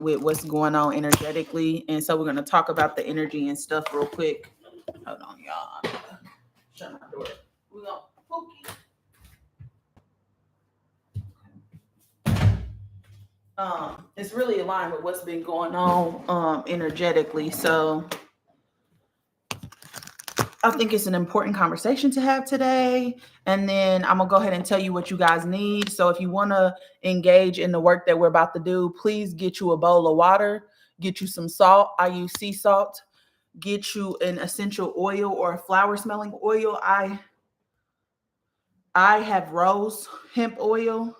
with what's going on energetically. And so we're going to talk about the energy and stuff real quick. Hold on, y'all. I'm gonna shut my door. We're going it's really aligned with what's been going on energetically. So I think it's an important conversation to have today. And then I'm going to go ahead and tell you what you guys need. So if you want to engage in the work that we're about to do, please get you a bowl of water, get you some salt. I use sea salt. Get you an essential oil or a flower smelling oil. I have rose hemp oil.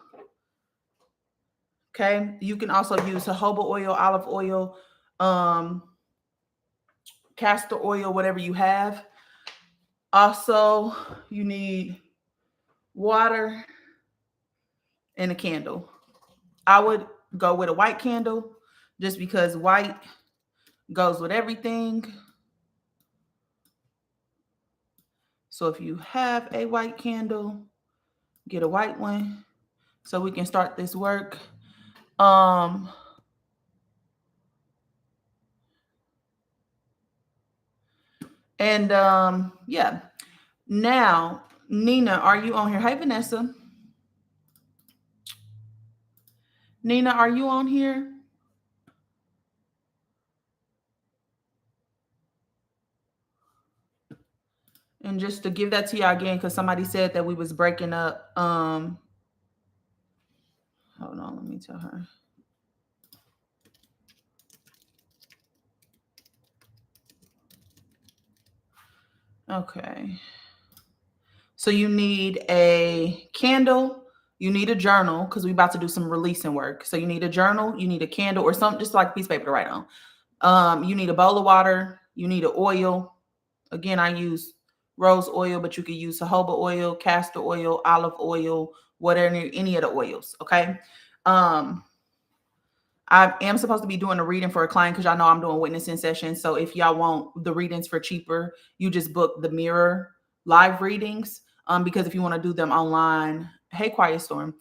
Okay. You can also use jojoba oil, olive oil, um, castor oil, whatever you have. Also, you need water and a candle. I would go with a white candle just because white goes with everything. So if you have a white candle, get a white one so we can start this work. Um yeah. Now, Nina, are you on here? Hey, Vanessa. Nina, are you on here? And just to give that to you again, because somebody said that we was breaking up. Hold on, let me tell her. Okay. So you need a candle, you need a journal, because we about to do some releasing work. So you need a journal, you need a candle or something, just like a piece of paper to write on. You need a bowl of water, you need an oil. Again, I use rose oil, but you could use jojoba oil, castor oil, olive oil, whatever, any of the oils. Okay. Um, I am supposed to be doing a reading for a client because y'all know I'm doing witnessing sessions. So if y'all want the readings for cheaper, you just book the Mirror live readings. Because if you want to do them online, hey, Quiet Storm,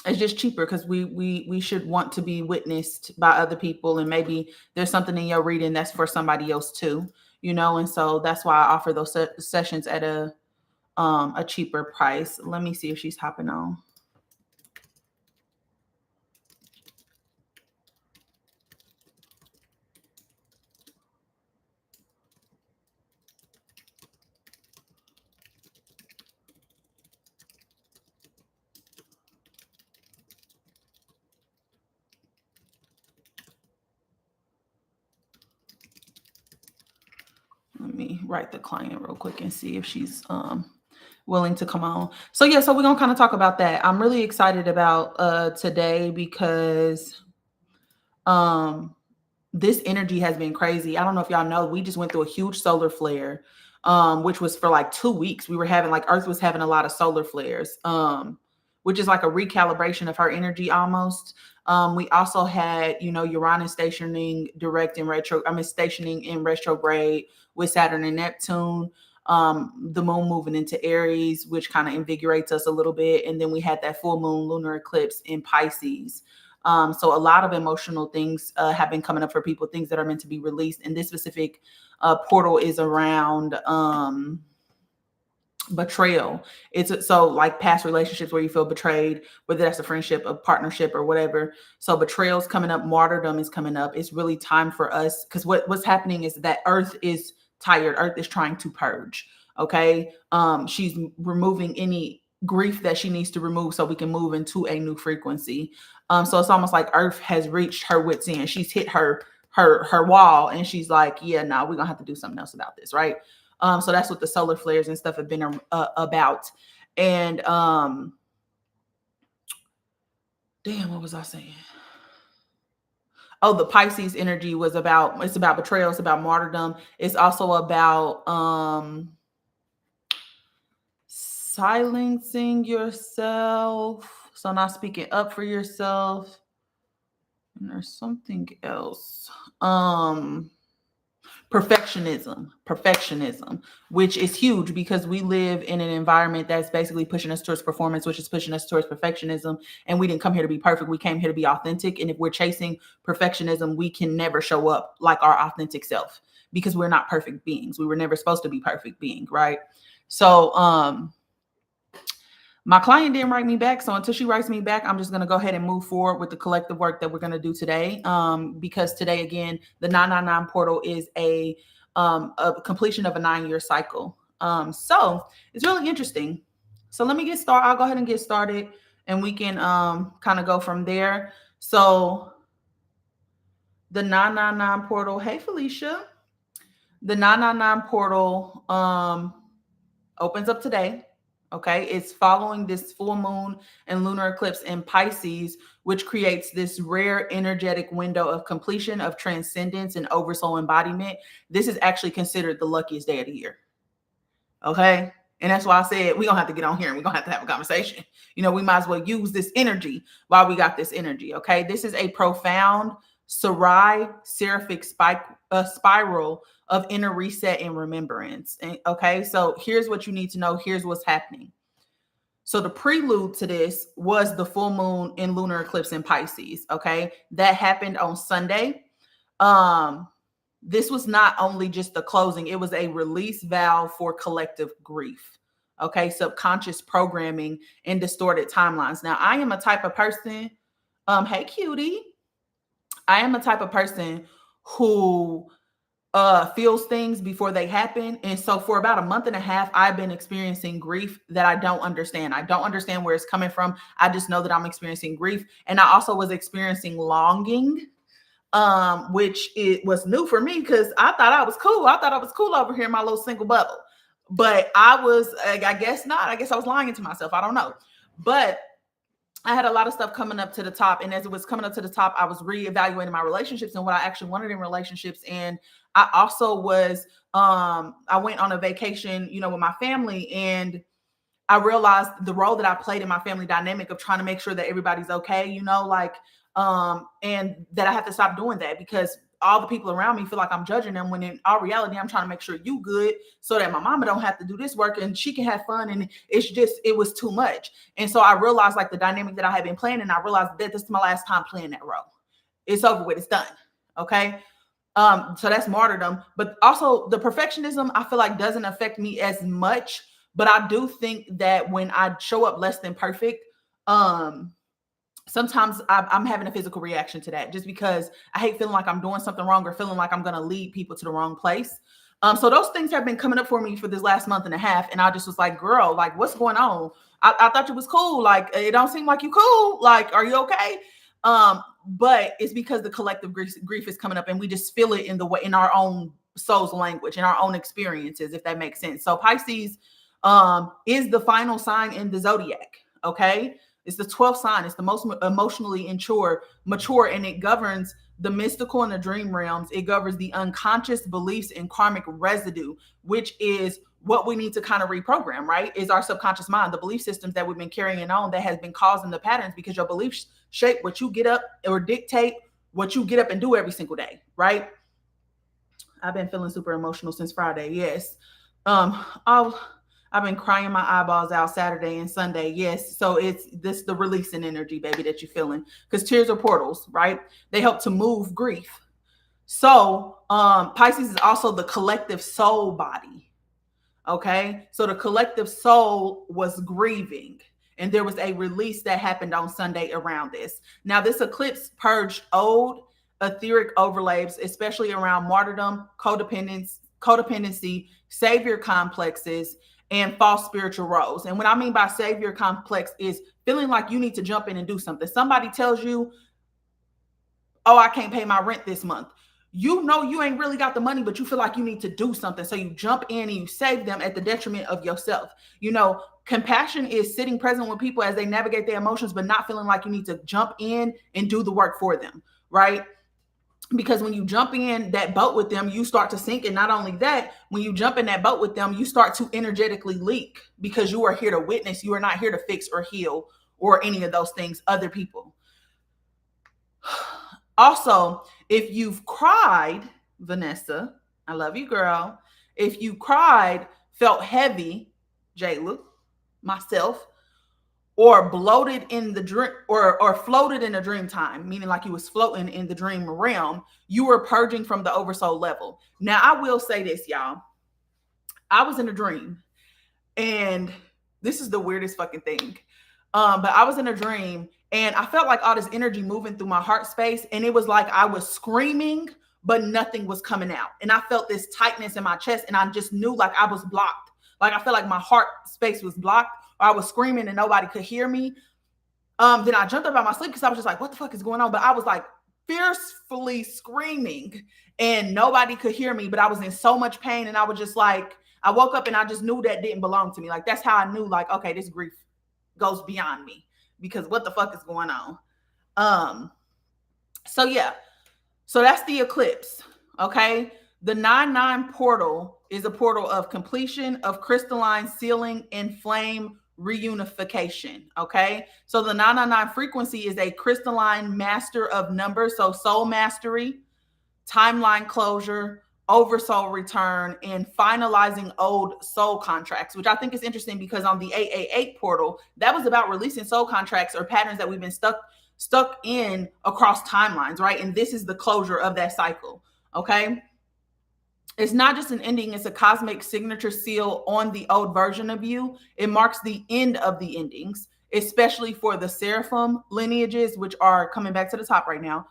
it's just cheaper because we should want to be witnessed by other people, and maybe there's something in your reading that's for somebody else too, and so that's why I offer those sessions at a cheaper price. Let me see if she's hopping on. Let me write the client real quick and see if she's willing to come on. So yeah, so we're gonna kind of talk about that. I'm really excited about today because this energy has been crazy. I don't know if y'all know, we just went through a huge solar flare, which was for like 2 weeks. We were having like Earth was having a lot of solar flares, which is like a recalibration of her energy almost. We also had, Uranus stationing stationing in retrograde with Saturn and Neptune. The moon moving into Aries, which kind of invigorates us a little bit. And then we had that full moon lunar eclipse in Pisces. So a lot of emotional things have been coming up for people, things that are meant to be released. And this specific portal is around betrayal. It's so like past relationships where you feel betrayed, whether that's a friendship, a partnership, or whatever. So betrayal's coming up, martyrdom is coming up. It's really time for us, because what's happening is that Earth is tired. Earth is trying to purge. Okay. She's removing any grief that she needs to remove so we can move into a new frequency. So it's almost like Earth has reached her wits end. She's hit her wall, and she's like, yeah, no, we're gonna have to do something else about this, right? So that's what the solar flares and stuff have been about. And damn, what was I saying? Oh, the Pisces energy it's about betrayal, it's about martyrdom. It's also about silencing yourself. So not speaking up for yourself. And there's something else. Perfectionism, which is huge because we live in an environment that's basically pushing us towards performance, which is pushing us towards perfectionism. And we didn't come here to be perfect. We came here to be authentic. And if we're chasing perfectionism, we can never show up like our authentic self because we're not perfect beings. We were never supposed to be perfect being, right? So, my client didn't write me back. So until she writes me back, I'm just going to go ahead and move forward with the collective work that we're going to do today. Because today, again, the 999 portal is a completion of a 9-year cycle. So it's really interesting. So let me get started. I'll go ahead and get started and we can kind of go from there. So the 999 portal, hey, Felicia, the 999 portal opens up today. Okay, it's following this full moon and lunar eclipse in Pisces, which creates this rare energetic window of completion, of transcendence, and oversoul embodiment. This is actually considered the luckiest day of the year. Okay, and that's why I said we're gonna have to get on here and we're gonna have to have a conversation. You know, we might as well use this energy while we got this energy. Okay, this is a profound Sarai seraphic spiral of inner reset and remembrance. And, okay, so here's what you need to know. Here's what's happening. So the prelude to this was the full moon and lunar eclipse in Pisces. Okay, that happened on Sunday. This was not only just the closing, it was a release valve for collective grief. Okay, subconscious programming and distorted timelines. Now, I am a type of person, hey cutie, I am a type of person who feels things before they happen. And so for about a month and a half, I've been experiencing grief that I don't understand. I don't understand where it's coming from. I just know that I'm experiencing grief. And I also was experiencing longing, which it was new for me because I thought I was cool. I thought I was cool over here in my little single bubble. But I guess not. I guess I was lying to myself. I don't know. But I had a lot of stuff coming up to the top. And as it was coming up to the top, I was reevaluating my relationships and what I actually wanted in relationships. And I also was, I went on a vacation, you know, with my family, and I realized the role that I played in my family dynamic of trying to make sure that everybody's okay, you know, like, and that I have to stop doing that because all the people around me feel like I'm judging them when in all reality, I'm trying to make sure you good so that my mama don't have to do this work and she can have fun. And it was too much. And so I realized like the dynamic that I had been playing, and I realized that this is my last time playing that role. It's over with. It's done. Okay. So that's martyrdom, but also the perfectionism, I feel like doesn't affect me as much, but I do think that when I show up less than perfect, sometimes I'm having a physical reaction to that just because I hate feeling like I'm doing something wrong or feeling like I'm going to lead people to the wrong place. So those things have been coming up for me for this last month and a half. And I just was like, girl, like, what's going on? I thought you was cool. Like, it don't seem like you cool. Like, are you okay? But it's because the collective grief is coming up and we just feel it in our own soul's language, in our own experiences, if that makes sense. So Pisces is the final sign in the zodiac. Okay. It's the 12th sign. It's the most emotionally mature, and it governs the mystical and the dream realms. It governs the unconscious beliefs and karmic residue, which is what we need to kind of reprogram, right? Is our subconscious mind, the belief systems that we've been carrying on that has been causing the patterns, because your beliefs shape what you get up or dictate what you get up and do every single day, right? I've been feeling super emotional since Friday. Yes. I've been crying my eyeballs out Saturday and Sunday. Yes. So it's the releasing energy, baby, that you're feeling, because tears are portals, right? They help to move grief. So Pisces is also the collective soul body. Okay. So the collective soul was grieving, and there was a release that happened on Sunday around this. Now, this eclipse purged old etheric overlays, especially around martyrdom, codependency, savior complexes, and false spiritual roles. And what I mean by savior complex is feeling like you need to jump in and do something. Somebody tells you, oh, I can't pay my rent this month. You know you ain't really got the money, but you feel like you need to do something. So you jump in and you save them at the detriment of yourself. You know, compassion is sitting present with people as they navigate their emotions, but not feeling like you need to jump in and do the work for them, right? Because when you jump in that boat with them, you start to sink. And not only that, when you jump in that boat with them, you start to energetically leak, because you are here to witness. You are not here to fix or heal or any of those things, other people. Also, if you've cried, Vanessa, I love you, girl. If you cried, felt heavy, Jayla, myself, or bloated in the dream, or floated in a dream time, meaning like you was floating in the dream realm, you were purging from the oversoul level. Now, I will say this, y'all. I was in a dream, and this is the weirdest fucking thing. But I was in a dream, and I felt like all this energy moving through my heart space, and it was like I was screaming, but nothing was coming out. And I felt this tightness in my chest, and I just knew like I was blocked. Like I felt like my heart space was blocked, or I was screaming and nobody could hear me. Then I jumped up out of my sleep because I was just like, what the fuck is going on? But I was like fiercely screaming and nobody could hear me, but I was in so much pain. And I was just like, I woke up and I just knew that didn't belong to me. Like, that's how I knew, like, okay, this grief goes beyond me, because what the fuck is going on? So yeah, so that's the eclipse. Okay. The 9-9 portal is a portal of completion, of crystalline sealing, and flame reunification. Okay. So the 999 frequency is a crystalline master of numbers. So soul mastery, timeline closure, oversoul return, and finalizing old soul contracts, which I think is interesting because on the 888 portal, that was about releasing soul contracts or patterns that we've been stuck in across timelines, right? And this is the closure of that cycle. Okay. It's not just an ending, it's a cosmic signature seal on the old version of you. It marks the end of the endings, especially for the Seraphim lineages, which are coming back to the top right now,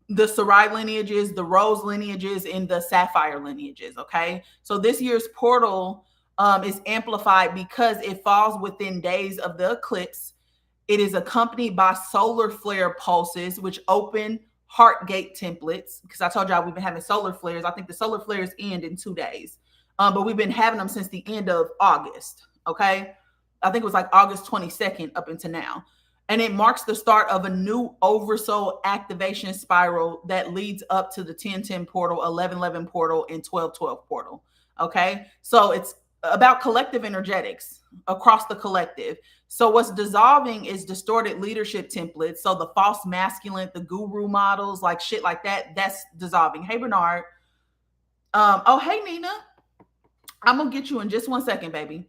the Sarai lineages, the Rose lineages, and the Sapphire lineages, okay? So this year's portal is amplified because it falls within days of the eclipse. It is accompanied by solar flare pulses, which open heart gate templates, because I told y'all we've been having solar flares. I think the solar flares end in 2 days, but we've been having them since the end of August. Okay, I think it was like August 22nd up until now, and it marks the start of a new oversoul activation spiral that leads up to the 10-10 portal, 11-11 portal, and 12-12 portal. Okay, so it's about collective energetics across the collective. So what's dissolving is distorted leadership templates. So the false masculine, the guru models, like shit like that, that's dissolving. Hey, Bernard. Oh, hey, Nina. I'm going to get you in just 1 second, baby.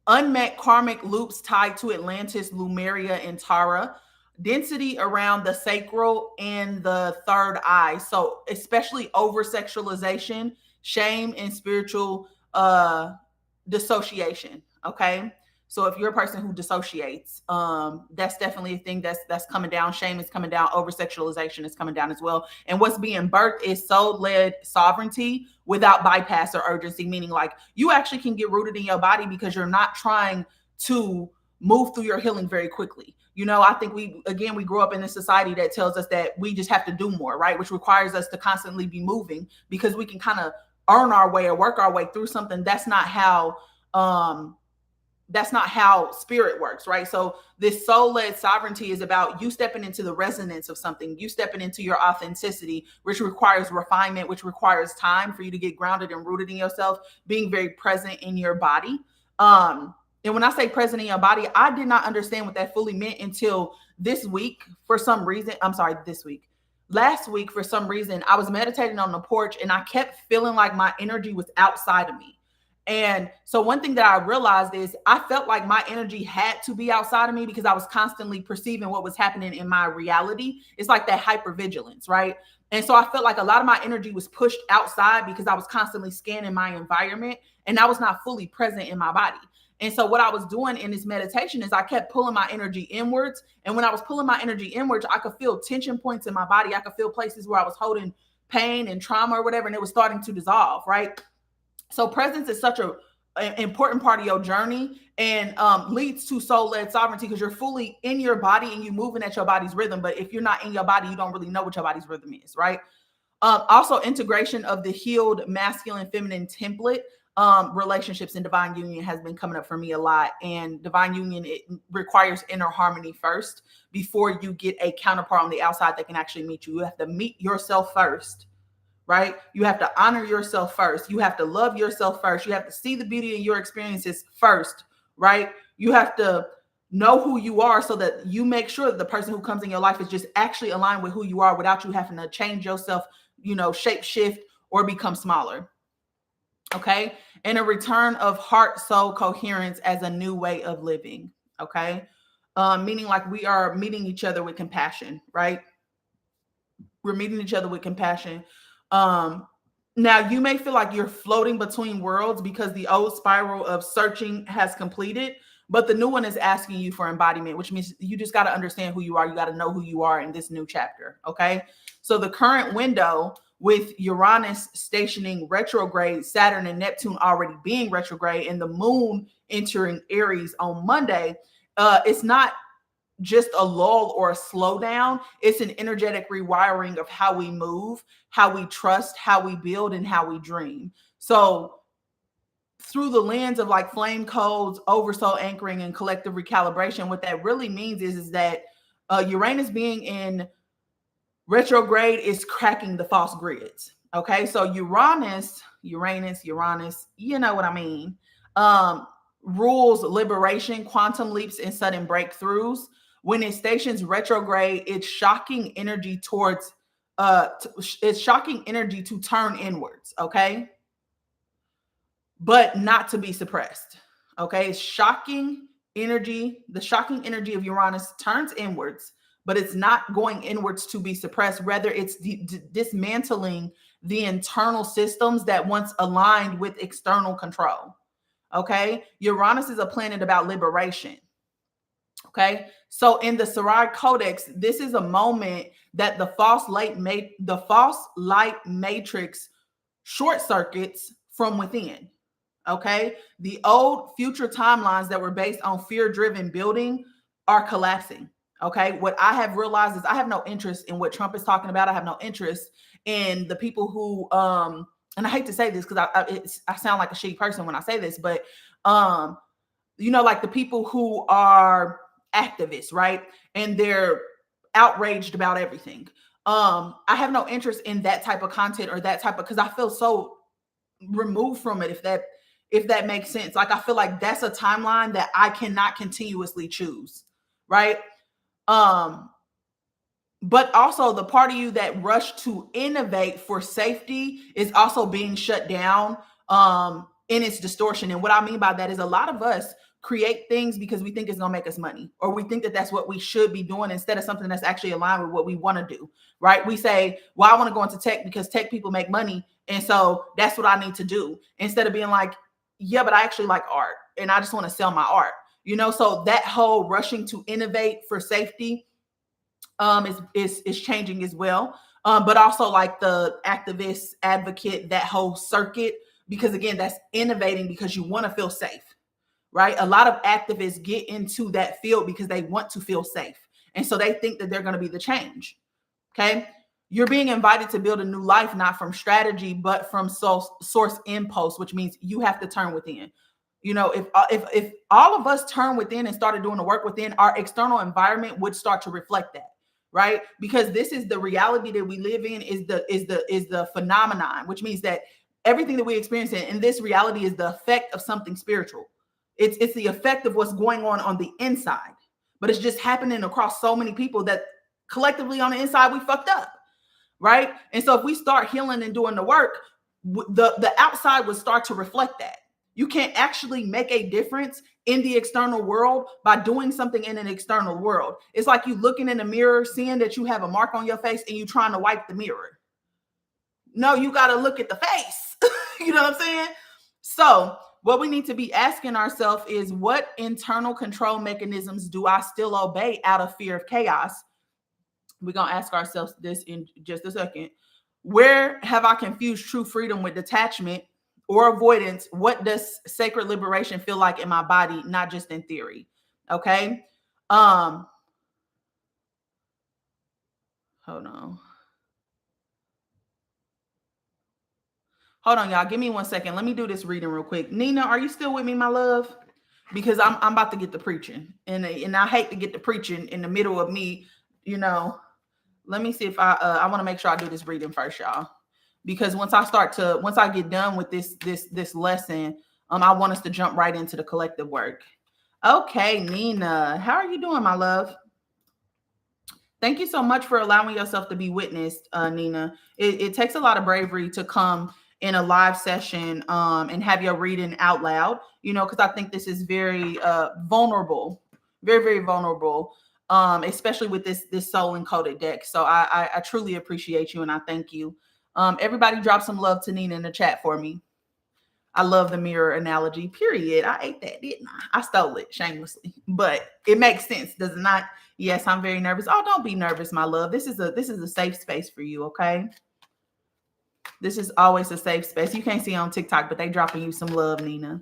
Unmet karmic loops tied to Atlantis, Lemuria, and Tara. Density around the sacral and the third eye. So especially over-sexualization, shame, and spiritual dissociation. Okay. So if you're a person who dissociates, that's definitely a thing that's coming down. Shame is coming down. Over-sexualization is coming down as well. And what's being birthed is soul-led sovereignty without bypass or urgency, meaning like you actually can get rooted in your body because you're not trying to move through your healing very quickly. You know, I think we grew up in a society that tells us that we just have to do more, right? Which requires us to constantly be moving because we can kind of earn our way or work our way through something. That's not how spirit works, right? So this soul-led sovereignty is about you stepping into the resonance of something, you stepping into your authenticity, which requires refinement, which requires time for you to get grounded and rooted in yourself, being very present in your body. And when I say present in your body, I did not understand what that fully meant until this week for some reason. Last week, for some reason, I was meditating on the porch and I kept feeling like my energy was outside of me. And so one thing that I realized is I felt like my energy had to be outside of me because I was constantly perceiving what was happening in my reality. It's like that hypervigilance, right? And so I felt like a lot of my energy was pushed outside because I was constantly scanning my environment and I was not fully present in my body. And so what I was doing in this meditation is I kept pulling my energy inwards. And when I was pulling my energy inwards, I could feel tension points in my body. I could feel places where I was holding pain and trauma or whatever, and it was starting to dissolve, right? So presence is such an important part of your journey and leads to soul-led sovereignty because you're fully in your body and you're moving at your body's rhythm. But if you're not in your body, you don't really know what your body's rhythm is, right? Also, integration of the healed masculine, feminine template. Relationships in divine union has been coming up for me a lot. And divine union, it requires inner harmony first before you get a counterpart on the outside that can actually meet you. You have to meet yourself first. Right? You have to honor yourself first. You have to love yourself first. You have to see the beauty in your experiences first, right? You have to know who you are so that you make sure that the person who comes in your life is just actually aligned with who you are without you having to change yourself, you know, shape shift or become smaller. Okay. And a return of heart soul coherence as a new way of living. Okay. Meaning like we are meeting each other with compassion, right? We're meeting each other with compassion. Um, Now, you may feel like you're floating between worlds because the old spiral of searching has completed, but the new one is asking you for embodiment, which means you just got to understand who you are. You got to know who you are in this new chapter. Okay. So the current window with Uranus stationing retrograde, Saturn and Neptune already being retrograde, and the moon entering Aries on Monday, it's not just a lull or a slowdown. It's an energetic rewiring of how we move, how we trust, how we build, and how we dream. So through the lens of like flame codes, oversoul anchoring, and collective recalibration, what that really means is that Uranus being in retrograde is cracking the false grids. Okay, so Uranus, you know what I mean, rules liberation, quantum leaps, and sudden breakthroughs. When it stations retrograde, it's shocking energy towards it's shocking energy to turn inwards. Okay, but not to be suppressed. Okay, it's shocking energy. The shocking energy of Uranus turns inwards, but it's not going inwards to be suppressed. Rather, it's dismantling the internal systems that once aligned with external control. Okay, Uranus is a planet about liberation. Okay, so in the Sarai Codex, this is a moment that the false light matrix short circuits from within. Okay, the old future timelines that were based on fear-driven building are collapsing. Okay, what I have realized is I have no interest in what Trump is talking about. I have no interest in the people who and I hate to say this because I sound like a shitty person when I say this, but like the people who are activists, right? And they're outraged about everything. I have no interest in that type of content or that type of, because I feel so removed from it, if that makes sense. Like I feel like that's a timeline that I cannot continuously choose, right? But also the part of you that rushed to innovate for safety is also being shut down in its distortion. And what I mean by that is a lot of us create things because we think it's going to make us money, or we think that that's what we should be doing instead of something that's actually aligned with what we want to do, right? We say, well, I want to go into tech because tech people make money, and so that's what I need to do, instead of being like, yeah, but I actually like art and I just want to sell my art, so that whole rushing to innovate for safety is changing as well. But also like the activist advocate, that whole circuit, because again, that's innovating because you want to feel safe, right? A lot of activists get into that field because they want to feel safe. And so they think that they're going to be the change. Okay. You're being invited to build a new life, not from strategy, but from source impulse, which means you have to turn within. If all of us turn within and started doing the work within, our external environment would start to reflect that, right? Because this is the reality that we live in, is the phenomenon, which means that everything that we experience in this reality is the effect of something spiritual. It's the effect of what's going on the inside, but it's just happening across so many people that collectively on the inside we fucked up, right? And so if we start healing and doing the work, the outside would start to reflect that. You can't actually make a difference in the external world by doing something in an external world. It's like you looking in the mirror, seeing that you have a mark on your face and you trying to wipe the mirror. No, you got to look at the face. You know what I'm saying? So what we need to be asking ourselves is, what internal control mechanisms do I still obey out of fear of chaos? We're going to ask ourselves this in just a second. Where have I confused true freedom with detachment or avoidance? What does sacred liberation feel like in my body, not just in theory? Okay. Hold on, y'all. Give me 1 second. Let me do this reading real quick. Nina, are you still with me, my love? Because I'm about to get to preaching, and I hate to get to preaching in the middle of me. Let me see if I want to make sure I do this reading first, y'all. Because once I get done with this lesson, I want us to jump right into the collective work. Okay, Nina, how are you doing, my love? Thank you so much for allowing yourself to be witnessed, Nina. It takes a lot of bravery to come in a live session and have your reading out loud, because I think this is very vulnerable, very, very vulnerable, especially with this soul encoded deck. So I truly appreciate you and I thank you. Everybody drop some love to Nina in the chat for me. I love the mirror analogy, period. I ate that, didn't I? I stole it shamelessly, but it makes sense, does it not? Yes, I'm very nervous. Oh, don't be nervous, my love. This is a safe space for you, okay? This is always a safe space. You can't see on TikTok, but they dropping you some love, Nina.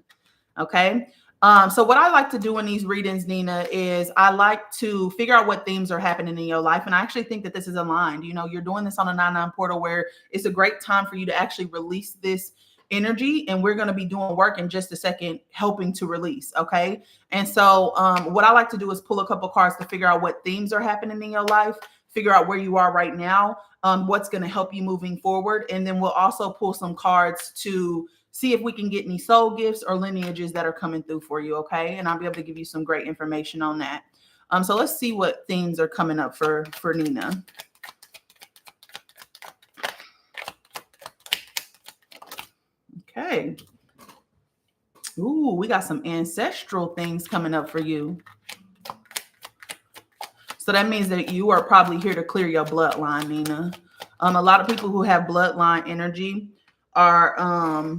Okay. So what I like to do in these readings, Nina, is I like to figure out what themes are happening in your life. And I actually think that this is aligned. You're doing this on a 9/9 portal where it's a great time for you to actually release this energy. And we're going to be doing work in just a second, helping to release. Okay. And so what I like to do is pull a couple cards to figure out what themes are happening in your life, figure out where you are right now, what's going to help you moving forward. And then we'll also pull some cards to see if we can get any soul gifts or lineages that are coming through for you, okay? And I'll be able to give you some great information on that. So let's see what themes are coming up for Nina. Okay. Ooh, we got some ancestral things coming up for you. So that means that you are probably here to clear your bloodline, Nina. A lot of people who have bloodline energy are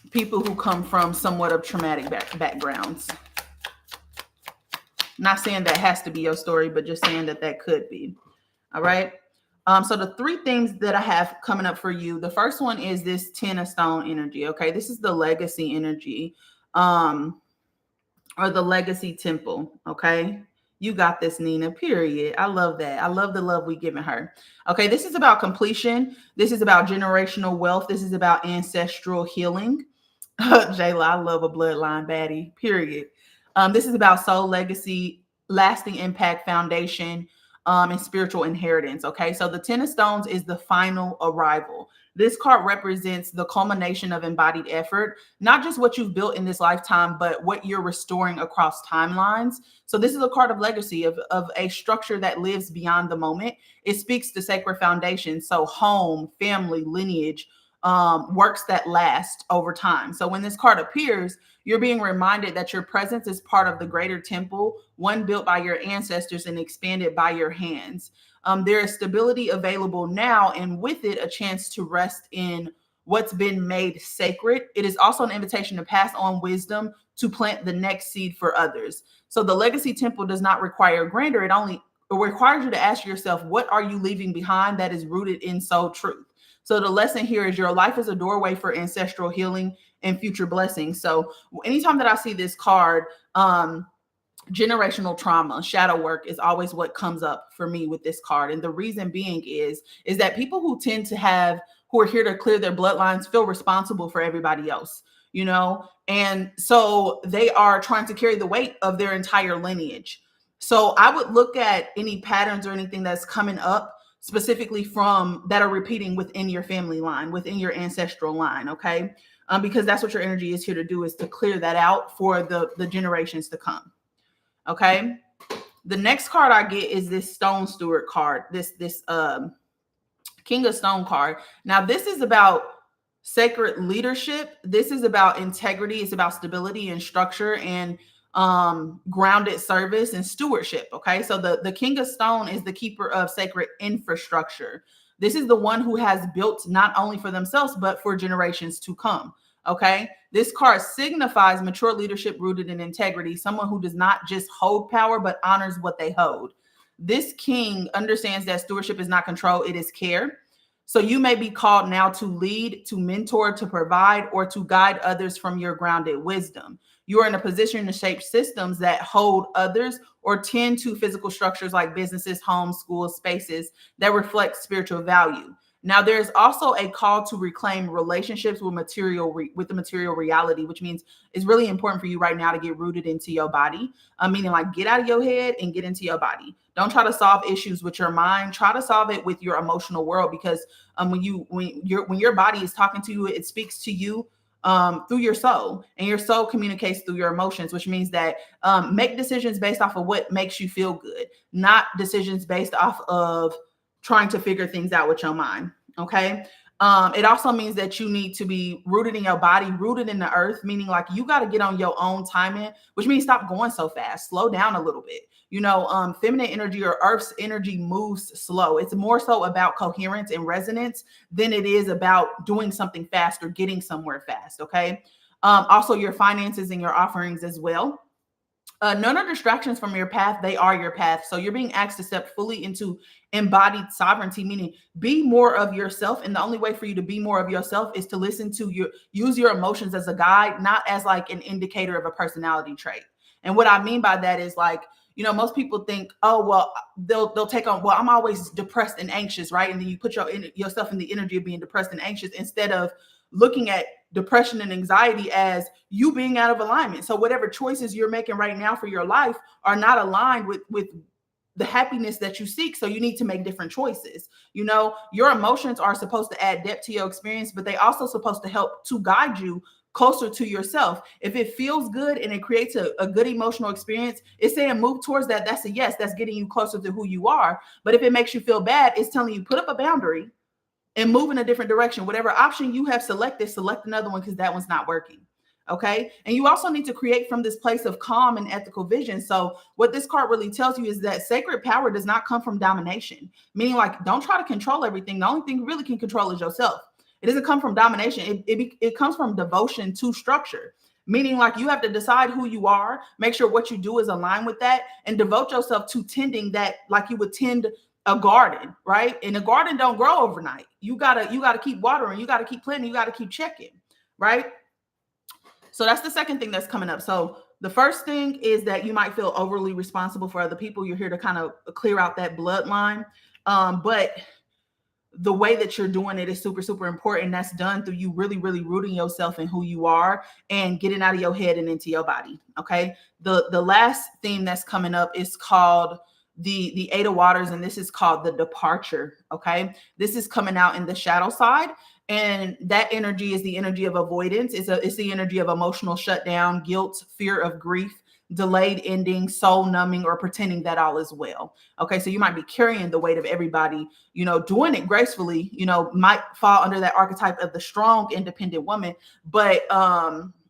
people who come from somewhat of traumatic backgrounds. Not saying that has to be your story, but just saying that could be. All right. So the three things that I have coming up for you, the first one is this 10 of stone energy. Okay. This is the legacy energy, or the legacy temple. Okay. You got this, Nina, period. I love that. I love the love we giving her. Okay. This is about completion. This is about generational wealth. This is about ancestral healing. Jayla, I love a bloodline baddie, period. This is about soul legacy, lasting impact, foundation, and spiritual inheritance. Okay, so the 10 of stones is the final arrival. This card represents the culmination of embodied effort, not just what you've built in this lifetime, but what you're restoring across timelines. So this is a card of legacy, of a structure that lives beyond the moment. It speaks to sacred foundations, so home, family, lineage, works that last over time. So when this card appears, you're being reminded that your presence is part of the greater temple, one built by your ancestors and expanded by your hands. There is stability available now, and with it, a chance to rest in what's been made sacred. It is also an invitation to pass on wisdom, to plant the next seed for others. So the legacy temple does not require grandeur. It requires you to ask yourself, what are you leaving behind that is rooted in soul truth? So the lesson here is your life is a doorway for ancestral healing and future blessings. So anytime that I see this card, generational trauma, shadow work is always what comes up for me with this card. And the reason being is that people who are here to clear their bloodlines feel responsible for everybody else, and so they are trying to carry the weight of their entire lineage. So I would look at any patterns or anything that's coming up specifically from that are repeating within your family line, within your ancestral line. Okay. Because that's what your energy is here to do, is to clear that out for the generations to come. Okay. The next card I get is this Stone Steward card, this King of Stone card. Now this is about sacred leadership. This is about integrity. It's about stability and structure and grounded service and stewardship. Okay. So the King of Stone is the keeper of sacred infrastructure. This is the one who has built not only for themselves, but for generations to come. Okay. This card signifies mature leadership rooted in integrity, someone who does not just hold power, but honors what they hold. This king understands that stewardship is not control, it is care. So you may be called now to lead, to mentor, to provide, or to guide others from your grounded wisdom. You are in a position to shape systems that hold others or tend to physical structures like businesses, homes, schools, spaces that reflect spiritual value. Now, there's also a call to reclaim relationships with the material reality, which means it's really important for you right now to get rooted into your body, meaning like get out of your head and get into your body. Don't try to solve issues with your mind. Try to solve it with your emotional world, because when your body is talking to you, it speaks to you through your soul, and your soul communicates through your emotions, which means that make decisions based off of what makes you feel good, not decisions based off of trying to figure things out with your mind. Okay. It also means that you need to be rooted in your body, rooted in the earth, meaning like you got to get on your own timing, which means stop going so fast, slow down a little bit. Feminine energy or earth's energy moves slow. It's more so about coherence and resonance than it is about doing something fast or getting somewhere fast. Okay. Also your finances and your offerings as well. None are distractions from your path. They are your path. So you're being asked to step fully into embodied sovereignty, meaning be more of yourself. And the only way for you to be more of yourself is to use your emotions as a guide, not as like an indicator of a personality trait. And what I mean by that is like, most people think, oh, well, they'll take on, well, I'm always depressed and anxious, right? And then you put yourself in the energy of being depressed and anxious instead of looking at depression and anxiety as you being out of alignment. So whatever choices you're making right now for your life are not aligned with the happiness that you seek. So you need to make different choices. Your emotions are supposed to add depth to your experience, but they also supposed to help to guide you closer to yourself. If it feels good and it creates a good emotional experience, it's saying move towards that. That's a yes. That's getting you closer to who you are. But if it makes you feel bad, it's telling you put up a boundary and move in a different direction. Whatever option you have selected, select another one because that one's not working. Okay. And you also need to create from this place of calm and ethical vision. So what this card really tells you is that sacred power does not come from domination, meaning like, don't try to control everything. The only thing you really can control is yourself. It doesn't come from domination. It comes from devotion to structure, meaning like you have to decide who you are, make sure what you do is aligned with that, and devote yourself to tending that like you would tend a garden, right? And a garden don't grow overnight. You gotta keep watering, you gotta keep planting, you gotta keep checking, right? So that's the second thing that's coming up. So the first thing is that you might feel overly responsible for other people. You're here to kind of clear out that bloodline. But the way that you're doing it is super, super important. That's done through you really, really rooting yourself in who you are and getting out of your head and into your body. Okay. The last theme that's coming up is called the Eight of Waters, and this is called the departure. Okay. This is coming out in the shadow side. And that energy is the energy of avoidance. It's the energy of emotional shutdown, guilt, fear of grief, delayed ending, soul numbing, or pretending that all is well. Okay. So you might be carrying the weight of everybody, doing it gracefully, might fall under that archetype of the strong, independent woman, but,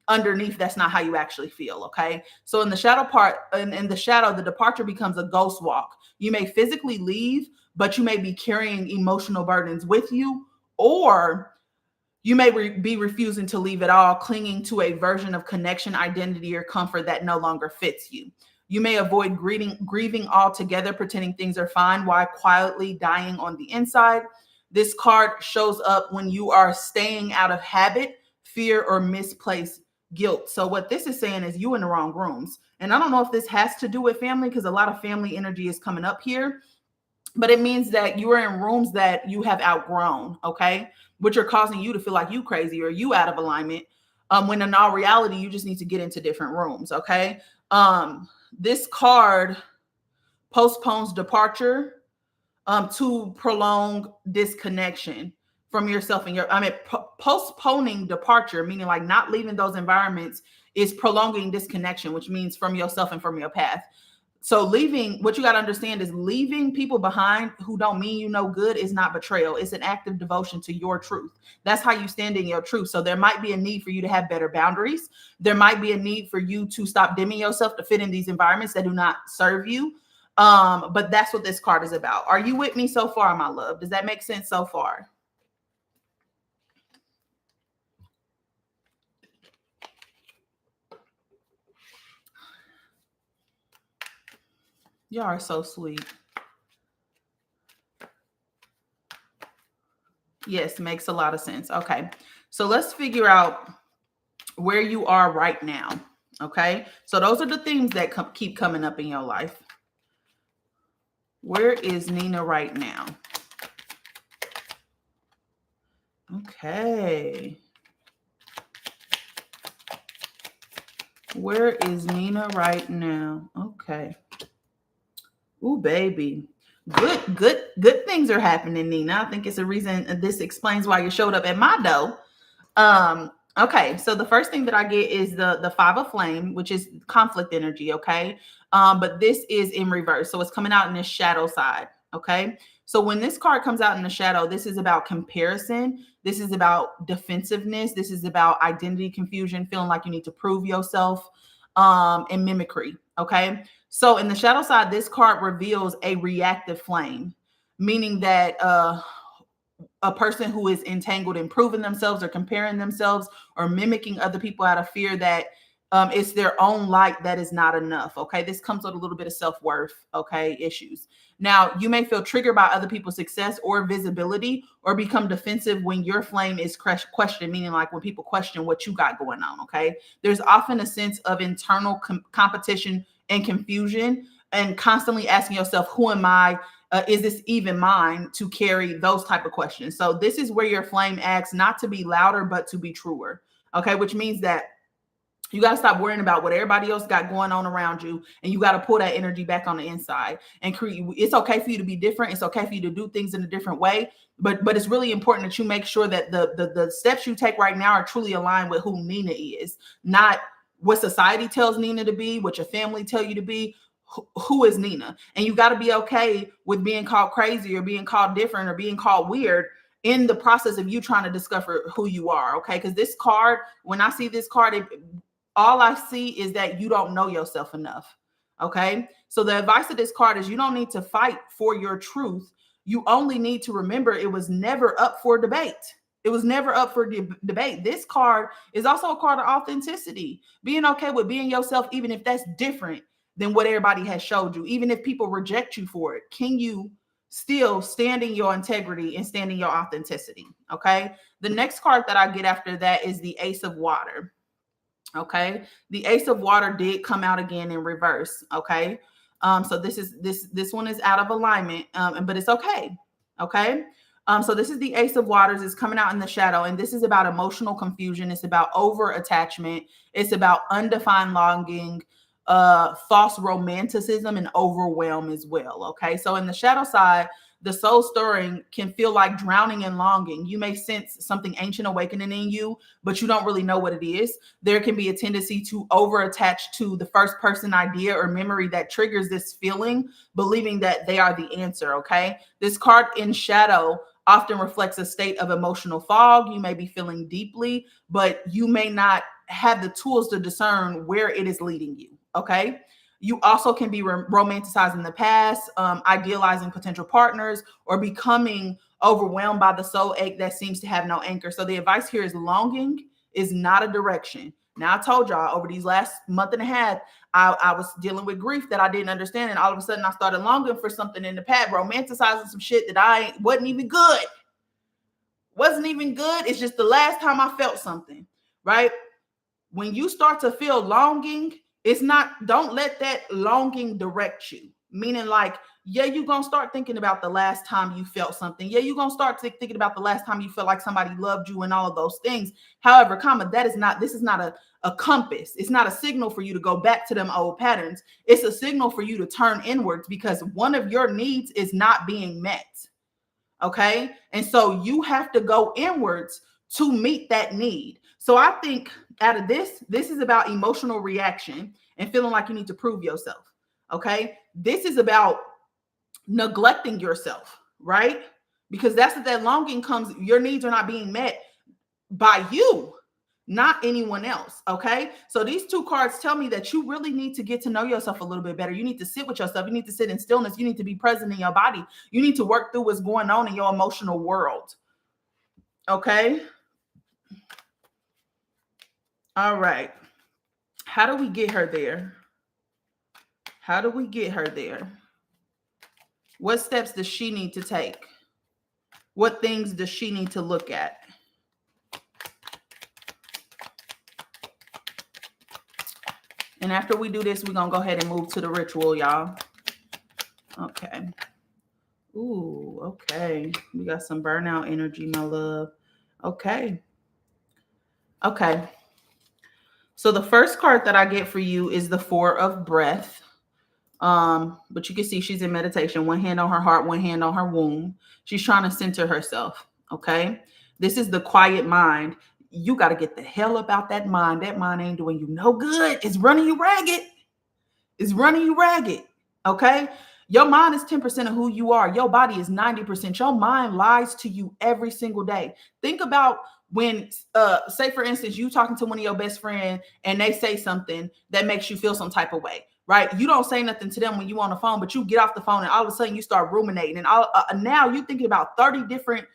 underneath, that's not how you actually feel. Okay. So in the shadow part, in the shadow, the departure becomes a ghost walk. You may physically leave, but you may be carrying emotional burdens with you, or you may be refusing to leave at all, clinging to a version of connection, identity, or comfort that no longer fits you. You may avoid grieving altogether, pretending things are fine while quietly dying on the inside. This card shows up when you are staying out of habit, fear, or misplaced guilt. So what this is saying is you in the wrong rooms. And I don't know if this has to do with family, because a lot of family energy is coming up here, but it means that you are in rooms that you have outgrown, okay, which are causing you to feel like you crazy or you out of alignment, when in all reality, you just need to get into different rooms, okay? This card postpones departure to prolong disconnection from yourself and postponing departure, meaning like not leaving those environments, is prolonging disconnection, which means from yourself and from your path. So leaving, what you got to understand is leaving people behind who don't mean you no good is not betrayal. It's an act of devotion to your truth. That's how you stand in your truth. So there might be a need for you to have better boundaries. There might be a need for you to stop dimming yourself to fit in these environments that do not serve you. But that's what this card is about. Are you with me so far, my love? Does that make sense so far? Y'all are so sweet. Yes, makes a lot of sense. Okay. So let's figure out where you are right now. Okay. So those are the themes that keep coming up in your life. Where is Nina right now? Okay. Where is Nina right now? Okay. Ooh, baby. Good things are happening, Nina. I think it's a reason this explains why you showed up at my door. Okay, so the first thing that I get is the five of flame, which is conflict energy. Okay, but this is in reverse, so it's coming out in the shadow side. Okay, so when this card comes out in the shadow, this is about comparison. This is about defensiveness. This is about identity confusion, feeling like you need to prove yourself, and mimicry. Okay, so in the shadow side, this card reveals a reactive flame, meaning that a person who is entangled in proving themselves or comparing themselves or mimicking other people out of fear that it's their own light that is not enough. Okay, this comes with a little bit of self-worth, okay, issues. Now you may feel triggered by other people's success or visibility, or become defensive when your flame is questioned, meaning like when people question what you got going on. Okay, there's often a sense of internal competition and confusion, and constantly asking yourself, who am I? Is this even mine, to carry those type of questions? So this is where your flame acts not to be louder, but to be truer. Okay, which means that you got to stop worrying about what everybody else got going on around you, and you got to pull that energy back on the inside and create. It's okay for you to be different. It's okay for you to do things in a different way, but it's really important that you make sure that the steps you take right now are truly aligned with who Nina is, not what society tells Nina to be, what your family tell you to be. Who is Nina? And you got to be okay with being called crazy or being called different or being called weird in the process of you trying to discover who you are. Okay, because this card, when I see this card, all I see is that you don't know yourself enough. Okay. So the advice of this card is you don't need to fight for your truth. You only need to remember it was never up for debate. It was never up for debate. This card is also a card of authenticity, being okay with being yourself, even if that's different than what everybody has showed you, even if people reject you for it. Can you still stand in your integrity and stand in your authenticity? Okay. The next card that I get after that is the Ace of Water. Okay, the Ace of Water did come out again in reverse. Okay, so this one is out of alignment, but it's okay. Okay, so this is the Ace of Waters. It's coming out in the shadow, and this is about emotional confusion. It's about over attachment. It's about undefined longing, false romanticism, and overwhelm as well. Okay, so in the shadow side, the soul stirring can feel like drowning in longing. You may sense something ancient awakening in you, but you don't really know what it is. There can be a tendency to over attach to the first person idea or memory that triggers this feeling, believing that they are the answer. Okay, this card in shadow often reflects a state of emotional fog. You may be feeling deeply, but you may not have the tools to discern where it is leading you. Okay, you also can be romanticizing the past, idealizing potential partners, or becoming overwhelmed by the soul ache that seems to have no anchor. So the advice here is longing is not a direction. Now, I told y'all over these last month and a half, I was dealing with grief that I didn't understand. And all of a sudden I started longing for something in the past, romanticizing some shit that I wasn't even good. Wasn't even good. It's just the last time I felt something, right? When you start to feel longing, it's not, don't let that longing direct you. Meaning like, yeah, you're going to start thinking about the last time you felt something. Yeah, you're going to start thinking about the last time you felt like somebody loved you and all of those things. However, this is not a compass. It's not a signal for you to go back to them old patterns. It's a signal for you to turn inwards because one of your needs is not being met. Okay. And so you have to go inwards to meet that need. So I think out of this is about emotional reaction and feeling like you need to prove yourself. Okay. This is about neglecting yourself, right? Because that's what that longing comes. Your needs are not being met by you, not anyone else. Okay. So these two cards tell me that you really need to get to know yourself a little bit better. You need to sit with yourself. You need to sit in stillness. You need to be present in your body. You need to work through what's going on in your emotional world. Okay. All right. How do we get her there? How do we get her there? What steps does she need to take? What things does she need to look at? And after we do this, we're going to go ahead and move to the ritual, y'all. Okay. Ooh, okay. We got some burnout energy, my love. Okay. Okay. So the first card that I get for you is the Four of Breath. But you can see she's in meditation, one hand on her heart, one hand on her womb. She's trying to center herself. Okay. This is the quiet mind. you got to get the hell about that mind. That mind ain't doing you no good. It's running you ragged. It's running you ragged. Okay. Your mind is 10% of who you are. Your body is 90%. Your mind lies to you every single day. Think about when, say for instance, you talking to one of your best friends and they say something that makes you feel some type of way, right? You don't say nothing to them when you on the phone, but you get off the phone and all of a sudden you start ruminating, and now you're thinking about 30 different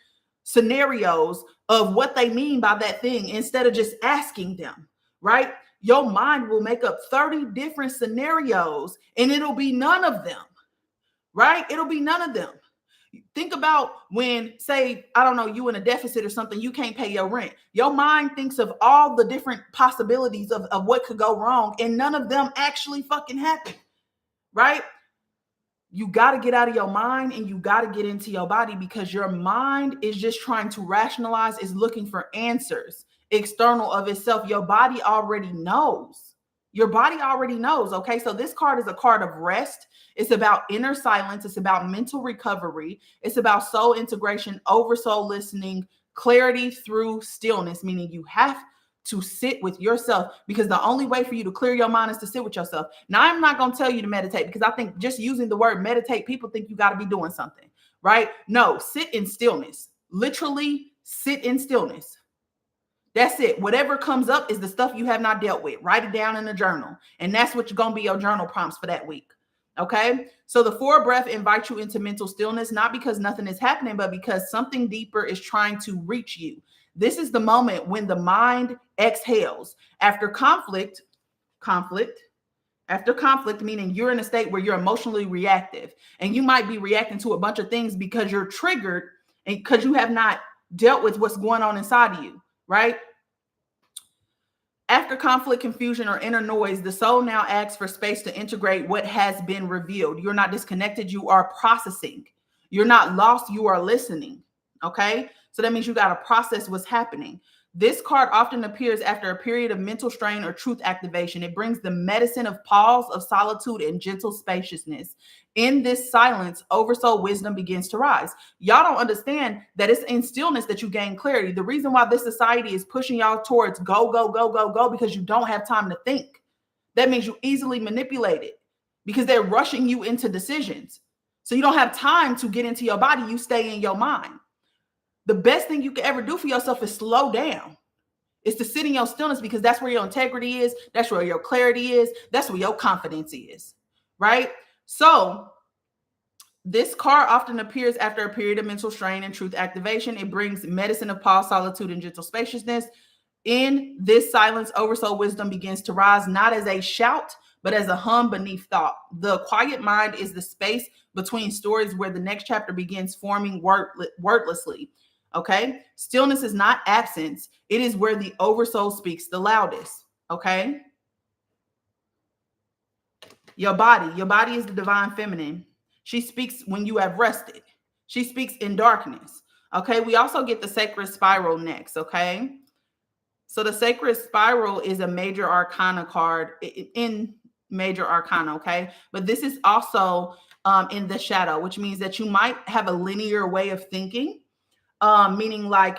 scenarios of what they mean by that thing instead of just asking them, right? Your mind will make up 30 different scenarios and it'll be none of them, right? It'll be none of them. Think about when, say, I don't know, you in a deficit or something, you can't pay your rent. Your mind thinks of all the different possibilities of what could go wrong, and none of them actually fucking happen, right? You got to get out of your mind and you got to get into your body, because your mind is just trying to rationalize, is looking for answers external of itself. Your body already knows. Your body already knows. Okay. So this card is a card of rest. It's about inner silence. It's about mental recovery. It's about soul integration, over soul listening, clarity through stillness, meaning you have to sit with yourself, because the only way for you to clear your mind is to sit with yourself. Now, I'm not going to tell you to meditate, because I think just using the word meditate, people think you got to be doing something, right? No, sit in stillness. Literally sit in stillness. That's it. Whatever comes up is the stuff you have not dealt with. Write it down in a journal. And that's what's going to be your journal prompts for that week. Okay. So the 4 breath invites you into mental stillness, not because nothing is happening, but because something deeper is trying to reach you. This is the moment when the mind exhales. After conflict, meaning you're in a state where you're emotionally reactive, and you might be reacting to a bunch of things because you're triggered and because you have not dealt with what's going on inside of you, right? After conflict, confusion, or inner noise, the soul now asks for space to integrate what has been revealed. You're not disconnected. You are processing. You're not lost. You are listening. Okay. So that means you got to process what's happening. This card often appears after a period of mental strain or truth activation. It brings the medicine of pause, of solitude, and gentle spaciousness. In this silence, oversoul wisdom begins to rise. Y'all don't understand that it's in stillness that you gain clarity. The reason why this society is pushing y'all towards go, go, go, go, go, because you don't have time to think. That means you easily manipulate it, because they're rushing you into decisions. So you don't have time to get into your body. You stay in your mind. The best thing you can ever do for yourself is slow down. It's to sit in your stillness, because that's where your integrity is. That's where your clarity is. That's where your confidence is, right? So this card often appears after a period of mental strain and truth activation. It brings medicine of pause, solitude, and gentle spaciousness. In this silence, oversoul wisdom begins to rise, not as a shout, but as a hum beneath thought. The quiet mind is the space between stories where the next chapter begins forming wordlessly. Okay. Stillness is not absence. It is where the oversoul speaks the loudest. Okay. Your body is the divine feminine. She speaks when you have rested. She speaks in darkness. Okay. We also get the sacred spiral next. Okay. So the sacred spiral is a major arcana card in major arcana. Okay. But this is also in the shadow, which means that you might have a linear way of thinking. Meaning, like,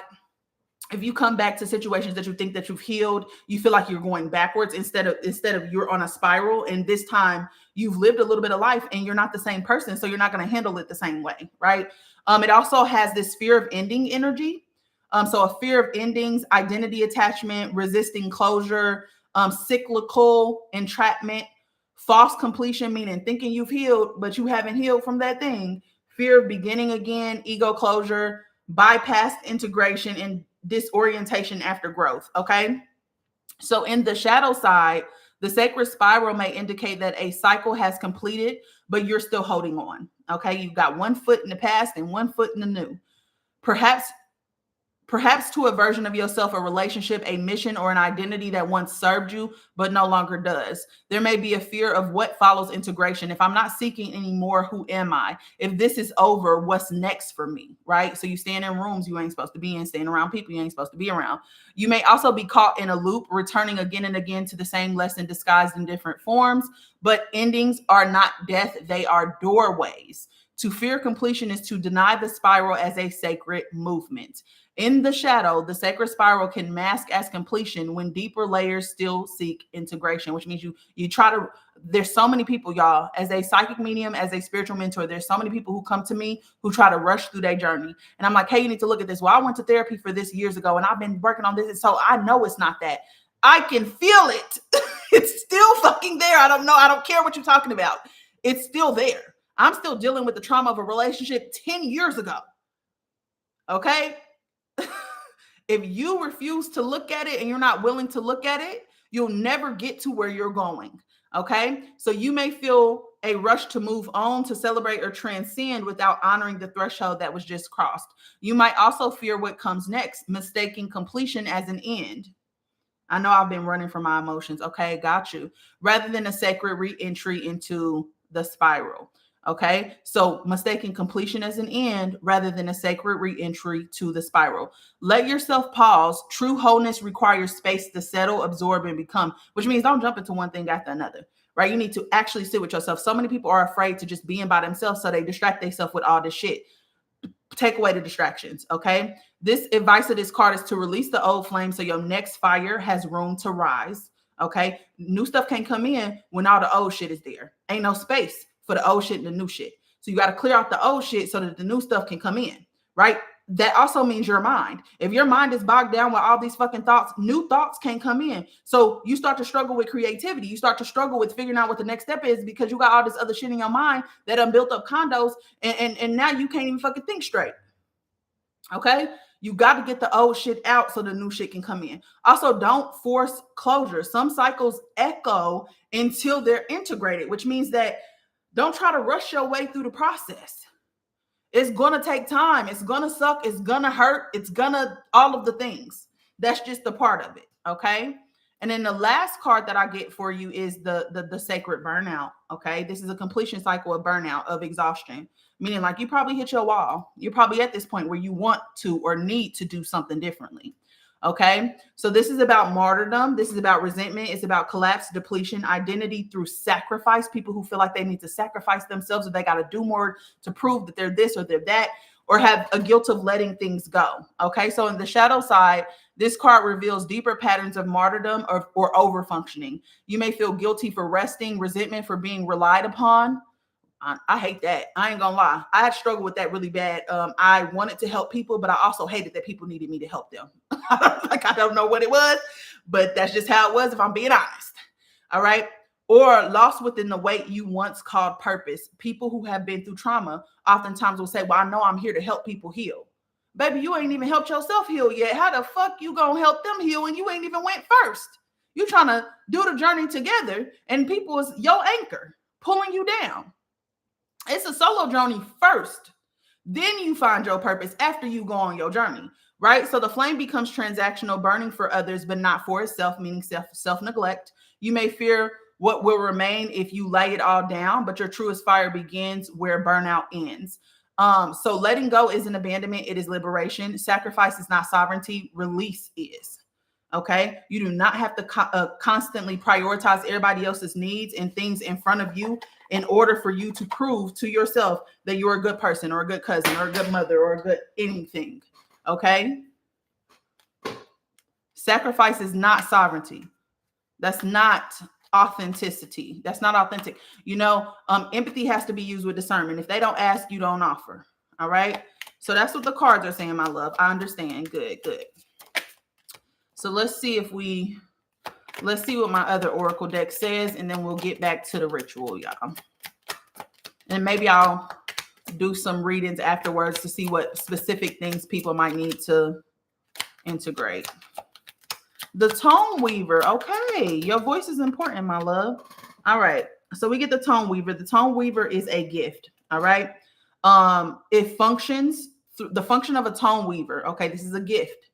if you come back to situations that you think that you've healed, you feel like you're going backwards instead of you're on a spiral. And this time you've lived a little bit of life and you're not the same person. So you're not going to handle it the same way. Right. It also has this fear of ending energy. So a fear of endings, identity attachment, resisting closure, cyclical entrapment, false completion, meaning thinking you've healed, but you haven't healed from that thing. Fear of beginning again, ego closure, bypassed integration, and disorientation after growth. Okay. So in the shadow side, the sacred spiral may indicate that a cycle has completed, but you're still holding on. Okay. You've got one foot in the past and one foot in the new. Perhaps to a version of yourself, a relationship, a mission, or an identity that once served you, but no longer does. There may be a fear of what follows integration. If I'm not seeking anymore, who am I? If this is over, what's next for me, right? So you stand in rooms you ain't supposed to be in, staying around people you ain't supposed to be around. You may also be caught in a loop, returning again and again to the same lesson disguised in different forms, but endings are not death. They are doorways To fear completion is to deny the spiral as a sacred movement. In the shadow, the sacred spiral can mask as completion when deeper layers still seek integration, which means you try to, there's so many people, y'all, as a psychic medium, as a spiritual mentor, there's so many people who come to me who try to rush through their journey. And I'm like, hey, you need to look at this. Well, I went to therapy for this years ago and I've been working on this. And so I know it's not that. I can feel it. It's still fucking there. I don't know. I don't care what you're talking about. It's still there. I'm still dealing with the trauma of a relationship 10 years ago. Okay? If you refuse to look at it and you're not willing to look at it, you'll never get to where you're going. Okay? So you may feel a rush to move on, to celebrate or transcend without honoring the threshold that was just crossed. You might also fear what comes next, mistaking completion as an end. I know I've been running from my emotions. Okay, got you. Rather than a sacred re-entry into the spiral. Okay, so mistaking completion as an end rather than a sacred re-entry to the spiral. Let yourself pause. True wholeness requires space to settle, absorb, and become, which means don't jump into one thing after another, right? You need to actually sit with yourself. So many people are afraid to just be in by themselves, so they distract themselves with all this shit. Take away the distractions, okay? This advice of this card is to release the old flame so your next fire has room to rise, okay? New stuff can't come in when all the old shit is there. Ain't no space for the old shit and the new shit. So you got to clear out the old shit so that the new stuff can come in, right? That also means your mind. If your mind is bogged down with all these fucking thoughts, new thoughts can't come in. So you start to struggle with creativity. You start to struggle with figuring out what the next step is because you got all this other shit in your mind that done built up condos and now you can't even fucking think straight. Okay? You got to get the old shit out so the new shit can come in. Also, don't force closure. Some cycles echo until they're integrated, which means that don't try to rush your way through the process. It's going to take time. It's going to suck. It's going to hurt. It's going to all of the things. That's just a part of it. Okay. And then the last card that I get for you is the sacred burnout. Okay. This is a completion cycle of burnout, of exhaustion, meaning like you probably hit your wall. You're probably at this point where you want to or need to do something differently. Okay. So this is about martyrdom. This is about resentment. It's about collapse, depletion, identity through sacrifice. People who feel like they need to sacrifice themselves, or they got to do more to prove that they're this or they're that, or have a guilt of letting things go. Okay. So in the shadow side, this card reveals deeper patterns of martyrdom or over-functioning. You may feel guilty for resting, resentment for being relied upon. I hate that. I ain't gonna lie. I had struggled with that really bad. I wanted to help people, but I also hated that people needed me to help them. Like, I don't know what it was, but that's just how it was, if I'm being honest. All right. Or lost within the weight you once called purpose. People who have been through trauma oftentimes will say, well, I know I'm here to help people heal. Baby, you ain't even helped yourself heal yet. How the fuck you gonna help them heal and you ain't even went first? You trying to do the journey together and people is your anchor pulling you down. It's a solo journey first. Then you find your purpose after you go on your journey, right? So the flame becomes transactional, burning for others, but not for itself, meaning self-neglect. You may fear what will remain if you lay it all down, but your truest fire begins where burnout ends. So letting go isn't abandonment, it is liberation. Sacrifice is not sovereignty, release is. Okay, you do not have to constantly prioritize everybody else's needs and things in front of you in order for you to prove to yourself that you're a good person or a good cousin or a good mother or a good anything. Okay, sacrifice is not sovereignty. That's not authenticity. That's not authentic. You know, empathy has to be used with discernment. If they don't ask, you don't offer. All right, so that's what the cards are saying, my love. I understand. Good. So let's see what my other oracle deck says, and then we'll get back to the ritual, y'all. And maybe I'll do some readings afterwards to see what specific things people might need to integrate. The Tone Weaver. Okay, your voice is important, my love. All right, so we get the Tone Weaver. The Tone Weaver is a gift. All right, it functions. The function of a Tone Weaver. Okay, this is a gift.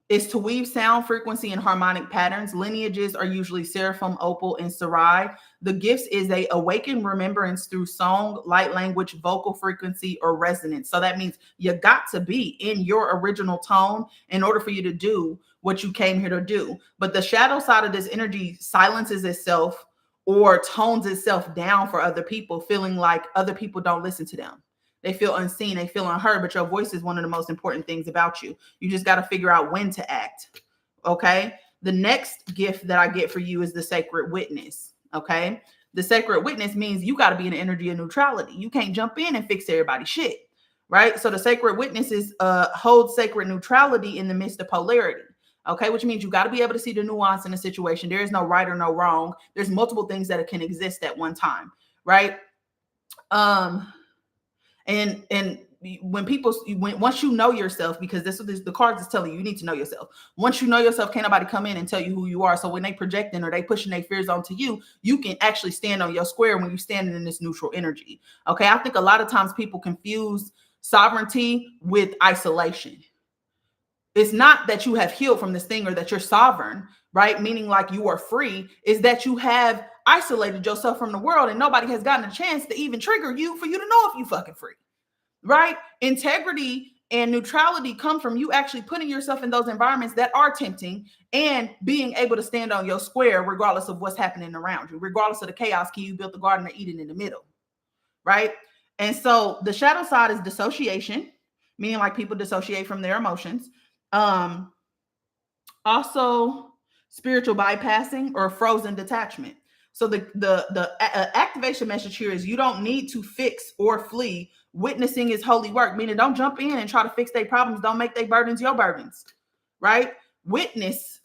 Is to weave sound, frequency, and harmonic patterns. Lineages are usually seraphim, opal, and sarai. The gifts is a awakened remembrance through song, light language, vocal frequency, or resonance. So that means you got to be in your original tone in order for you to do what you came here to do. But the shadow side of this energy silences itself or tones itself down for other people, feeling like other people don't listen to them. They feel unseen, they feel unheard, but your voice is one of the most important things about you. You just got to figure out when to act. Okay. The next gift that I get for you is the sacred witness. Okay. The sacred witness means you got to be in the energy of neutrality. You can't jump in and fix everybody's shit. Right. So the sacred witness is holds sacred neutrality in the midst of polarity. Okay, which means you got to be able to see the nuance in a situation. There is no right or no wrong. There's multiple things that can exist at one time, right? And when people, once you know yourself, because this is the cards is telling you, you need to know yourself. Once you know yourself, can't nobody come in and tell you who you are. So when they projecting or they pushing their fears onto you, you can actually stand on your square when you're standing in this neutral energy. Okay, I think a lot of times people confuse sovereignty with isolation. It's not that you have healed from this thing or that you're sovereign, right? Meaning like you are free, is that you have isolated yourself from the world and nobody has gotten a chance to even trigger you for you to know if you fucking free, right? Integrity and neutrality come from you actually putting yourself in those environments that are tempting and being able to stand on your square regardless of what's happening around you, regardless of the chaos. Key, you built the Garden of Eden in the middle, right? And so the shadow side is dissociation, meaning like people dissociate from their emotions. Also spiritual bypassing or frozen detachment. So the activation message here is you don't need to fix or flee. Witnessing is holy work, meaning don't jump in and try to fix their problems. Don't make their burdens your burdens, right? Witness.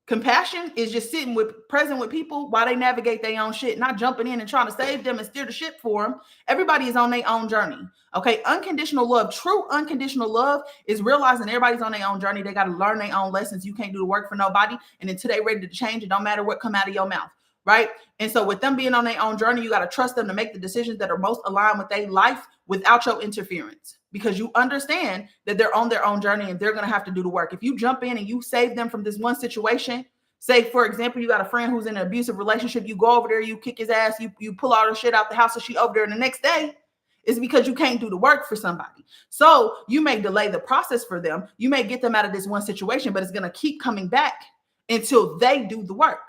Compassion is just sitting present with people while they navigate their own shit, not jumping in and trying to save them and steer the ship for them. Everybody is on their own journey. Okay. Unconditional love, true unconditional love is realizing everybody's on their own journey. They got to learn their own lessons. You can't do the work for nobody. And until they're ready to change, it don't matter what come out of your mouth. Right. And so with them being on their own journey, you got to trust them to make the decisions that are most aligned with their life without your interference, because you understand that they're on their own journey and they're going to have to do the work. If you jump in and you save them from this one situation, say, for example, you got a friend who's in an abusive relationship, you go over there, you kick his ass, you pull all her shit out the house, and she over there the next day, it's because you can't do the work for somebody. So you may delay the process for them. You may get them out of this one situation, but it's going to keep coming back until they do the work.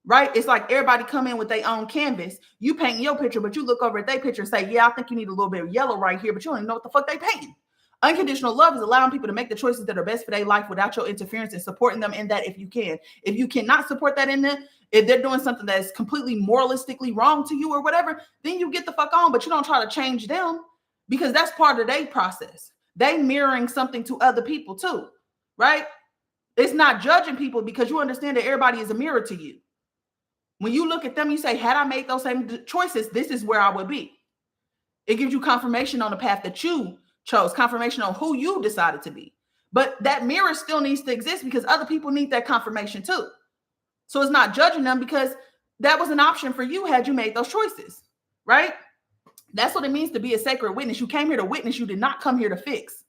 Right? It's like everybody come in with their own canvas. You paint your picture, but you look over at their picture and say, yeah, I think you need a little bit of yellow right here, but you don't even know what the fuck they painting. Unconditional love is allowing people to make the choices that are best for their life without your interference and supporting them in that if you can. If you cannot support that in them, if they're doing something that is completely moralistically wrong to you or whatever, then you get the fuck on, but you don't try to change them because that's part of their process. They mirroring something to other people too, right? It's not judging people because you understand that everybody is a mirror to you. When you look at them, you say, had I made those same choices, this is where I would be. It gives you confirmation on the path that you chose, confirmation on who you decided to be. But that mirror still needs to exist because other people need that confirmation too. So it's not judging them because that was an option for you had you made those choices, right? That's what it means to be a sacred witness. You came here to witness. You did not come here to fix.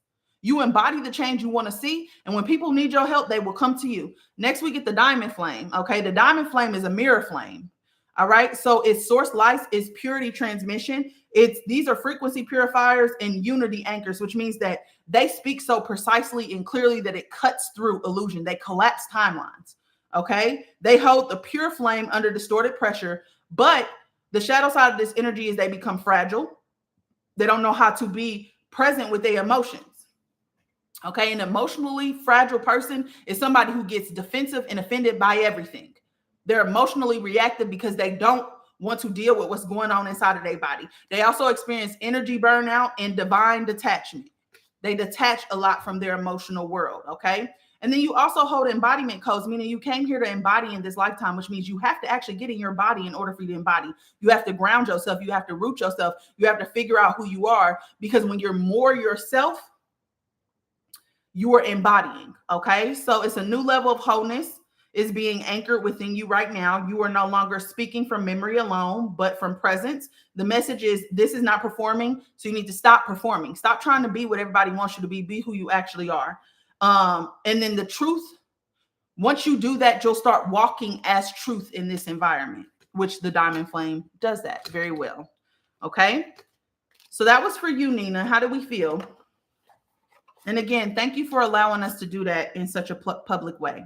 You embody the change you want to see. And when people need your help, they will come to you. Next, we get the diamond flame. Okay. The diamond flame is a mirror flame. All right. So its source lights is purity transmission. These are frequency purifiers and unity anchors, which means that they speak so precisely and clearly that it cuts through illusion. They collapse timelines. Okay. They hold the pure flame under distorted pressure, but the shadow side of this energy is they become fragile. They don't know how to be present with their emotions. Okay, an emotionally fragile person is somebody who gets defensive and offended by everything. They're emotionally reactive because they don't want to deal with what's going on inside of their body. They also experience energy burnout and divine detachment. They detach a lot from their emotional world, okay? And then you also hold embodiment codes, meaning you came here to embody in this lifetime, which means you have to actually get in your body in order for you to embody. You have to ground yourself. You have to root yourself. You have to figure out who you are, because when you're more yourself, you are embodying. Okay. So it's a new level of wholeness is being anchored within you right now. You are no longer speaking from memory alone, but from presence. The message is this is not performing. So you need to stop performing. Stop trying to be what everybody wants you to be who you actually are. And then the truth, once you do that, you'll start walking as truth in this environment, which the diamond flame does that very well. Okay. So that was for you, Nina. How do we feel? And again, thank you for allowing us to do that in such a public way.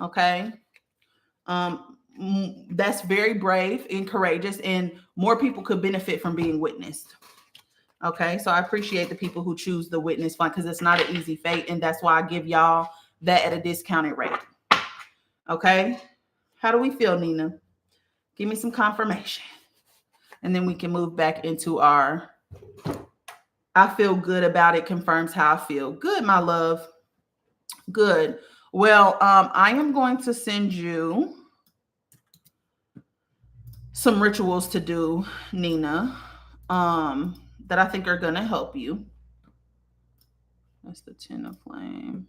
Okay. That's very brave and courageous, and more people could benefit from being witnessed. Okay, so I appreciate the people who choose the witness fund because it's not an easy fate, and that's why I give y'all that at a discounted rate. Okay, how do we feel, Nina? Give me some confirmation, and then we can move back into our I feel good about it confirms how I feel. Good, my love. Good. Well, I am going to send you some rituals to do, Nina, that I think are going to help you. That's the 10 of flame.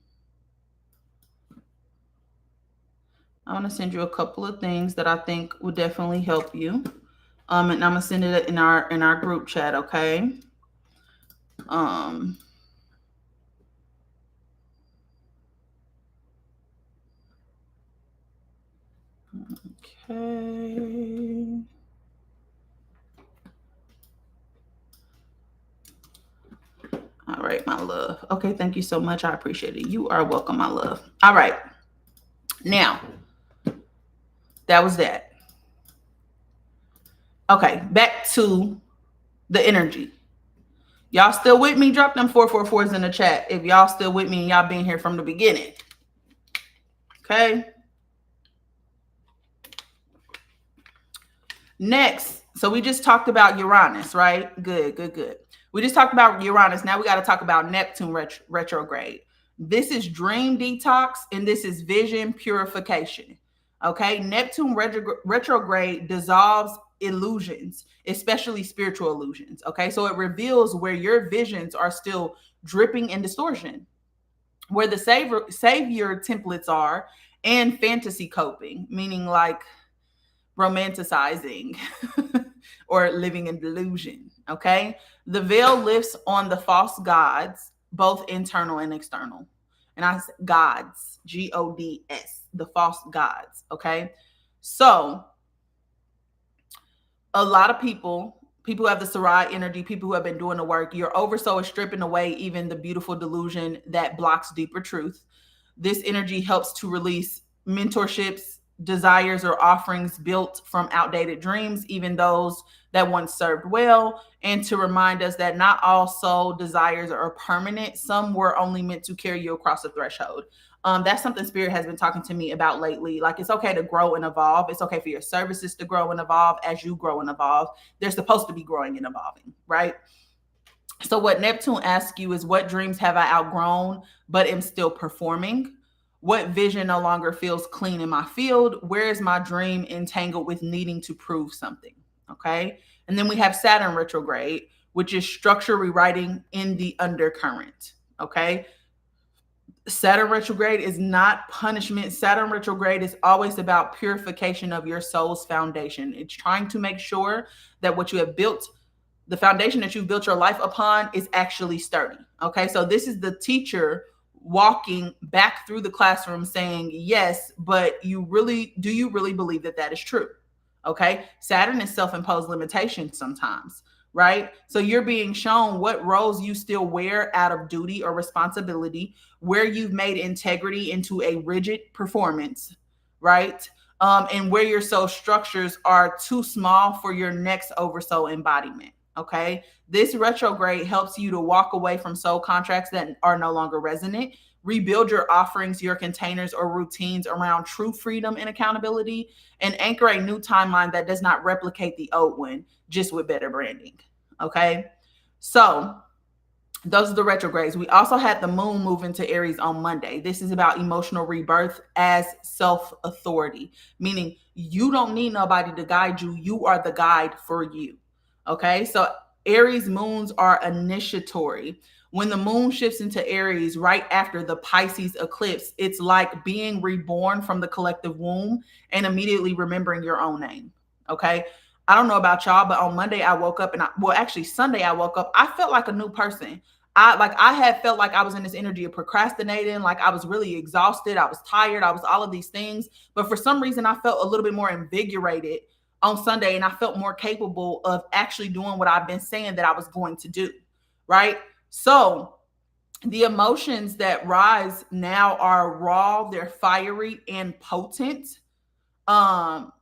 I want to send you a couple of things that I think would definitely help you. And I'm going to send it in our group chat, okay? Okay. All right, my love. Okay, thank you so much. I appreciate it. You are welcome, my love. All right. Now, that was that. Okay, back to the energy. Y'all still with me? Drop them 444s in the chat if y'all still with me and y'all been here from the beginning. Okay. Next, so we just talked about Uranus, right? Good. We just talked about Uranus. Now we got to talk about Neptune retrograde. This is dream detox and this is vision purification. Okay. Neptune retrograde dissolves illusions, especially spiritual illusions. Okay. So it reveals where your visions are still dripping in distortion, where the savior templates are, and fantasy coping, meaning like romanticizing or living in delusion. Okay. The veil lifts on the false gods, both internal and external. And I say gods, Gods, the false gods. Okay. So a lot of people who have the Sarai energy, people who have been doing the work, your oversoul is stripping away even the beautiful delusion that blocks deeper truth. This energy helps to release mentorships, desires, or offerings built from outdated dreams, even those that once served well, and to remind us that not all soul desires are permanent. Some were only meant to carry you across the threshold. That's something Spirit has been talking to me about lately. Like, it's okay to grow and evolve. It's okay for your services to grow and evolve as you grow and evolve. They're supposed to be growing and evolving, right? So what Neptune asks you is, what dreams have I outgrown but am still performing? What vision no longer feels clean in my field? Where is my dream entangled with needing to prove something? Okay. And then we have Saturn retrograde, which is structure rewriting in the undercurrent. Okay. Saturn retrograde is not punishment. Saturn retrograde is always about purification of your soul's foundation. It's trying to make sure that what you have built, the foundation that you've built your life upon, is actually sturdy. Okay. So this is the teacher walking back through the classroom saying, yes, but do you really believe that that is true? Okay. Saturn is self-imposed limitation sometimes, right? So you're being shown what roles you still wear out of duty or responsibility, where you've made integrity into a rigid performance, right? And where your soul structures are too small for your next oversoul embodiment. Okay. This retrograde helps you to walk away from soul contracts that are no longer resonant, rebuild your offerings, your containers or routines around true freedom and accountability, and anchor a new timeline that does not replicate the old one, just with better branding. Okay. So those are the retrogrades. We also had the moon move into Aries on Monday. This is about emotional rebirth as self-authority, meaning you don't need nobody to guide you. You are the guide for you. Okay. So Aries moons are initiatory. When the moon shifts into Aries right after the Pisces eclipse, it's like being reborn from the collective womb and immediately remembering your own name. Okay. I don't know about y'all, but on Monday I woke up Sunday I woke up, I felt like a new person. I had felt like I was in this energy of procrastinating, like I was really exhausted, I was tired, I was all of these things. But for some reason, I felt a little bit more invigorated on Sunday, and I felt more capable of actually doing what I've been saying that I was going to do, right? So the emotions that rise now are raw, they're fiery and potent. Um,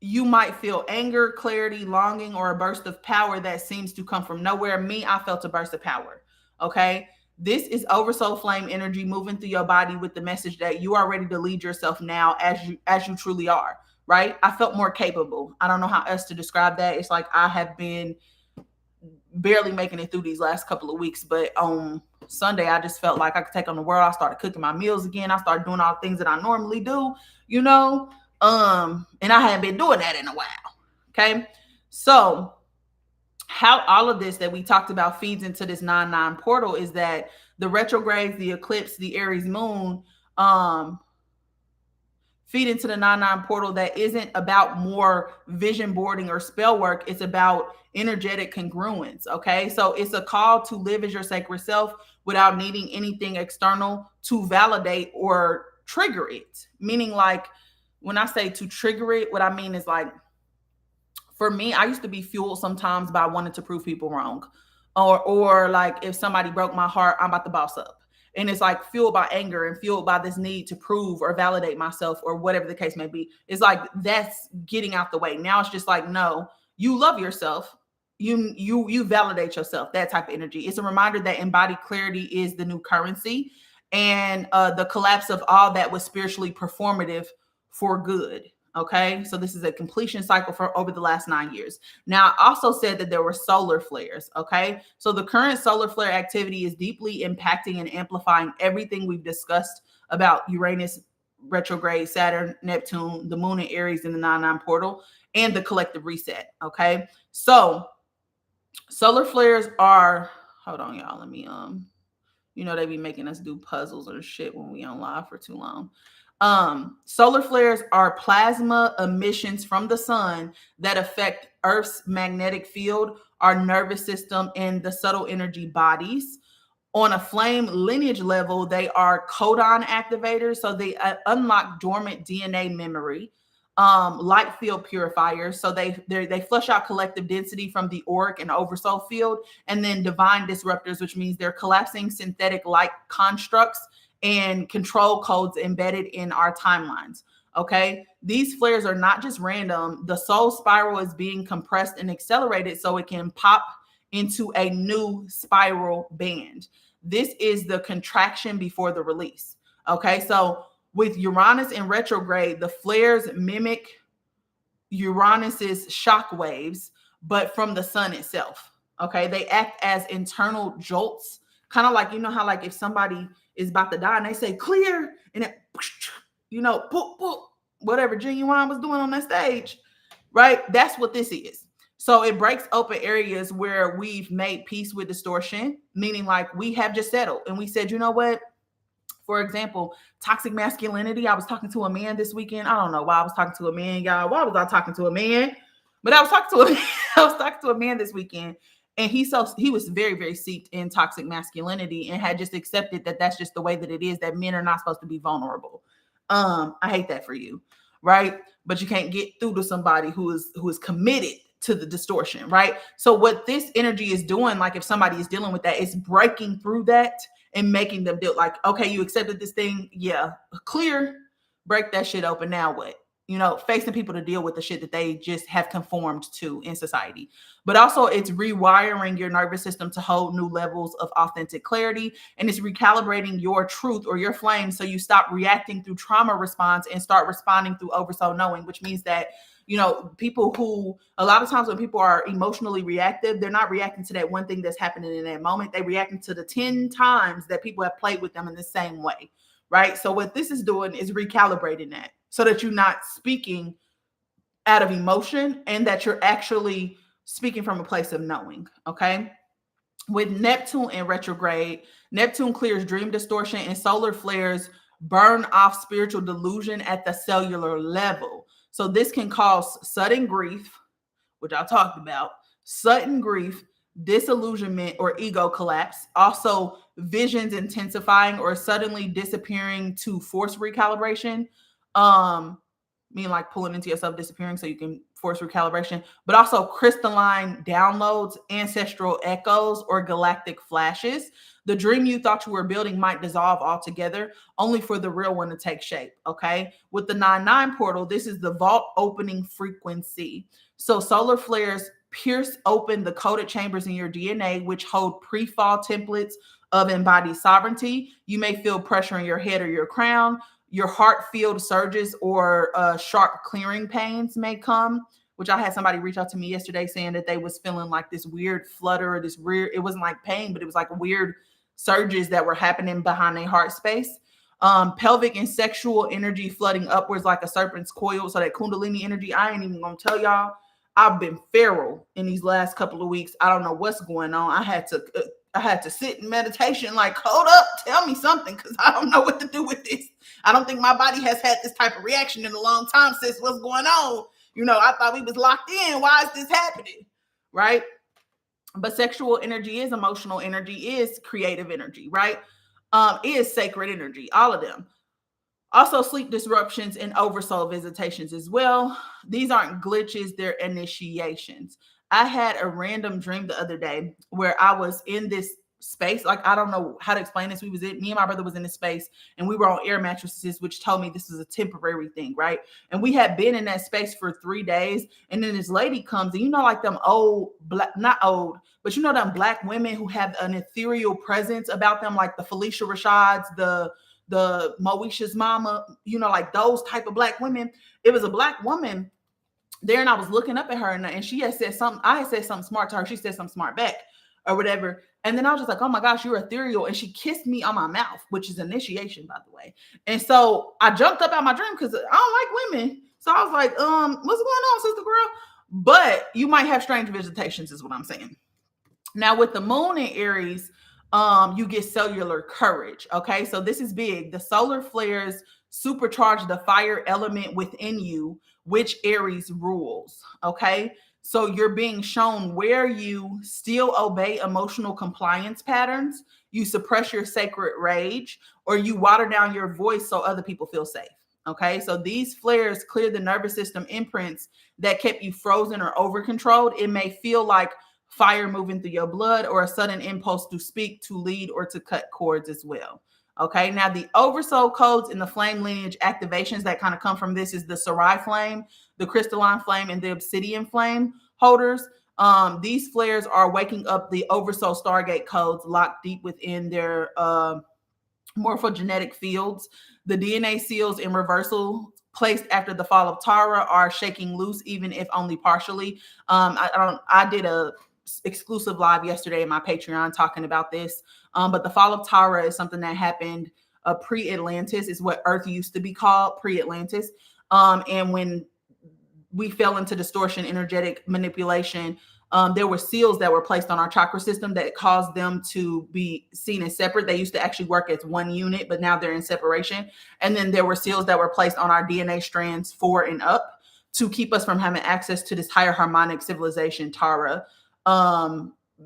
you might feel anger, clarity, longing, or a burst of power that seems to come from nowhere. Me, I felt a burst of power. Okay. This is oversoul flame energy moving through your body with the message that you are ready to lead yourself now as you truly are. Right. I felt more capable. I don't know how else to describe that. It's like I have been barely making it through these last couple of weeks, but on Sunday I just felt like I could take on the world. I started cooking my meals again. I started doing all the things that I normally do, you know. And I hadn't been doing that in a while. Okay. So how all of this that we talked about feeds into this 9-9 portal is that the retrogrades, the eclipse, the Aries moon, um, feed into the 9-9 portal that isn't about more vision boarding or spell work. It's about energetic congruence. Okay. So it's a call to live as your sacred self without needing anything external to validate or trigger it. Meaning, like, when I say to trigger it, what I mean is, like, for me, I used to be fueled sometimes by wanting to prove people wrong. Or like, if somebody broke my heart, I'm about to boss up. And it's like fueled by anger and fueled by this need to prove or validate myself or whatever the case may be. It's like that's getting out the way. Now it's just like, no, you love yourself. You validate yourself, that type of energy. It's a reminder that embodied clarity is the new currency, and the collapse of all that was spiritually performative for good. Okay, so this is a completion cycle for over the last 9 years. Now, I also said that there were solar flares. Okay, so the current solar flare activity is deeply impacting and amplifying everything we've discussed about Uranus retrograde, Saturn, Neptune, the moon in Aries in the 9-9 portal, and the collective reset. Okay, so solar flares are, hold on, y'all. Let me, they be making us do puzzles or shit when we on live for too long. Solar flares are plasma emissions from the sun that affect Earth's magnetic field, our nervous system, and the subtle energy bodies. On a flame lineage level, they are codon activators, so they unlock dormant DNA memory. Light field purifiers, so they flush out collective density from the auric and oversoul field, and then divine disruptors, which means they're collapsing synthetic light constructs and control codes embedded in our timelines. Okay, these flares are not just random. The soul spiral is being compressed and accelerated so it can pop into a new spiral band. This is the contraction before the release. Okay, so with Uranus in retrograde, the flares mimic Uranus's shock waves, but from the sun itself. Okay, they act as internal jolts, kind of like, how, like, if somebody is about to die and they say clear, and it, poop, poop, whatever Genuine was doing on that stage, right? That's what this is. So it breaks open areas where we've made peace with distortion, meaning like we have just settled and we said, you know what? For example, toxic masculinity. I was talking to a man this weekend. I don't know why I was talking to a man, y'all. Why was I talking to a man? But I was talking to a man this weekend, and he was very, very seeped in toxic masculinity and had just accepted that that's just the way that it is, that men are not supposed to be vulnerable. I hate that for you, right? But you can't get through to somebody who is committed to the distortion, right? So what this energy is doing, like if somebody is dealing with that, it's breaking through that and making them deal like, okay, you accepted this thing. Yeah, clear, break that shit open. Now what? Facing people to deal with the shit that they just have conformed to in society. But also it's rewiring your nervous system to hold new levels of authentic clarity. And it's recalibrating your truth or your flame so you stop reacting through trauma response and start responding through oversoul knowing, which means that, people who, a lot of times when people are emotionally reactive, they're not reacting to that one thing that's happening in that moment. They're reacting to the 10 times that people have played with them in the same way, right? So what this is doing is recalibrating that so that you're not speaking out of emotion and that you're actually speaking from a place of knowing, okay? With Neptune in retrograde, Neptune clears dream distortion and solar flares burn off spiritual delusion at the cellular level. So this can cause sudden grief, which I talked about, sudden grief, disillusionment, or ego collapse. Also, visions intensifying or suddenly disappearing to force recalibration. Meaning like pulling into yourself, disappearing so you can force recalibration, but also crystalline downloads, ancestral echoes, or galactic flashes. The dream you thought you were building might dissolve altogether, only for the real one to take shape. Okay. With the 9-9 portal, this is the vault opening frequency. So solar flares pierce open the coded chambers in your DNA, which hold pre-fall templates of embodied sovereignty. You may feel pressure in your head or your crown. Your heart field surges or sharp clearing pains may come, which I had somebody reach out to me yesterday saying that they was feeling like this weird flutter or this weird, it wasn't like pain, but it was like weird surges that were happening behind their heart space. Pelvic and sexual energy flooding upwards like a serpent's coil. So that Kundalini energy, I ain't even gonna tell y'all. I've been feral in these last couple of weeks. I don't know what's going on. I had to sit in meditation, like, hold up, tell me something, because I don't know what to do with this. I don't think my body has had this type of reaction in a long time, sis. What's going on? I thought we was locked in. Why is this happening? Right? But sexual energy is emotional energy, is creative energy, right? Is sacred energy, all of them. Also, sleep disruptions and oversoul visitations as well. These aren't glitches, they're initiations. I had a random dream the other day where I was in this space. Like, I don't know how to explain this. Me and my brother was in this space and we were on air mattresses, which told me this is a temporary thing, right? And we had been in that space for 3 days. And then this lady comes and like them old, not old, but them black women who have an ethereal presence about them, like the Felicia Rashads, the Moesha's mama, like those type of black women. It was a black woman there, and I was looking up at her, and she had said something. I had said something smart to her. She said something smart back or whatever. And then I was just like, oh my gosh, you're ethereal. And she kissed me on my mouth, which is initiation, by the way. And so I jumped up out of my dream because I don't like women. So I was like, what's going on, sister girl? But you might have strange visitations, is what I'm saying. Now, with the moon in Aries, you get cellular courage. Okay. So this is big. The solar flares supercharge the fire element within you, which Aries rules. Okay. So you're being shown where you still obey emotional compliance patterns, you suppress your sacred rage, or you water down your voice so other people feel safe. Okay. So these flares clear the nervous system imprints that kept you frozen or over controlled. It may feel like fire moving through your blood or a sudden impulse to speak, to lead, or to cut cords as well. Okay, now the oversoul codes and the flame lineage activations that kind of come from this is the Sarai flame, the crystalline flame, and the obsidian flame holders. These flares are waking up the oversoul stargate codes locked deep within their morphogenetic fields. The DNA seals in reversal placed after the fall of Tara are shaking loose, even if only partially. I did a exclusive live yesterday in my Patreon talking about this. But the fall of Tara is something that happened pre-Atlantis, is what Earth used to be called, pre-Atlantis. And when we fell into distortion, energetic manipulation, there were seals that were placed on our chakra system that caused them to be seen as separate. They used to actually work as one unit, but now they're in separation. And then there were seals that were placed on our DNA strands 4 and up to keep us from having access to this higher harmonic civilization, Tara,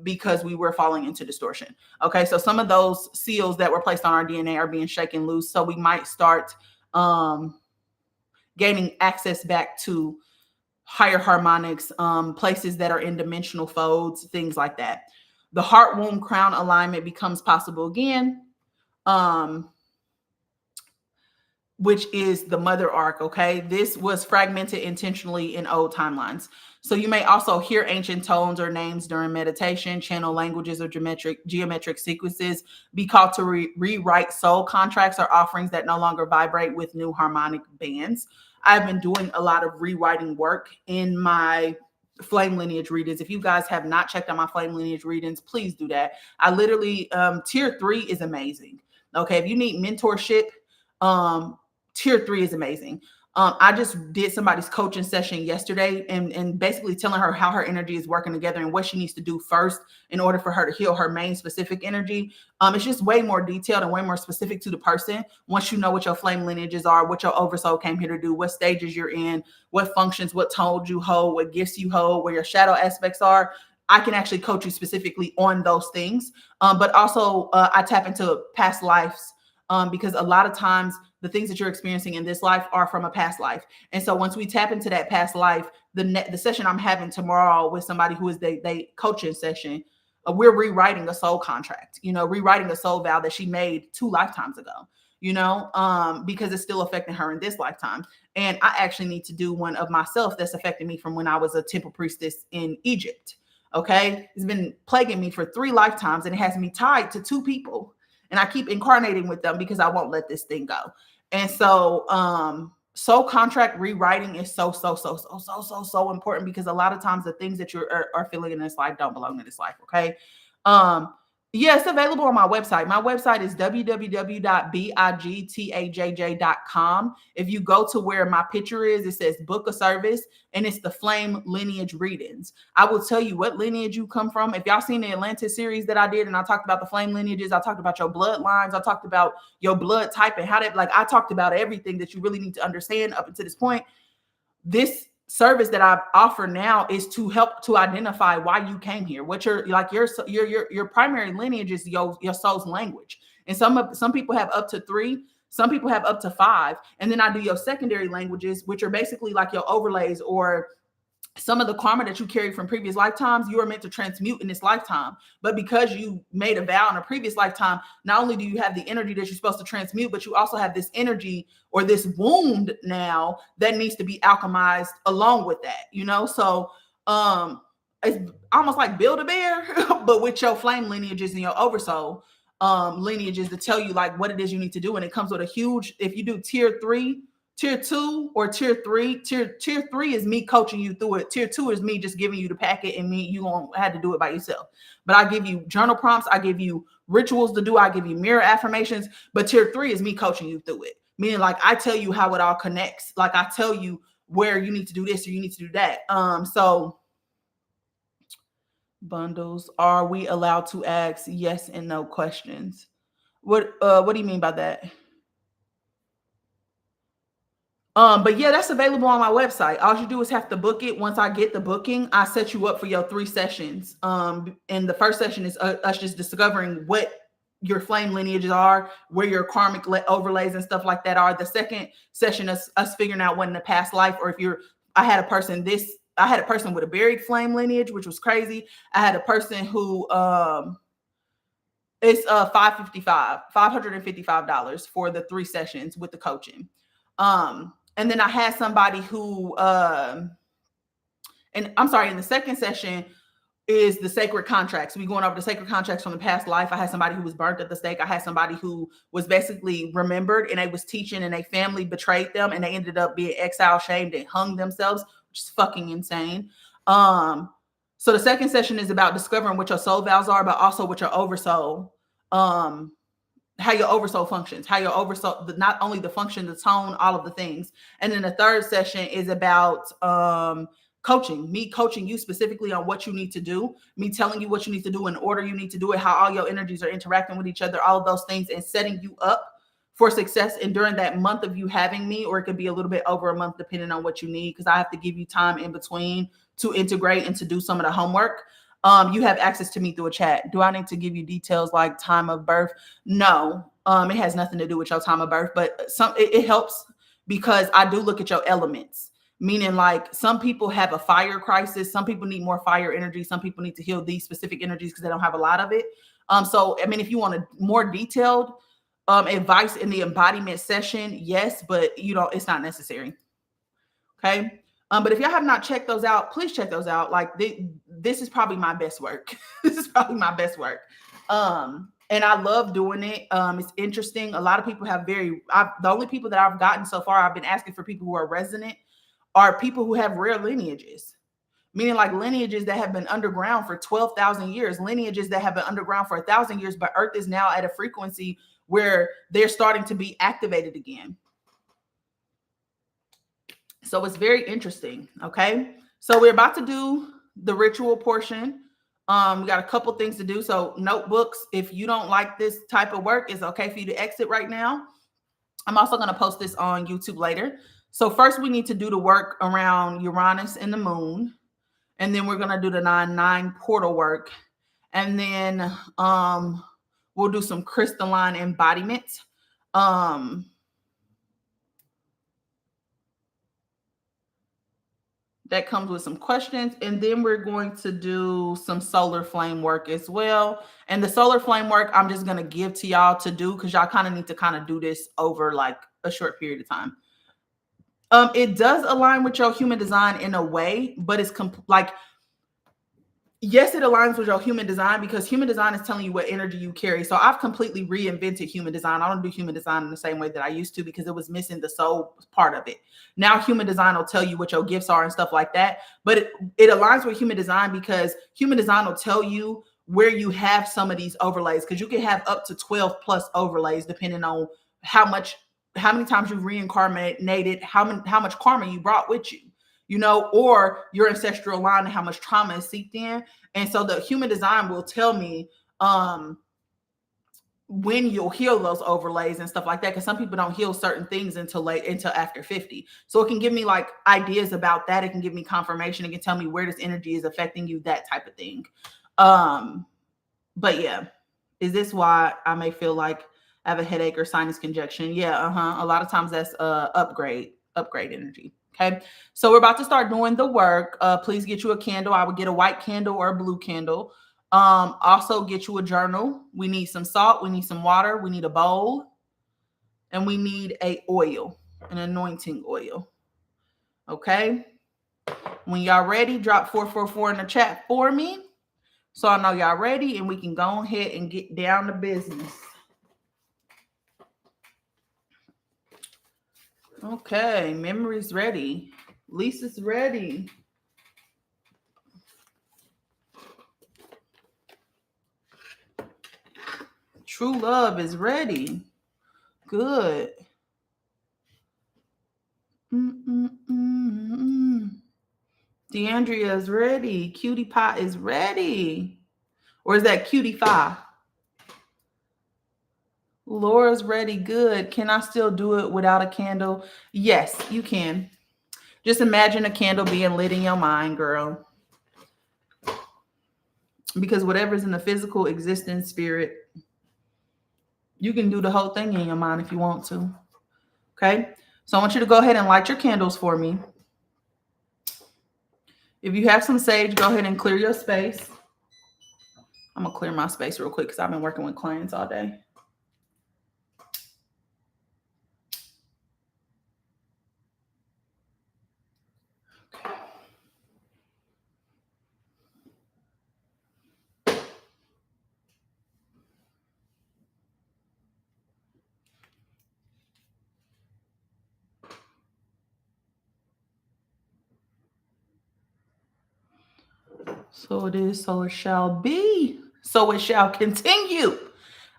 because we were falling into distortion. Okay, so some of those seals that were placed on our DNA are being shaken loose. So we might start gaining access back to higher harmonics, places that are in dimensional folds, things like that. The heart womb crown alignment becomes possible again, which is the mother arc. Okay, this was fragmented intentionally in old timelines. So you may also hear ancient tones or names during meditation, channel languages or geometric sequences, be called to rewrite soul contracts or offerings that no longer vibrate with new harmonic bands. I've been doing a lot of rewriting work in my flame lineage readings. If you guys have not checked out my flame lineage readings, please do that. I literally, tier 3 is amazing. Okay, if you need mentorship, tier 3 is amazing. I just did somebody's coaching session yesterday and basically telling her how her energy is working together and what she needs to do first in order for her to heal her main specific energy. It's just way more detailed and way more specific to the person. Once you know what your flame lineages are, what your oversoul came here to do, what stages you're in, what functions, what tones you hold, what gifts you hold, where your shadow aspects are, I can actually coach you specifically on those things. But also I tap into past lives because a lot of times the things that you're experiencing in this life are from a past life. And so once we tap into that past life, the session I'm having tomorrow with somebody who is they coaching session, we're rewriting a soul contract, rewriting a soul vow that she made 2 lifetimes ago, because it's still affecting her in this lifetime. And I actually need to do one of myself that's affecting me from when I was a temple priestess in Egypt. Okay. It's been plaguing me for 3 lifetimes, and it has me tied to 2 people, and I keep incarnating with them because I won't let this thing go. And so, soul contract rewriting is so important, because a lot of times the things that you are feeling in this life don't belong in this life. Okay. Yeah, it's available on my website. My website is www.bigtajj.com. If you go to where my picture is, it says book a service, and it's the Flame Lineage Readings. I will tell you what lineage you come from. If y'all seen the Atlantis series that I did, and I talked about the flame lineages, I talked about your bloodlines, I talked about your blood type, and how that, I talked about everything that you really need to understand up until this point. This service that I offer now is to help to identify why you came here. What your primary lineage is, your soul's language. And some people have up to 3, some people have up to 5. And then I do your secondary languages, which are basically like your overlays, or some of the karma that you carry from previous lifetimes, you are meant to transmute in this lifetime. But because you made a vow in a previous lifetime, not only do you have the energy that you're supposed to transmute, but you also have this energy or this wound now that needs to be alchemized along with that, So it's almost like Build-A-Bear, but with your flame lineages and your oversoul lineages to tell you what it is you need to do. And it comes with a huge, if you do tier 3, Tier 2 or tier 3, tier 3 is me coaching you through it. Tier 2 is me just giving you the packet, and you won't have to do it by yourself. But I give you journal prompts, I give you rituals to do, I give you mirror affirmations. But tier 3 is me coaching you through it. Meaning I tell you how it all connects. I tell you where you need to do this or you need to do that. So bundles, are we allowed to ask yes and no questions? What do you mean by that? But yeah, that's available on my website. All you do is have to book it. Once I get the booking, I set you up for your 3 sessions. And the first session is us just discovering what your flame lineages are, where your karmic overlays and stuff like that are. The second session is us figuring out what in the past life, or I had a person with a buried flame lineage, which was crazy. I had a person who, it's $555 for the 3 sessions with the coaching. And then I had somebody who, and I'm sorry, in the second session is the sacred contracts. We going over the sacred contracts from the past life. I had somebody who was burnt at the stake. I had somebody who was basically remembered, and they was teaching, and their family betrayed them, and they ended up being exiled, shamed, and hung themselves, which is fucking insane. So the second session is about discovering what your soul vows are, but also what your oversoul, how your oversoul functions, how your oversoul, not only the function, the tone, all of the things. And then the third session is about coaching, me coaching you specifically on what you need to do, me telling you what you need to do in order you need to do it, how all your energies are interacting with each other, all of those things, and setting you up for success. And during that month of you having me, or it could be a little bit over a month, depending on what you need, because I have to give you time in between to integrate and to do some of the homework. You have access to me through a chat. Do I need to give you details like time of birth? No, it has nothing to do with your time of birth, but it helps, because I do look at your elements, meaning some people have a fire crisis. Some people need more fire energy. Some people need to heal these specific energies because they don't have a lot of it. So, if you want a more detailed advice in the embodiment session, yes, but it's not necessary. Okay. But if y'all have not checked those out, please check those out. This is probably my best work. This is probably my best work. And I love doing it. It's interesting. A lot of people have the only people that I've gotten so far, I've been asking for people who are resonant, are people who have rare lineages, meaning lineages that have been underground for 12,000 years, lineages that have been underground for 1,000 years, but Earth is now at a frequency where they're starting to be activated again. So it's very interesting. Okay. So we're about to do the ritual portion. We got a couple things to do. So notebooks, if you don't like this type of work, it's okay for you to exit right now. I'm also going to post this on YouTube later. So first we need to do the work around Uranus and the moon. And then we're going to do the 9/9 portal work. And then we'll do some crystalline embodiment. That comes with some questions. And then we're going to do some solar flame work as well. And the solar flame work, I'm just going to give to y'all to do because y'all kind of need to kind of do this over like a short period of time. It does align with your human design in a way, but it's like, yes, it aligns with your human design because human design is telling you what energy you carry. So I've completely reinvented human design. I don't do human design in the same way that I used to because it was missing the soul part of it. Now human design will tell you what your gifts are and stuff like that. But it aligns with human design because human design will tell you where you have some of these overlays, because you can have up to 12 plus overlays depending on how many times you've reincarnated, how much karma you brought with you, you know, or your ancestral line and how much trauma is seeped in. And so the human design will tell me when you'll heal those overlays and stuff like that, because some people don't heal certain things until after 50. So it can give me like ideas about that. It can give me confirmation. It can tell me where this energy is affecting you, that type of thing. But yeah, is this why I may feel like I have a headache or sinus congestion? Yeah, a lot of times that's upgrade energy. Okay, so we're about to start doing the work. Please get you a candle. I would get a white candle or a blue candle. Also get you a journal. We need some salt. We need some water. We need a bowl, and we need an anointing oil. Okay. When y'all ready, drop 444 in the chat for me, so I know y'all ready, and we can go ahead and get down to business. Okay, memory's ready. Lisa's ready. True love is ready. Good. DeAndrea is ready. Cutie Pie is ready. Or is that Cutie Pie? Laura's ready. Good. Can I still do it without a candle? Yes, you can. Just imagine a candle being lit in your mind, girl. Because whatever's in the physical existence spirit, you can do the whole thing in your mind if you want to. Okay? So I want you to go ahead and light your candles for me. If you have some sage, go ahead and clear your space. I'm going to clear my space real quick because I've been working with clients all day. So it is, so it shall be, so it shall continue.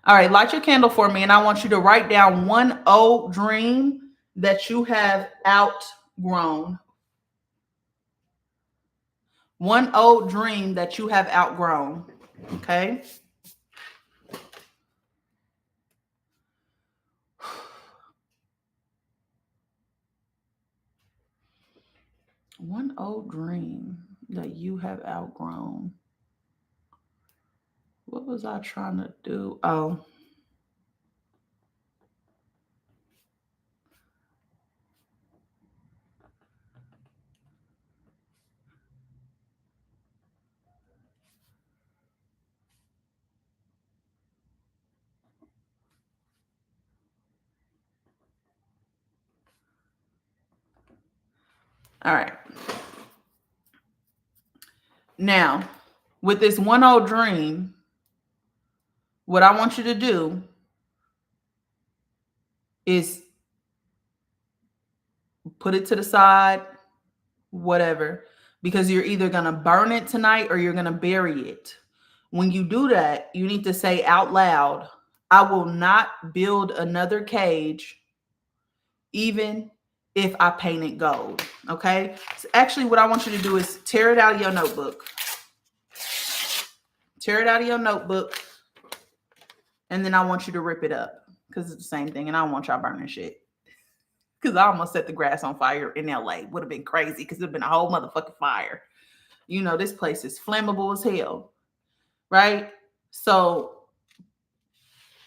All right, light your candle for me, and I want you to write down one old dream that you have outgrown. One old dream that you have outgrown. Okay. One old dream that you have outgrown. What was I trying to do? Oh. All right. Now, with this one old dream, what I want you to do is put it to the side, whatever, because you're either going to burn it tonight or you're going to bury it. When you do that, you need to say out loud, I will not build another cage, even if I paint it gold. Okay. So actually, what I want you to do is tear it out of your notebook. Tear it out of your notebook. And then I want you to rip it up because it's the same thing. And I don't want y'all burning shit. Because I almost set the grass on fire in LA. Would have been crazy because it would have been a whole motherfucking fire. You know, this place is flammable as hell. Right? So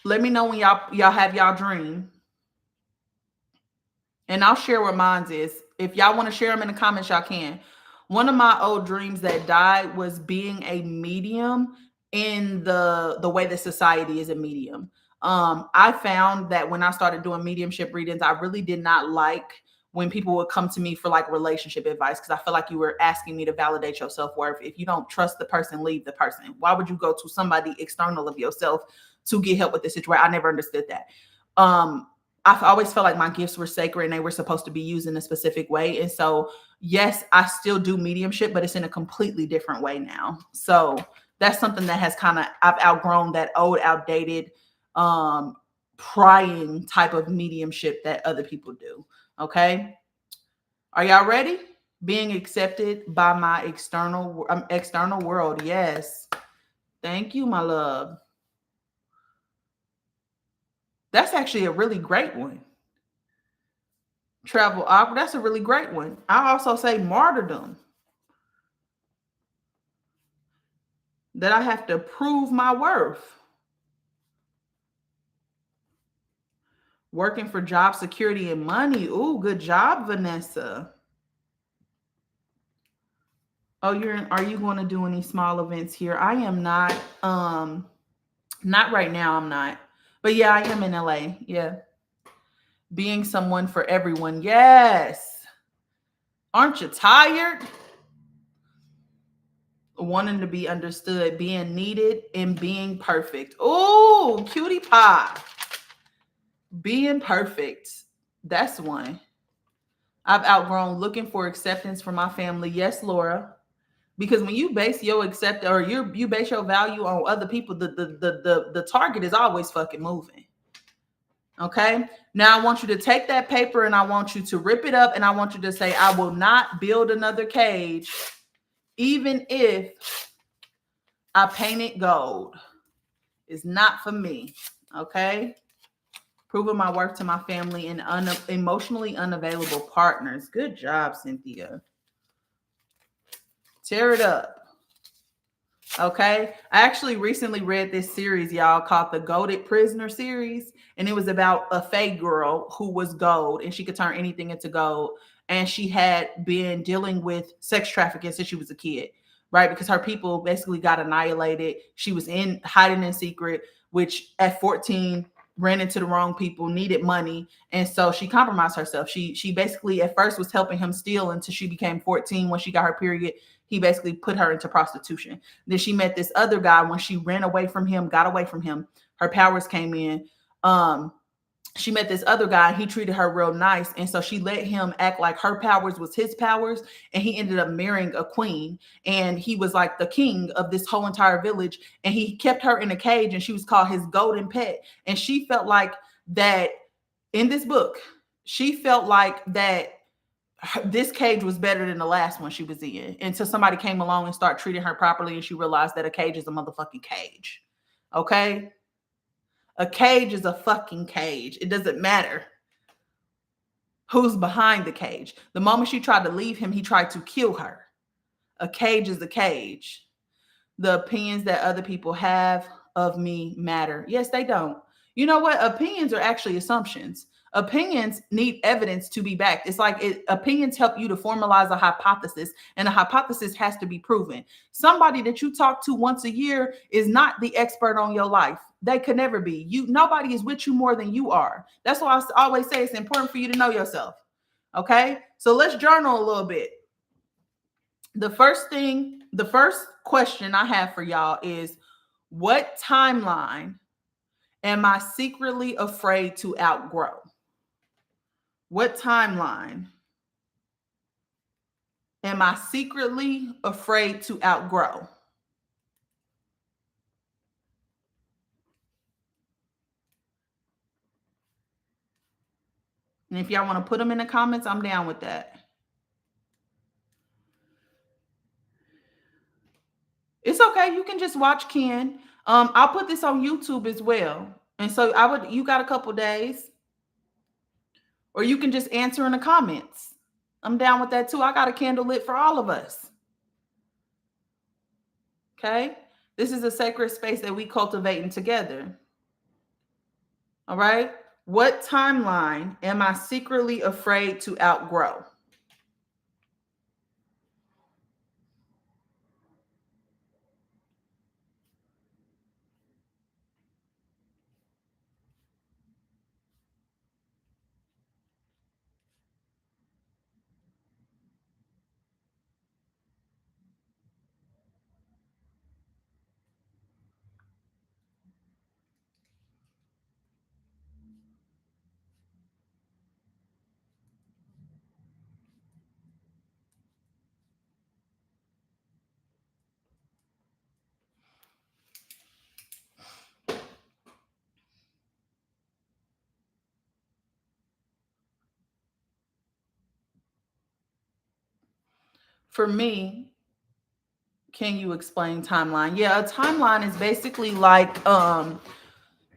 let me know when y'all have y'all dream. And I'll share what mine is. If y'all want to share them in the comments, y'all can. One of my old dreams that died was being a medium in the way that society is a medium. I found that when I started doing mediumship readings, I really did not like when people would come to me for like relationship advice, because I feel like you were asking me to validate your self-worth. If you don't trust the person, leave the person. Why would you go to somebody external of yourself to get help with this situation? I never understood that. I've always felt like my gifts were sacred and they were supposed to be used in a specific way. And so, yes, I still do mediumship, but it's in a completely different way now. So that's something that has I've outgrown that old, outdated, prying type of mediumship that other people do. Okay. Are y'all ready? Being accepted by my external world. Yes. Thank you, my love. That's actually a really great one. Travel awkward. That's a really great one. I also say martyrdom. That I have to prove my worth. Working for job security and money. Ooh, good job, Vanessa. Oh, are you going to do any small events here? I am not. Not right now, I'm not. But yeah, I am in LA. Yeah. Being someone for everyone. Yes. Aren't you tired? Wanting to be understood, being needed, and being perfect. Ooh, cutie pie. Being perfect. That's one. I've outgrown looking for acceptance from my family. Yes, Laura. Because when you base your you base your value on other people, the target is always fucking moving. Okay. Now I want you to take that paper and I want you to rip it up and I want you to say, I will not build another cage, even if I paint it gold. It's not for me. Okay. Proving my worth to my family and emotionally unavailable partners. Good job, Cynthia. Tear it up. Okay. I actually recently read this series, y'all, called the Golded Prisoner series. And it was about a Fae girl who was gold and she could turn anything into gold. And she had been dealing with sex trafficking since she was a kid, right? Because her people basically got annihilated. She was hiding in secret, which at 14 ran into the wrong people, needed money. And so she compromised herself. She basically at first was helping him steal until she became 14. When she got her period, he basically put her into prostitution. Then she met this other guy. When she ran away from him, got away from him, her powers came in. She met this other guy. He treated her real nice. And so she let him act like her powers was his powers. And he ended up marrying a queen. And he was like the king of this whole entire village. And he kept her in a cage and she was called his golden pet. And she felt like that in this book, she felt like that this cage was better than the last one she was in, until somebody came along and started treating her properly and she realized that a cage is a motherfucking cage. Okay? A cage is a fucking cage. It doesn't matter who's behind the cage. The moment she tried to leave him, he tried to kill her. A cage is a cage. The opinions that other people have of me matter. Yes, they don't. You know what? Opinions are actually assumptions. Opinions need evidence to be backed. It's like opinions help you to formalize a hypothesis, and a hypothesis has to be proven. Somebody that you talk to once a year is not the expert on your life. They could never be. Nobody is with you more than you are. That's why I always say it's important for you to know yourself. Okay? So let's journal a little bit. The first question I have for y'all is, what timeline am I secretly afraid to outgrow? What timeline am I secretly afraid to outgrow? And if y'all want to put them in the comments, I'm down with that. It's okay. You can just watch Ken. I'll put this on YouTube as well. And so you got a couple days, or you can just answer in the comments. I'm down with that too. I got a candle lit for all of us. Okay. This is a sacred space that we cultivating together. All right. What timeline am I secretly afraid to outgrow? For me, can you explain timeline? Yeah, a timeline is basically like a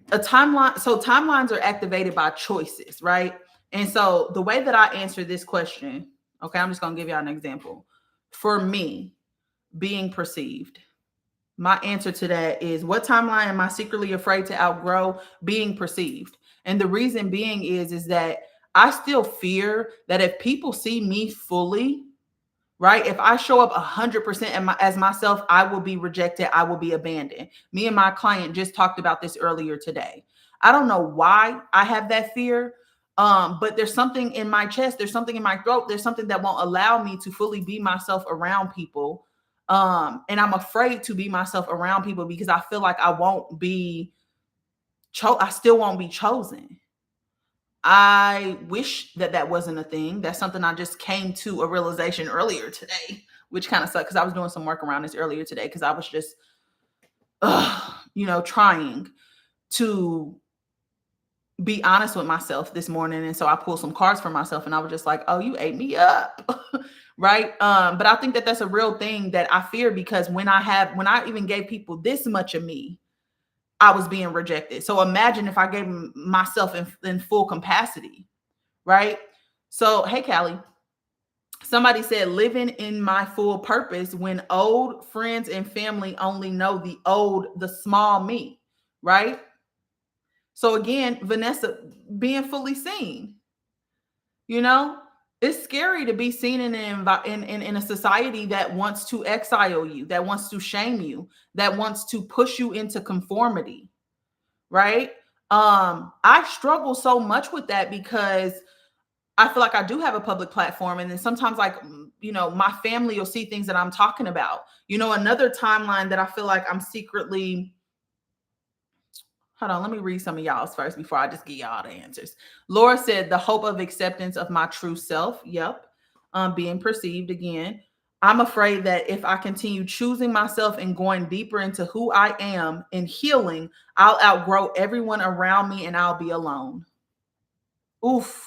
timeline. So timelines are activated by choices, right? And so the way that I answer this question, okay, I'm just gonna give y'all an example. For me, being perceived, my answer to that is, what timeline am I secretly afraid to outgrow? Being perceived. And the reason being is that I still fear that if people see me fully, right? If I show up 100% as myself, I will be rejected. I will be abandoned. Me and my client just talked about this earlier today. I don't know why I have that fear. But there's something in my chest, there's something in my throat, there's something that won't allow me to fully be myself around people. And I'm afraid to be myself around people because I feel like I won't be I still won't be chosen. I wish that that wasn't a thing. That's something I just came to a realization earlier today, which kind of sucked because I was doing some work around this earlier today because I was just, trying to be honest with myself this morning. And so I pulled some cards for myself and I was just like, oh, you ate me up. Right. But I think that that's a real thing that I fear because when I even gave people this much of me, I was being rejected. So imagine if I gave myself in full capacity, right? So, hey, Callie, somebody said living in my full purpose when old friends and family only know the small me, right? So again, Vanessa, being fully seen, you know, it's scary to be seen in in a society that wants to exile you, that wants to shame you, that wants to push you into conformity, right? I struggle so much with that because I feel like I do have a public platform. And then sometimes, like, my family will see things that I'm talking about. Another timeline that I feel like I'm secretly, hold on, let me read some of y'all's first before I just give y'all the answers. Laura said, the hope of acceptance of my true self. Yep. Being perceived again. I'm afraid that if I continue choosing myself and going deeper into who I am and healing, I'll outgrow everyone around me and I'll be alone. Oof.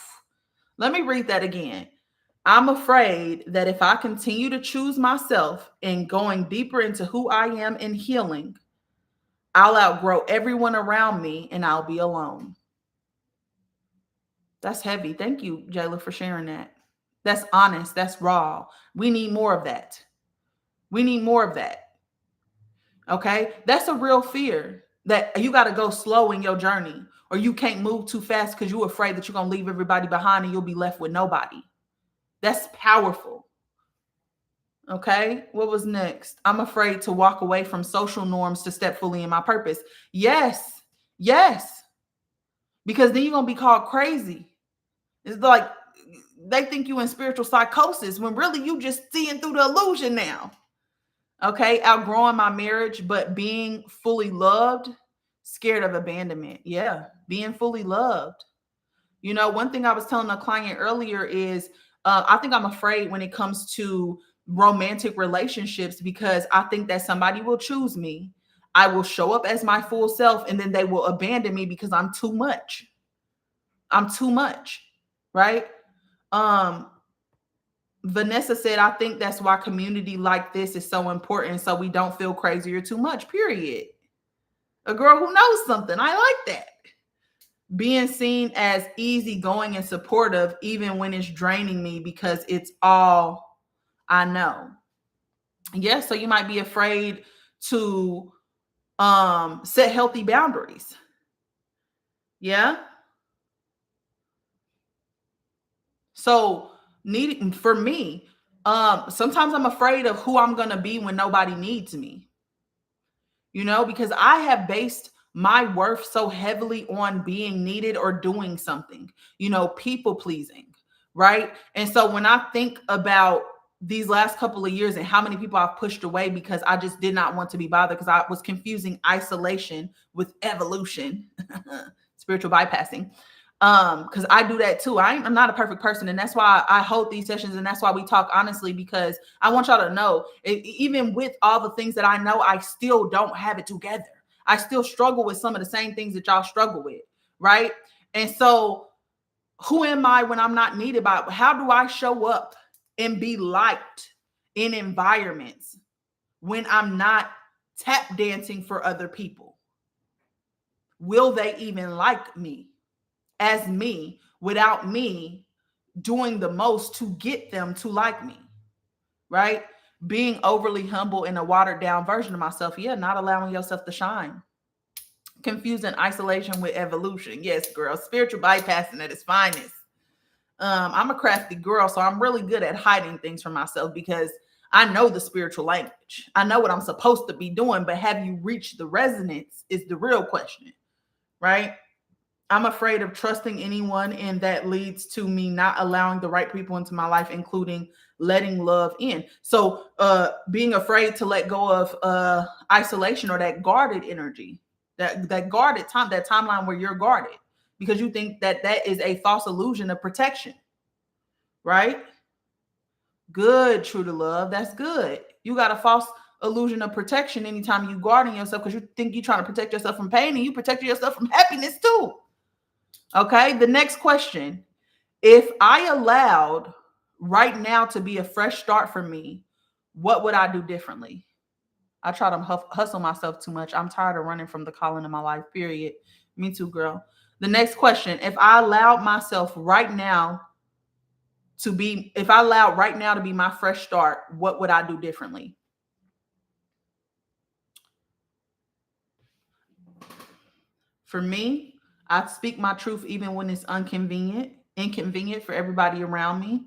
Let me read that again. I'm afraid that if I continue to choose myself and going deeper into who I am and healing, I'll outgrow everyone around me and I'll be alone. That's heavy. Thank you, Jayla, for sharing that. That's honest. That's raw. We need more of that. We need more of that. Okay. That's a real fear that you got to go slow in your journey or you can't move too fast because you're afraid that you're going to leave everybody behind and you'll be left with nobody. That's powerful. Okay. What was next? I'm afraid to walk away from social norms to step fully in my purpose. Yes. Yes. Because then you're going to be called crazy. It's like they think you in spiritual psychosis when really you just seeing through the illusion now. Okay. Outgrowing my marriage, but being fully loved, scared of abandonment. Yeah. Being fully loved. One thing I was telling a client earlier is I think I'm afraid when it comes to romantic relationships because I think that somebody will choose me. I will show up as my full self and then they will abandon me because I'm too much. I'm too much, right? Vanessa said, I think that's why community like this is so important so we don't feel crazy or too much, period. A girl who knows something. I like that. Being seen as easygoing and supportive, even when it's draining me because it's all I know. Yeah, so you might be afraid to set healthy boundaries. Yeah. So for me, sometimes I'm afraid of who I'm gonna be when nobody needs me. Because I have based my worth so heavily on being needed or doing something, people pleasing, right? And so when I think about these last couple of years and how many people I've pushed away because I just did not want to be bothered because I was confusing isolation with evolution, spiritual bypassing. Because I do that too. I'm not a perfect person, and that's why I hold these sessions, and that's why we talk honestly, because I want y'all to know, even with all the things that I know, I still don't have it together. I still struggle with some of the same things that y'all struggle with, right? And so, who am I when I'm not needed? How do I show up and be liked in environments when I'm not tap dancing for other people? Will they even like me as me without me doing the most to get them to like me? Right? Being overly humble in a watered down version of myself. Yeah, not allowing yourself to shine. Confusing isolation with evolution. Yes, girl. Spiritual bypassing at its finest. I'm a crafty girl, so I'm really good at hiding things from myself because I know the spiritual language. I know what I'm supposed to be doing, but have you reached the resonance is the real question, right? I'm afraid of trusting anyone, and that leads to me not allowing the right people into my life, including letting love in. So being afraid to let go of isolation or that guarded energy, that guarded time, that timeline where you're guarded because you think that that is a false illusion of protection, right? Good, true to love. That's good. You got a false illusion of protection anytime you guarding yourself because you think you're trying to protect yourself from pain, and you protect yourself from happiness too. Okay, the next question. If I allowed right now to be a fresh start for me, what would I do differently? I try to hustle myself too much. I'm tired of running from the calling of my life, period. Me too, girl. The next question. If I allowed right now to be my fresh start, what would I do differently? For me, I speak my truth even when it's inconvenient for everybody around me.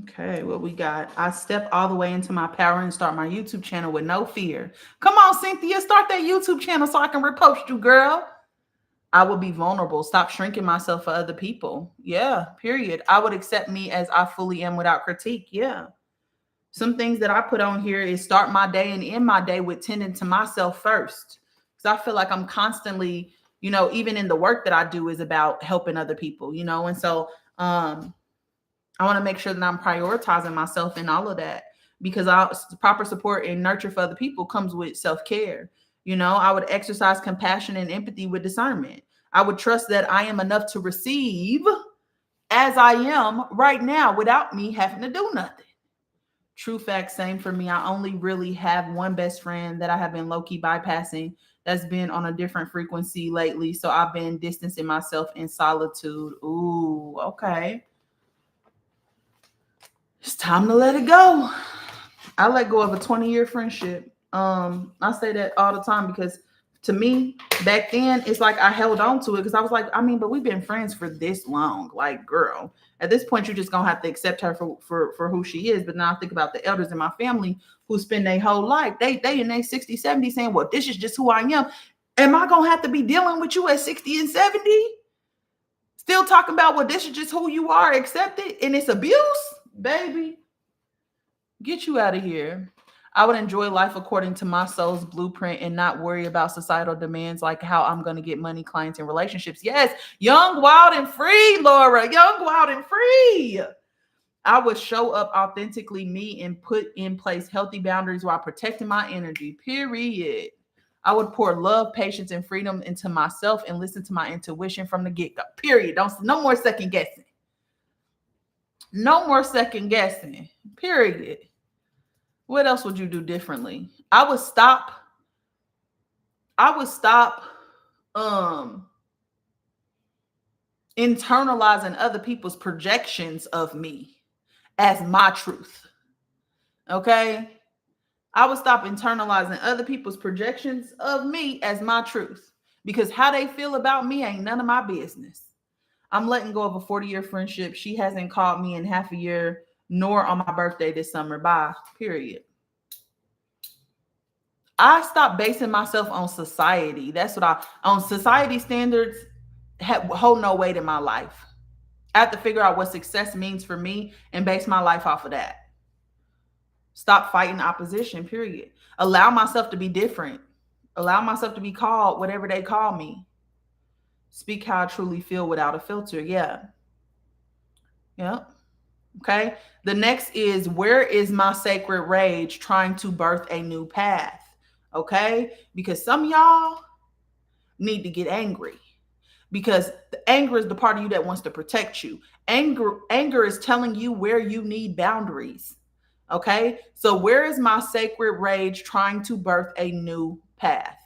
Okay, what we got? I step all the way into my power and start my YouTube channel with no fear. Come on, Cynthia, start that YouTube channel so I can repost you, girl. I would be vulnerable. Stop shrinking myself for other people. Yeah, period. I would accept me as I fully am without critique. Yeah. Some things that I put on here is start my day and end my day with tending to myself first. Because I feel like I'm constantly, even in the work that I do is about helping other people, and so I want to make sure that I'm prioritizing myself in all of that because proper support and nurture for other people comes with self-care. I would exercise compassion and empathy with discernment. I would trust that I am enough to receive as I am right now without me having to do nothing. True fact, same for me. I only really have one best friend that I have been low-key bypassing that's been on a different frequency lately. So I've been distancing myself in solitude. Ooh, okay. It's time to let it go. I let go of a 20-year friendship. I say that all the time because to me, back then, it's like I held on to it because I was like, but we've been friends for this long. Like, girl, at this point, you're just gonna have to accept her for who she is. But now I think about the elders in my family who spend their whole life, they in their 60, 70 saying, well, this is just who I am. Am I gonna have to be dealing with you at 60 and 70? Still talking about, well, this is just who you are, accept it, and it's abuse, baby. Get you out of here. I would enjoy life according to my soul's blueprint and not worry about societal demands like how I'm going to get money, clients, and relationships. Yes, young, wild, and free, Laura. Young, wild, and free. I would show up authentically me and put in place healthy boundaries while protecting my energy, period. I would pour love, patience, and freedom into myself and listen to my intuition from the get-go, period. No more second guessing. No more second guessing, period. What else would you do differently? I would stop um internalizing other people's projections of me as my truth. Okay. I would stop internalizing other people's projections of me as my truth, because how they feel about me ain't none of my business. I'm letting go of a 40-year friendship. She hasn't called me in half a year, nor on my birthday this summer. Bye. Period. I stopped basing myself on society. That's what on society standards hold no weight in my life. I have to figure out what success means for me and base my life off of that. Stop fighting opposition, period. Allow myself to be different. Allow myself to be called whatever they call me. Speak how I truly feel without a filter. Yeah. Yeah. Okay. The next is, where is my sacred rage trying to birth a new path? Okay. Because some of y'all need to get angry, because the anger is the part of you that wants to protect you. Anger is telling you where you need boundaries. Okay. So where is my sacred rage trying to birth a new path?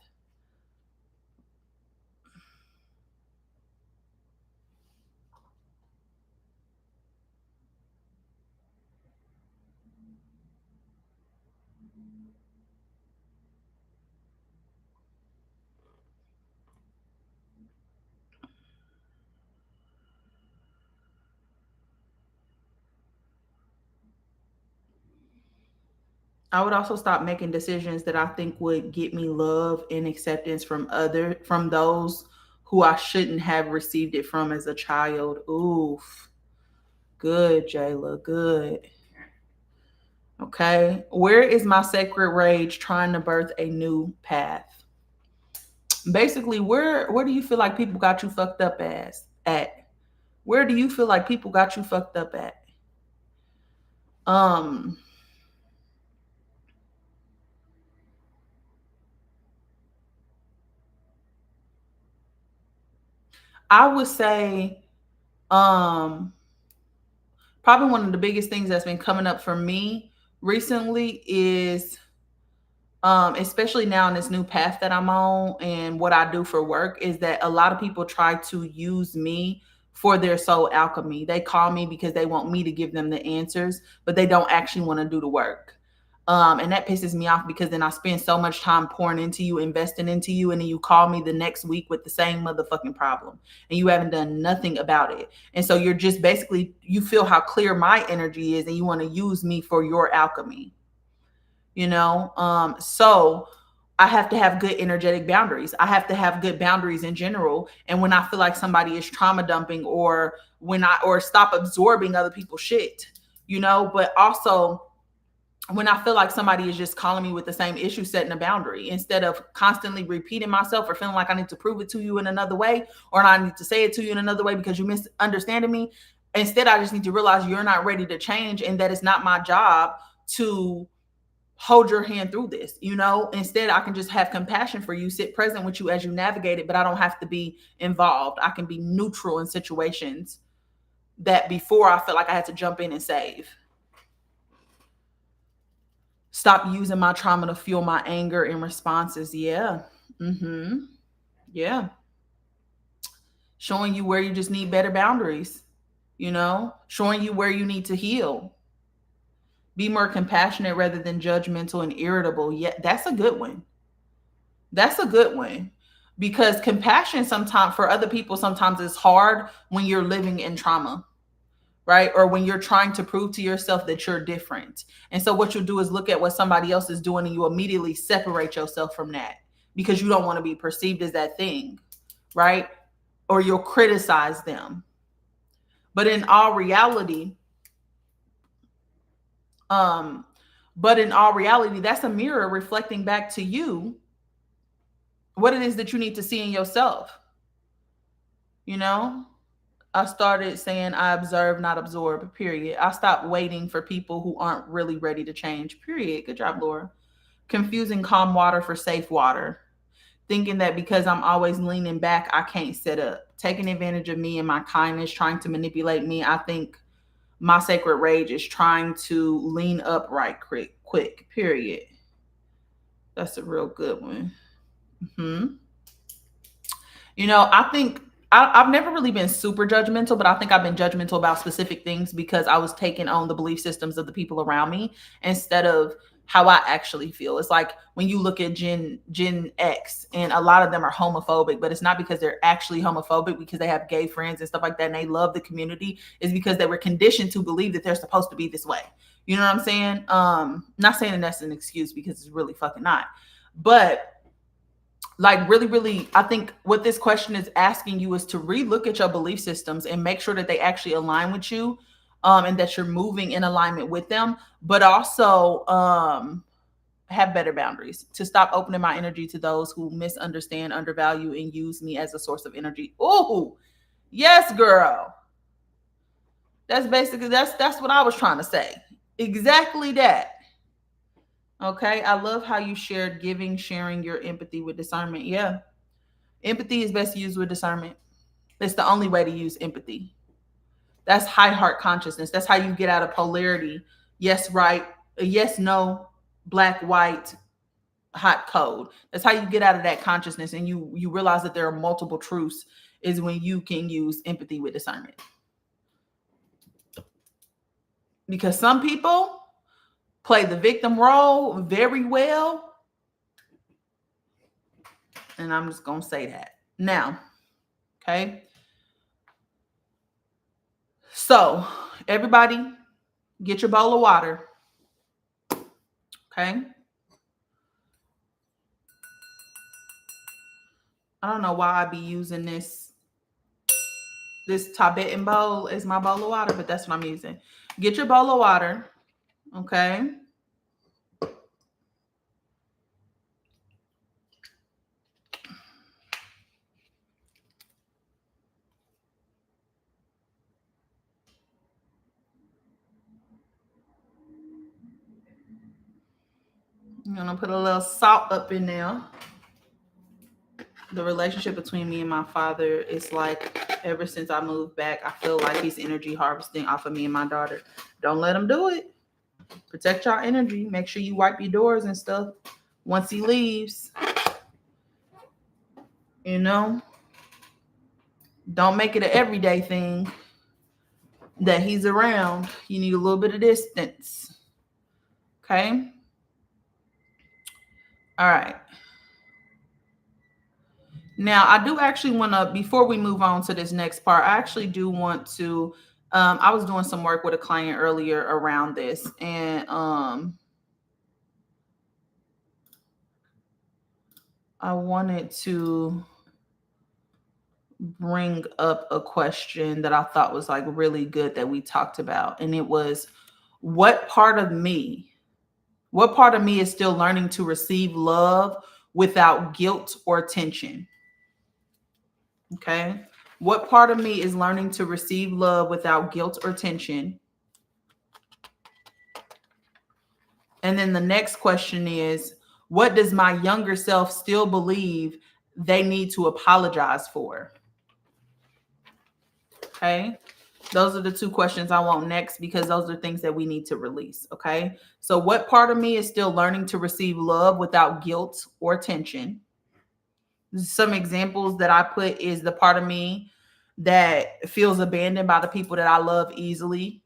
I would also stop making decisions that I think would get me love and acceptance from those who I shouldn't have received it from as a child. Oof. Good, Jayla. Good. Okay. Where is my sacred rage trying to birth a new path? Basically, where do you feel like people got you fucked up at? Where do you feel like people got you fucked up at? Um, I would say, um, probably one of the biggest things that's been coming up for me recently is, especially now in this new path that I'm on and what I do for work, is that a lot of people try to use me for their soul alchemy. They call me because they want me to give them the answers, but they don't actually want to do the work. And that pisses me off, because then I spend so much time pouring into you, investing into you, and then you call me the next week with the same motherfucking problem and you haven't done nothing about it. And so you're just basically, you feel how clear my energy is and you want to use me for your alchemy, you know? So I have to have good energetic boundaries. I have to have good boundaries in general. And when I feel like somebody is trauma dumping, or or stop absorbing other people's shit, you know, but also when I feel like somebody is just calling me with the same issue, setting a boundary instead of constantly repeating myself or feeling like I need to prove it to you in another way, or I need to say it to you in another way because you misunderstanding me. Instead, I just need to realize you're not ready to change and that it's not my job to hold your hand through this. You know, instead, I can just have compassion for you, sit present with you as you navigate it, but I don't have to be involved. I can be neutral in situations that before I felt like I had to jump in and save. Stop using my trauma to fuel my anger and responses. Yeah. Mm-hmm. Yeah. Showing you where you just need better boundaries, you know, showing you where you need to heal. Be more compassionate rather than judgmental and irritable. Yeah, that's a good one. That's a good one. Because compassion sometimes for other people sometimes is hard when you're living in trauma, right? Or when you're trying to prove to yourself that you're different. And so what you'll do is look at what somebody else is doing and you immediately separate yourself from that because you don't want to be perceived as that thing, right? Or you'll criticize them. But in all reality, um, that's a mirror reflecting back to you what it is that you need to see in yourself. You know, I started saying I observe, not absorb, period. I stopped waiting for people who aren't really ready to change, period. Good job, Laura. Confusing calm water for safe water. Thinking that because I'm always leaning back, I can't sit up. Taking advantage of me and my kindness, trying to manipulate me. I think my sacred rage is trying to lean upright quick, period. That's a real good one. You know, I've never really been super judgmental, but I think I've been judgmental about specific things because I was taking on the belief systems of the people around me instead of how I actually feel. It's like when you look at Gen X, and a lot of them are homophobic, but it's not because they're actually homophobic because they have gay friends and stuff like that and they love the community. It's because they were conditioned to believe that they're supposed to be this way. You know what I'm saying? Not saying that that's an excuse because it's really fucking not. But like really, really, I think what this question is asking you is to relook at your belief systems and make sure that they actually align with you, and that you're moving in alignment with them, but also have better boundaries, to stop opening my energy to those who misunderstand, undervalue, and use me as a source of energy. Oh, yes, girl. That's basically that's what I was trying to say. Exactly that. Okay. I love how you shared giving, sharing your empathy with discernment. Yeah. Empathy is best used with discernment. It's the only way to use empathy. That's high heart consciousness. That's how you get out of polarity. Yes, right. Yes, no, black, white, hot, cold. That's how you get out of that consciousness and you realize that there are multiple truths is when you can use empathy with discernment. Because some people play the victim role very well. And I'm just going to say that. Now, okay. So, everybody, get your bowl of water. Okay. I don't know why I be using this Tibetan bowl as my bowl of water, but that's what I'm using. Get your bowl of water. Okay. I'm gonna put a little salt up in there. The relationship between me and my father is like, ever since I moved back, I feel like he's energy harvesting off of me and my daughter. Don't let him do it. Protect your energy. Make sure you wipe your doors and stuff once he leaves. You know, don't make it an everyday thing that he's around. You need a little bit of distance. Okay. All right. Now, I do actually want to, before we move on to this next part, I actually do want to, I was doing some work with a client earlier around this, and I wanted to bring up a question that I thought was like really good that we talked about. And it was, what part of me is still learning to receive love without guilt or tension? Okay. What part of me is learning to receive love without guilt or tension? And then the next question is, what does my younger self still believe they need to apologize for? Okay. Those are the two questions I want next, because those are things that we need to release. Okay. So what part of me is still learning to receive love without guilt or tension? Some examples that I put is the part of me that feels abandoned by the people that I love easily,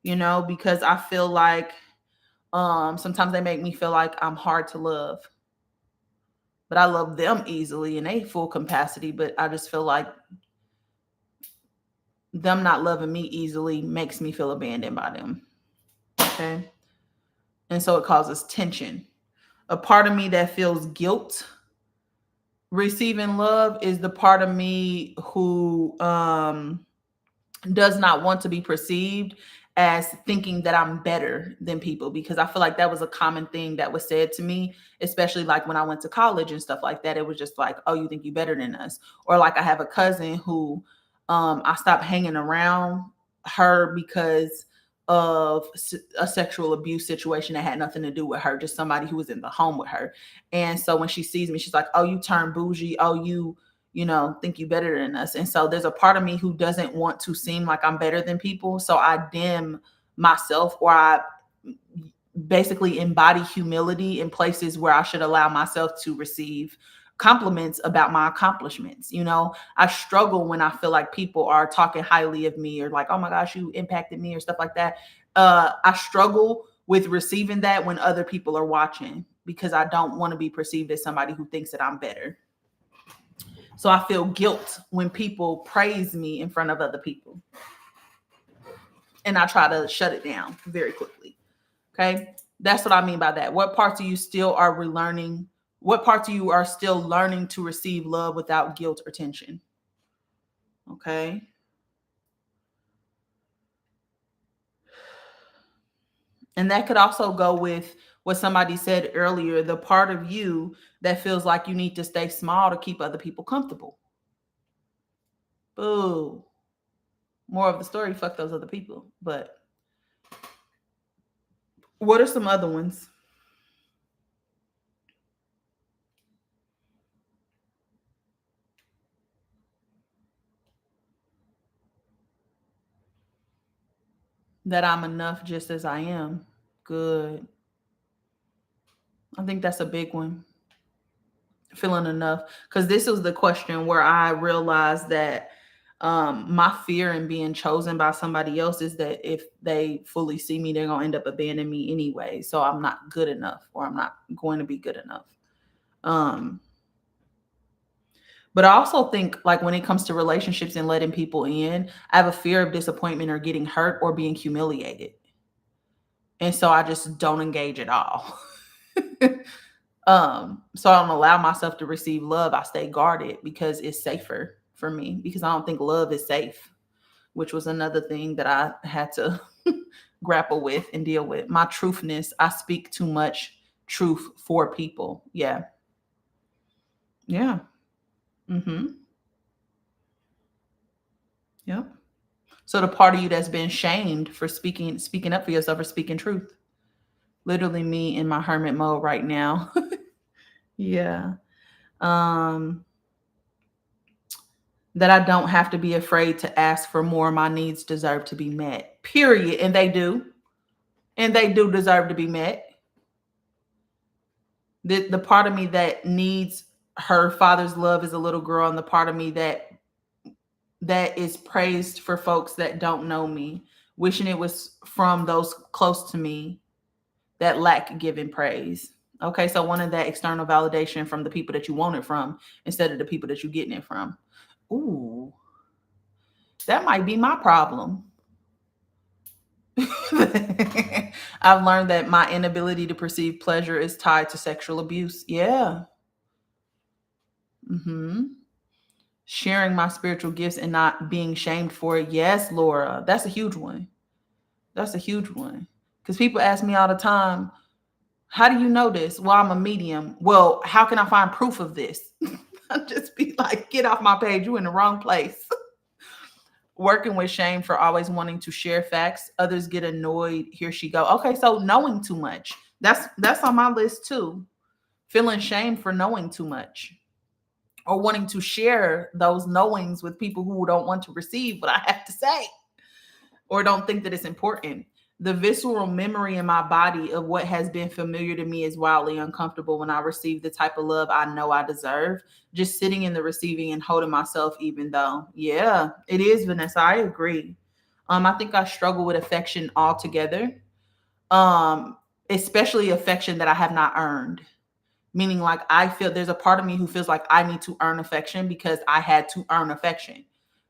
you know, because I feel like sometimes they make me feel like I'm hard to love. But I love them easily in a full capacity, but I just feel like them not loving me easily makes me feel abandoned by them. Okay. And so it causes tension. A part of me that feels guilt receiving love is the part of me who does not want to be perceived as thinking that I'm better than people, because I feel like that was a common thing that was said to me, especially like when I went to college and stuff like that. It was just like, oh, you think you better than us? Or like I have a cousin who I stopped hanging around her because of a sexual abuse situation that had nothing to do with her, just somebody who was in the home with her. And so when she sees me, she's like, oh, you turn bougie. Oh, you know, think you better than us. And so there's a part of me who doesn't want to seem like I'm better than people. So I dim myself, or I basically embody humility in places where I should allow myself to receive compliments about my accomplishments. I struggle when I feel like people are talking highly of me or like, oh my gosh, you impacted me or stuff like that. I struggle with receiving that when other people are watching because I don't want to be perceived as somebody who thinks that I'm better. So I feel guilt when people praise me in front of other people. And I try to shut it down very quickly. Okay. That's what I mean by that. What parts of you still are relearning? What parts of you are still learning to receive love without guilt or tension? Okay. And that could also go with what somebody said earlier, the part of you that feels like you need to stay small to keep other people comfortable. Boo. More of the story, fuck those other people. But what are some other ones? That I'm enough just as I am. Good. I think that's a big one. Feeling enough. Because this was the question where I realized that my fear in being chosen by somebody else is that if they fully see me, they're gonna end up abandoning me anyway. So I'm not good enough, or I'm not going to be good enough. Um, but I also think like when it comes to relationships and letting people in, I have a fear of disappointment or getting hurt or being humiliated. And so I just don't engage at all. So I don't allow myself to receive love. I stay guarded because it's safer for me because I don't think love is safe, which was another thing that I had to grapple with and deal with. My truthness, I speak too much truth for people. Yeah. Yeah. Mm-hmm. Yep. So the part of you that's been shamed for speaking up for yourself or speaking truth. Literally me in my hermit mode right now. Yeah. Um that I don't have to be afraid to ask for more. My needs deserve to be met. Period. And they do. And they do deserve to be met. The part of me that needs her father's love as a little girl, and the part of me that is praised for folks that don't know me, wishing it was from those close to me that lack giving praise. Okay, so one of that external validation from the people that you want it from instead of the people that you're getting it from. Ooh, that might be my problem. I've learned that my inability to perceive pleasure is tied to sexual abuse. Yeah. Hmm. Sharing my spiritual gifts and not being shamed for it. Yes, Laura. That's a huge one. That's a huge one. Because people ask me all the time, how do you know this? Well, I'm a medium. Well, how can I find proof of this? I'll just be like, get off my page. You're in the wrong place. Working with shame for always wanting to share facts. Others get annoyed. Here she go. Okay, so knowing too much. That's on my list too. Feeling shame for knowing too much or wanting to share those knowings with people who don't want to receive what I have to say or don't think that it's important. The visceral memory in my body of what has been familiar to me is wildly uncomfortable when I receive the type of love I know I deserve. Just sitting in the receiving and holding myself, even though, yeah, it is, Vanessa. I agree. I think I struggle with affection altogether, um, especially affection that I have not earned. Meaning, like, I feel there's a part of me who feels like I need to earn affection because I had to earn affection,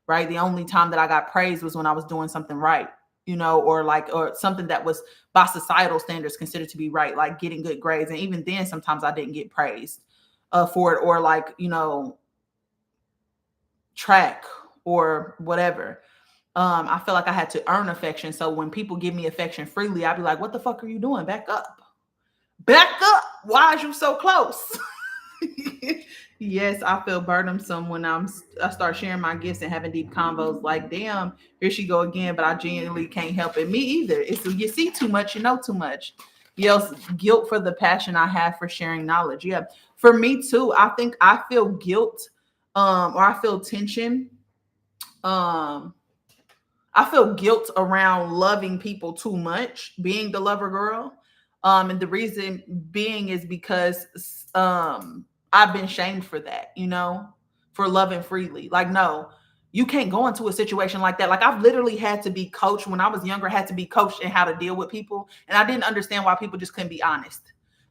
right? The only time that I got praised was when I was doing something right, or something that was by societal standards considered to be right, like getting good grades. And even then, sometimes I didn't get praised for it, or like, track or whatever. I feel like I had to earn affection. So when people give me affection freely, I'd be like, what the fuck are you doing? Back up. Back up. Why is you so close? Yes, I feel burdensome when I start sharing my gifts and having deep convos. Like, damn, here she go again. But I genuinely can't help it. Me either. It's you see too much, you know too much. Yes, guilt for the passion I have for sharing knowledge. Yeah, for me too. I think I feel guilt, or I feel tension. Um, I feel guilt around loving people too much, being the lover girl. And the reason being is because I've been shamed for that, for loving freely. Like, no, you can't go into a situation like that. Like, I've literally had to be coached when I was younger, had to be coached in how to deal with people. And I didn't understand why people just couldn't be honest.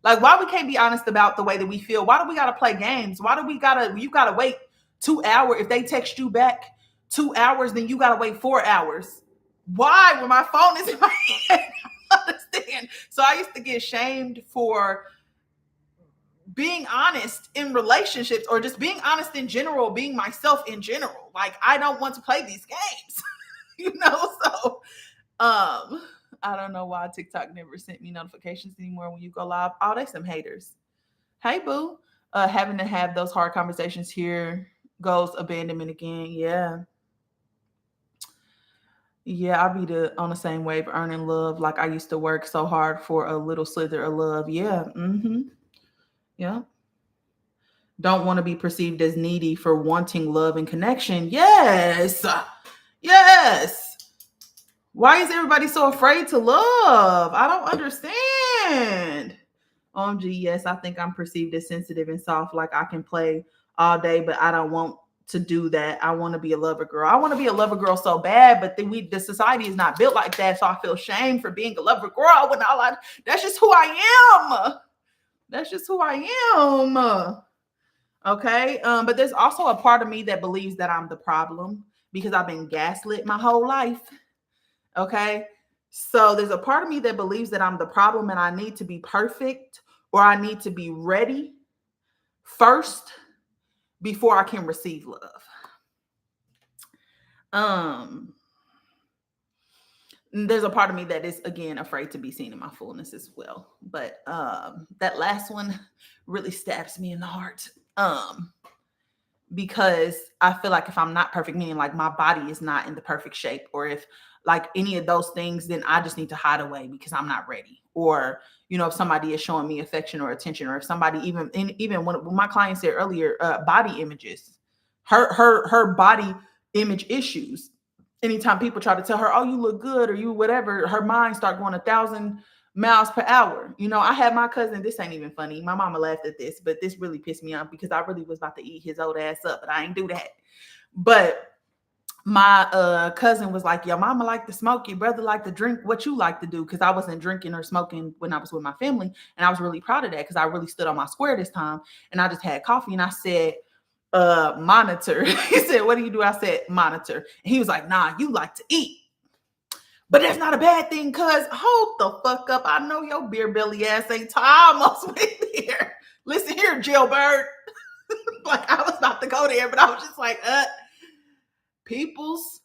Like, why we can't be honest about the way that we feel? Why do we gotta play games? Why do you gotta wait 2 hours? If they text you back 2 hours, then you gotta wait 4 hours. Why? When my phone is in my hand. I understand. So I used to get shamed for being honest in relationships, or just being honest in general, being myself in general. Like, I don't want to play these games. So I don't know why TikTok never sent me notifications anymore when you go live. Oh, they some haters. Hey, boo. Having to have those hard conversations, here goes abandonment again. Yeah, I'll be on the same wave, earning love. Like, I used to work so hard for a little slither of love. Yeah. Yeah. Don't want to be perceived as needy for wanting love and connection. Yes. Yes. Why is everybody so afraid to love? I don't understand. OMG, yes, I think I'm perceived as sensitive and soft. Like, I can play all day, but I don't want to do that. I want to be a lover girl. I want to be a lover girl so bad, but the society is not built like that. So I feel shame for being a lover girl when that's just who I am. That's just who I am. Okay. But there's also a part of me that believes that I'm the problem because I've been gaslit my whole life. Okay. So there's a part of me that believes that I'm the problem and I need to be perfect, or I need to be ready first before I can receive love. There's a part of me that is, again, afraid to be seen in my fullness as well. But that last one really stabs me in the heart. Because I feel like if I'm not perfect, meaning like my body is not in the perfect shape, or if like any of those things, then I just need to hide away because I'm not ready. Or, if somebody is showing me affection or attention, or if somebody even when my client said earlier, body images, her body image issues. Anytime people try to tell her, oh, you look good, or you whatever, her mind start going 1,000 miles per hour. I had my cousin, this ain't even funny. My mama laughed at this, but this really pissed me off because I really was about to eat his old ass up, but I ain't do that. But my cousin was like, your mama like to smoke, your brother like to drink, what you like to do? Because I wasn't drinking or smoking when I was with my family. And I was really proud of that because I really stood on my square this time. And I just had coffee and I said, monitor. He said, what do you do? I said, monitor. And he was like, nah, you like to eat. But that's not a bad thing, cuz hold the fuck up. I know your beer belly ass ain't almost with here. Listen here, jailbird. Like, I was about to go there, but I was just like, people's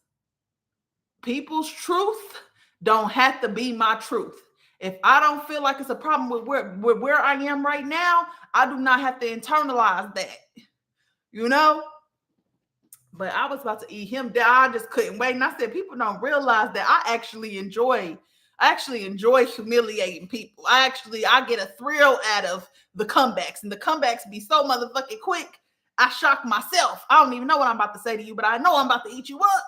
truth don't have to be my truth. If I don't feel like it's a problem with where I am right now, I do not have to internalize that. But I was about to eat him down. I just couldn't wait. And I said, people don't realize that I actually enjoy humiliating people. I get a thrill out of the comebacks. And the comebacks be so motherfucking quick. I shock myself. I don't even know what I'm about to say to you, but I know I'm about to eat you up.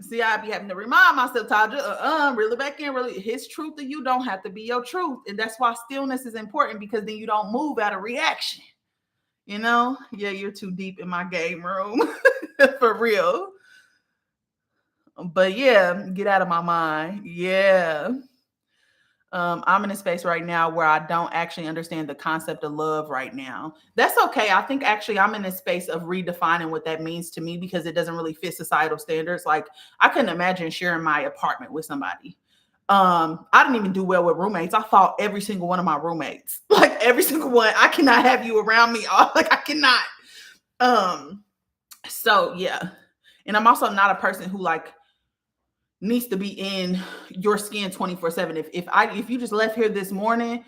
See, I be having to remind myself, Taja, really back in, really, his truth to you don't have to be your truth. And that's why stillness is important, because then you don't move out of reaction. Yeah, you're too deep in my game room. For real. But yeah, get out of my mind. Yeah. I'm in a space right now where I don't actually understand the concept of love right now. That's okay. I think actually I'm in a space of redefining what that means to me, because it doesn't really fit societal standards. Like, I couldn't imagine sharing my apartment with somebody. I didn't even do well with roommates. I fought every single one of my roommates. Like, every single one. I cannot have you around me. Like, I cannot. So yeah. And I'm also not a person who like needs to be in your skin 24/7. If you just left here this morning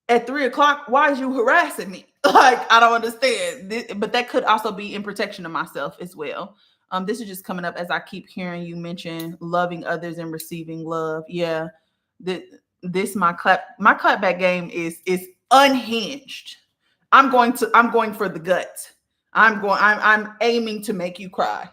at 3:00, why is you harassing me? Like, I don't understand. But that could also be in protection of myself as well. This is just coming up as I keep hearing you mention loving others and receiving love. Yeah. My clapback game is unhinged. I'm going for the gut. I'm aiming to make you cry.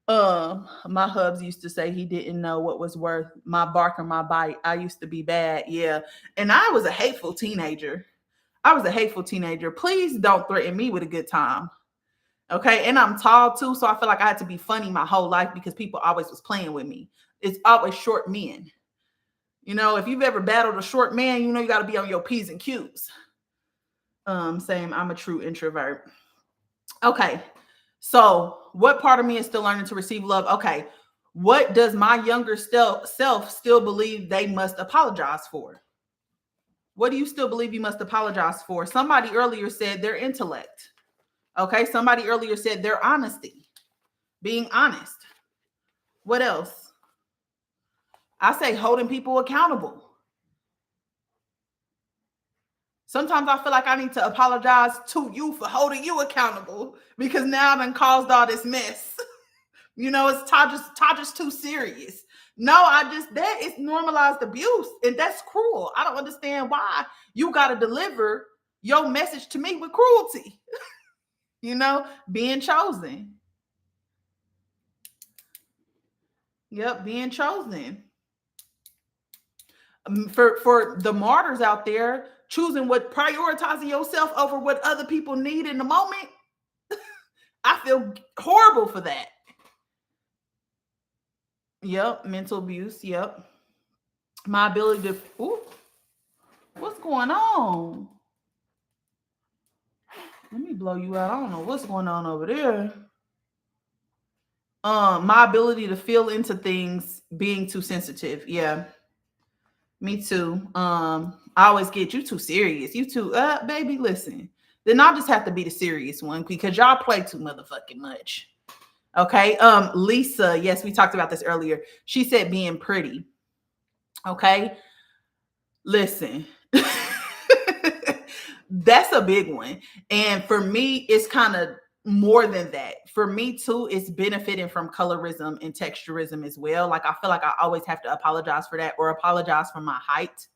My hubs used to say he didn't know what was worth my bark or my bite. I used to be bad. Yeah. And I was a hateful teenager. I was a hateful teenager. Please don't threaten me with a good time. Okay. And I'm tall too. So I feel like I had to be funny my whole life because people always was playing with me. It's always short men. You know, if you've ever battled a short man, you know you got to be on your P's and Q's. Same. I'm a true introvert. Okay. So what part of me is still learning to receive love? Okay. What does my younger self still believe they must apologize for? What do you still believe you must apologize for? Somebody earlier said their intellect. Okay. Somebody earlier said their honesty, being honest. What else? I say holding people accountable. Sometimes I feel like I need to apologize to you for holding you accountable because now I done caused all this mess. You know, it's Taj too serious. No, that is normalized abuse, and that's cruel. I don't understand why you got to deliver your message to me with cruelty. You know, being chosen. Yep, being chosen. For the martyrs out there, choosing prioritizing yourself over what other people need in the moment. I feel horrible for that. Yep, mental abuse. Yep. My ability to what's going on? Let me blow you out. I don't know what's going on over there. My ability to feel into things being too sensitive. Yeah. Me too. I always get you too serious. You too, baby, listen. Then I'll just have to be the serious one because y'all play too motherfucking much. Okay. Lisa, yes, we talked about this earlier. She said being pretty. Okay. Listen. That's a big one. And for me, it's kind of more than that. For me too, it's benefiting from colorism and texturism as well. Like I feel like I always have to apologize for that or apologize for my height.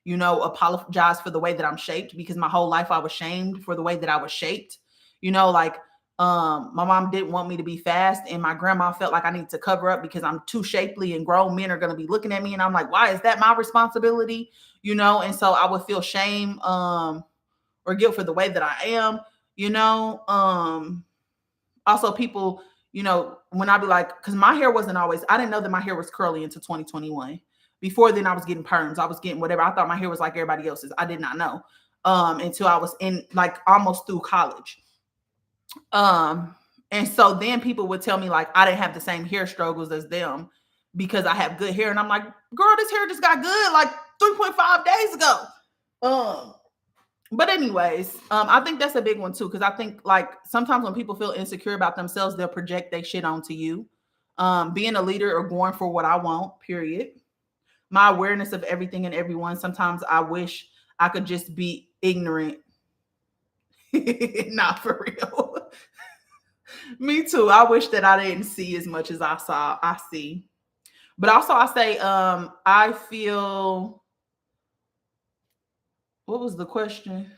You know, apologize for the way that I'm shaped because my whole life I was shamed for the way that I was shaped. You know, like my mom didn't want me to be fast and my grandma felt like I need to cover up because I'm too shapely and grown men are going to be looking at me and I'm like, why is that my responsibility? You know, and so I would feel shame or guilt for the way that I am, you know. Also people, you know, when I be like, because my hair wasn't always, I didn't know that my hair was curly until 2021. Before then, I was getting perms. I was getting whatever. I thought my hair was like everybody else's. I did not know until I was in like almost through college. And so then people would tell me like I didn't have the same hair struggles as them because I have good hair. And I'm like, girl, this hair just got good like 3.5 days ago. But anyways, I think that's a big one too, because I think like sometimes when people feel insecure about themselves, they'll project their shit onto you. Being a leader or going for what I want, period. My awareness of everything and everyone. Sometimes I wish I could just be ignorant. Not for real. Me too. I wish that I didn't see as much as I see. But also I say, I feel, what was the question?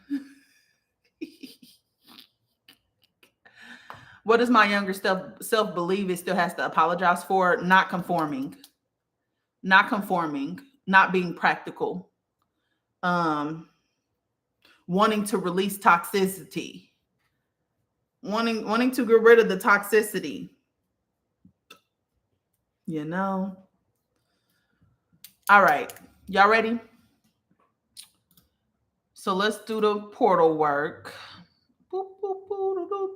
What does my younger self believe it still has to apologize for? Not conforming, not being practical, wanting to release toxicity, wanting to get rid of the toxicity. You know. All right, y'all ready? So let's do the portal work. Boop, boop, boop, boop.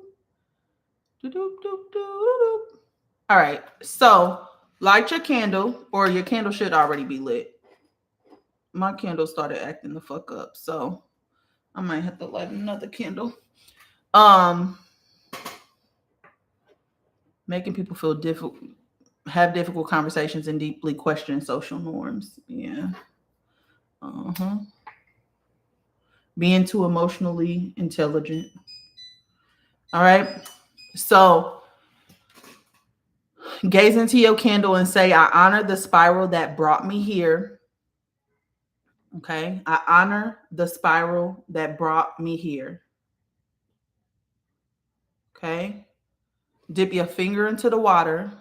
All right, so light your candle, or your candle should already be lit. My candle started acting the fuck up, so I might have to light another candle. Making people feel difficult, have difficult conversations, and deeply question social norms. Yeah. Being too emotionally intelligent. All right. So gaze into your candle and say, I honor the spiral that brought me here. Okay. I honor the spiral that brought me here. Okay. Dip your finger into the water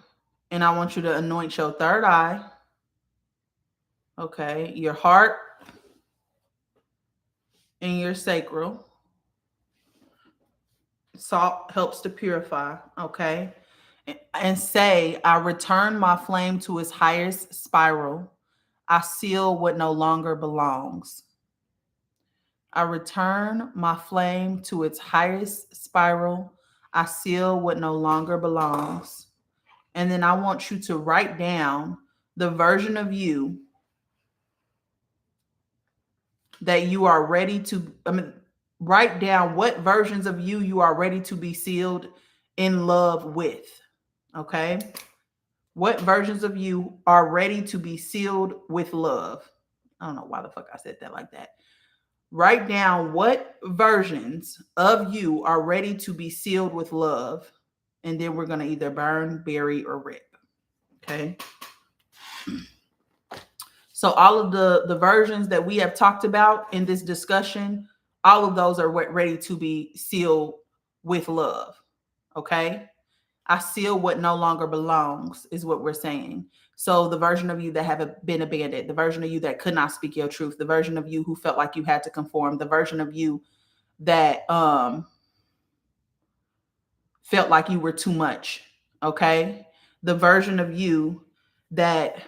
and I want you to anoint your third eye. Okay. Your heart, in your sacral. Salt helps to purify, okay? And say, I return my flame to its highest spiral. I seal what no longer belongs. I return my flame to its highest spiral. I seal what no longer belongs. And then I want you to write down the version of you that you are ready to, write down what versions of you are ready to be sealed in love with. Okay? What versions of you are ready to be sealed with love? I don't know why the fuck I said that like that. Write down what versions of you are ready to be sealed with love. And then we're going to either burn, bury, or rip. Okay? So all of the versions that we have talked about in this discussion, all of those are ready to be sealed with love. Okay? I seal what no longer belongs is what we're saying. So the version of you that have been abandoned, the version of you that could not speak your truth, the version of you who felt like you had to conform, the version of you that felt like you were too much, okay? The version of you that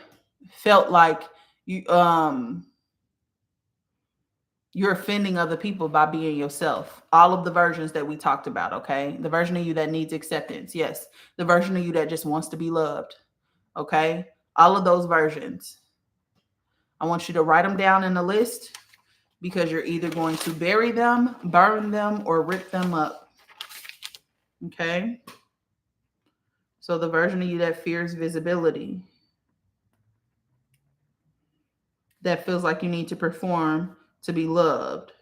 felt like you're offending other people by being yourself. All of the versions that we talked about, okay? The version of you that needs acceptance, yes. The version of you that just wants to be loved, okay? All of those versions. I want you to write them down in a list because you're either going to bury them, burn them, or rip them up, okay? So the version of you that fears visibility, that feels like you need to perform to be loved.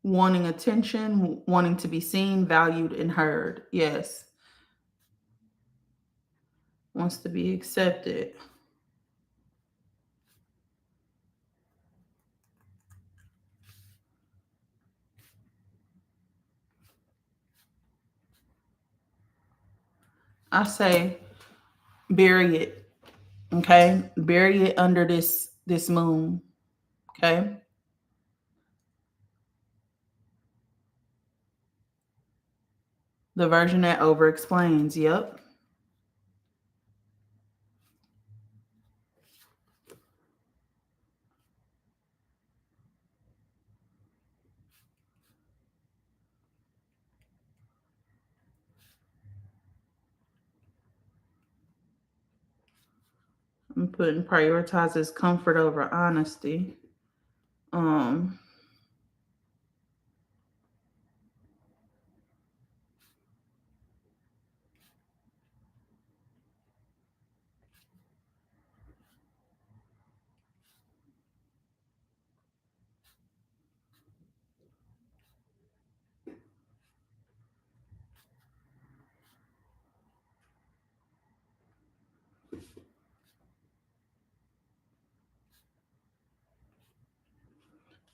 Wanting attention, wanting to be seen, valued, and heard. Yes. Wants to be accepted. I say bury it. Okay? Bury it under this moon. Okay? The version that over explains. Yep. I'm putting prioritizes comfort over honesty.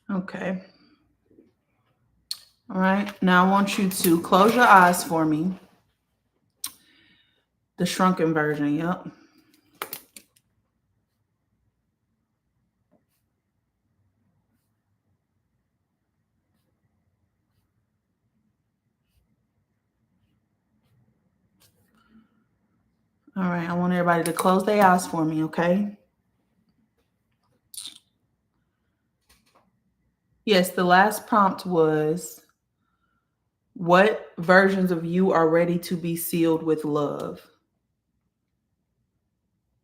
Okay. All right. Now I want you to close your eyes for me. The shrunken version. Yep. All right. I want everybody to close their eyes for me. Okay. Yes. The last prompt was, what versions of you are ready to be sealed with love?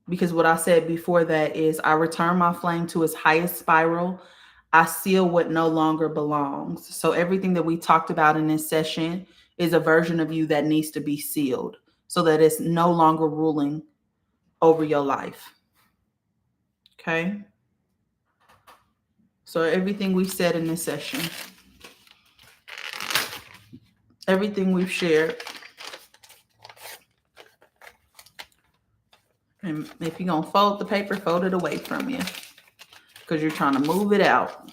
Because what I said before that is, I return my flame to its highest spiral. I seal what no longer belongs. So everything that we talked about in this session is a version of you that needs to be sealed so that it's no longer ruling over your life. Okay? So everything we've said in this session, everything we've shared, And if you're going to fold the paper, fold it away from you because you're trying to move it out.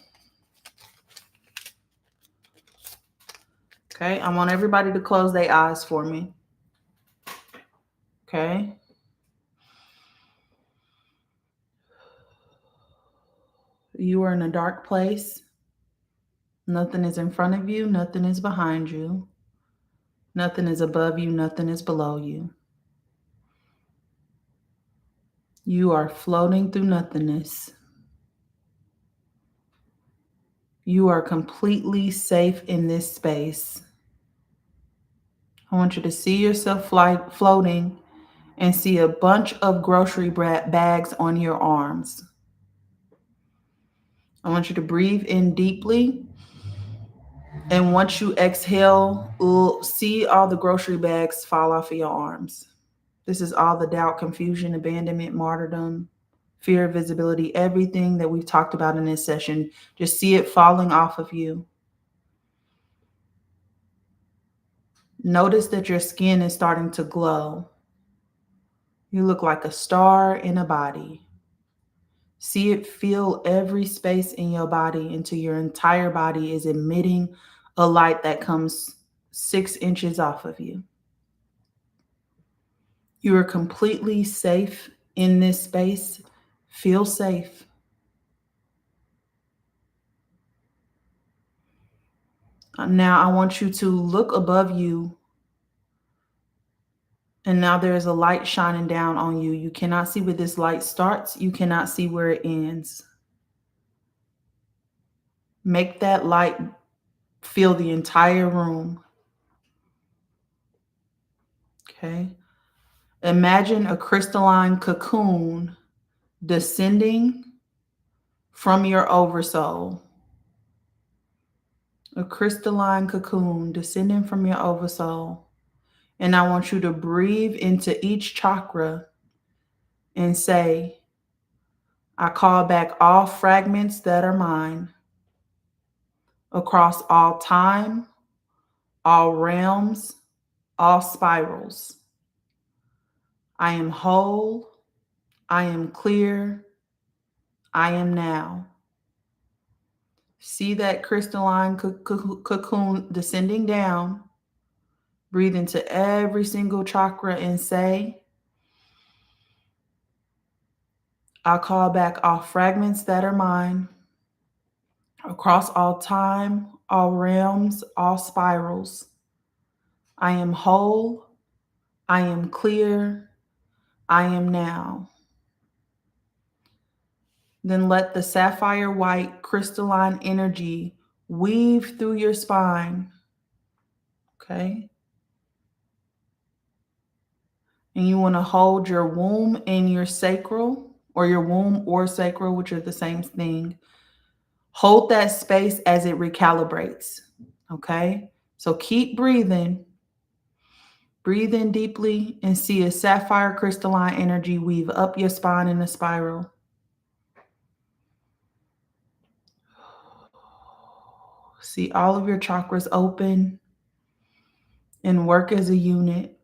Okay, I want everybody to close their eyes for me. Okay. You are in a dark place. Nothing is in front of you. Nothing is behind you. Nothing is above you. Nothing is below you. You are floating through nothingness. You are completely safe in this space. I want you to see yourself floating and see a bunch of grocery bags on your arms. I want you to breathe in deeply. And once you exhale, see all the grocery bags fall off of your arms. This is all the doubt, confusion, abandonment, martyrdom, fear, visibility, everything that we've talked about in this session. Just see it falling off of you. Notice that your skin is starting to glow. You look like a star in a body. See it, feel every space in your body until your entire body is emitting a light that comes 6 inches off of you. You are completely safe in this space. Feel safe. Now I want you to look above you. And now there is a light shining down on you. You cannot see where this light starts. You cannot see where it ends. Make that light fill the entire room. Okay. Imagine a crystalline cocoon descending from your oversoul. A crystalline cocoon descending from your oversoul. And I want you to breathe into each chakra and say, I call back all fragments that are mine across all time, all realms, all spirals. I am whole. I am clear. I am now. See that crystalline cocoon descending down. Breathe into every single chakra and say, I call back all fragments that are mine across all time, all realms, all spirals. I am whole. I am clear. I am now. Then let the sapphire white crystalline energy weave through your spine. Okay. And you want to hold your womb and your sacral, or your womb or sacral, which are the same thing. Hold that space as it recalibrates. Okay. So keep breathing. Breathe in deeply and see a sapphire crystalline energy weave up your spine in a spiral. See all of your chakras open and work as a unit.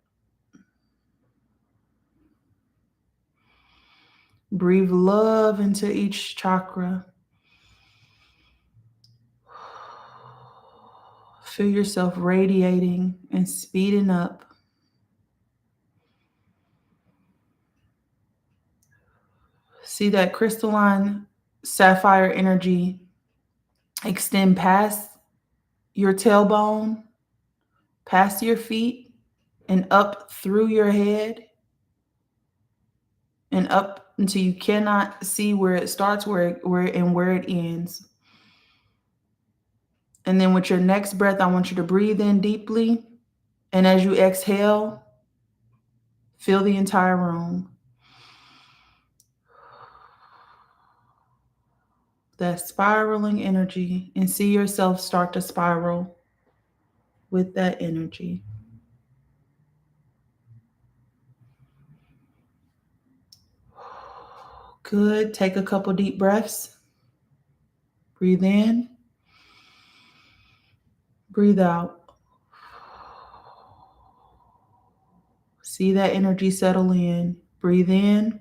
Breathe love into each chakra. Feel yourself radiating and speeding up. See that crystalline sapphire energy extend past your tailbone, past your feet, and up through your head, and up until you cannot see where it starts, where it ends. And then with your next breath, I want you to breathe in deeply. And as you exhale, fill the entire room. That spiraling energy, and see yourself start to spiral with that energy. Good. Take a couple deep breaths. Breathe in. Breathe out. See that energy settle in. Breathe in.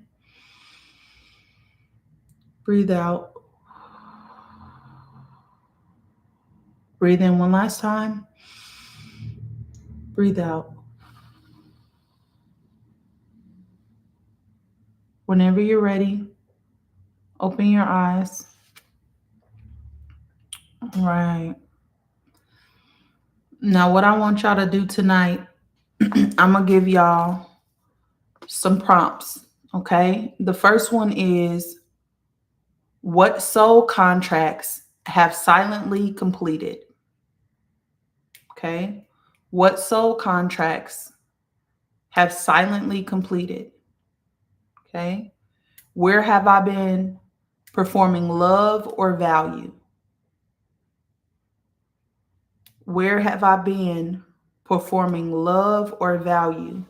Breathe out. Breathe in one last time. Breathe out. Whenever you're ready, open your eyes. All right. Now, what I want y'all to do tonight, I'm going to give y'all some prompts. Okay. The first one is, what soul contracts have silently completed? Okay. What soul contracts have silently completed? Okay. Where have I been performing love or value? Where have I been performing love or value?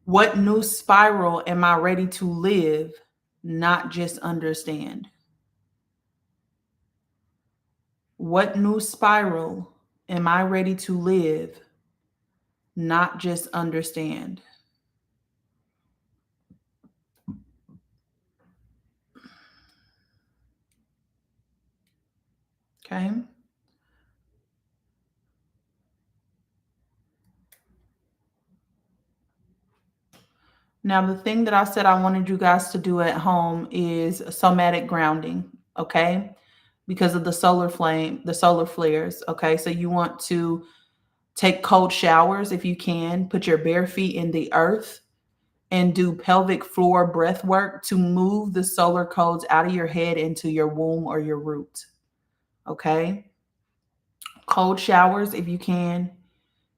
What new spiral am I ready to live, not just understand? What new spiral am I ready to live, not just understand? Okay. Now, the thing that I said I wanted you guys to do at home is somatic grounding. Okay. Because of the solar flame, the solar flares. Okay. So you want to take cold showers if you can, put your bare feet in the earth, and do pelvic floor breath work to move the solar codes out of your head into your womb or your root. Okay. Cold showers if you can,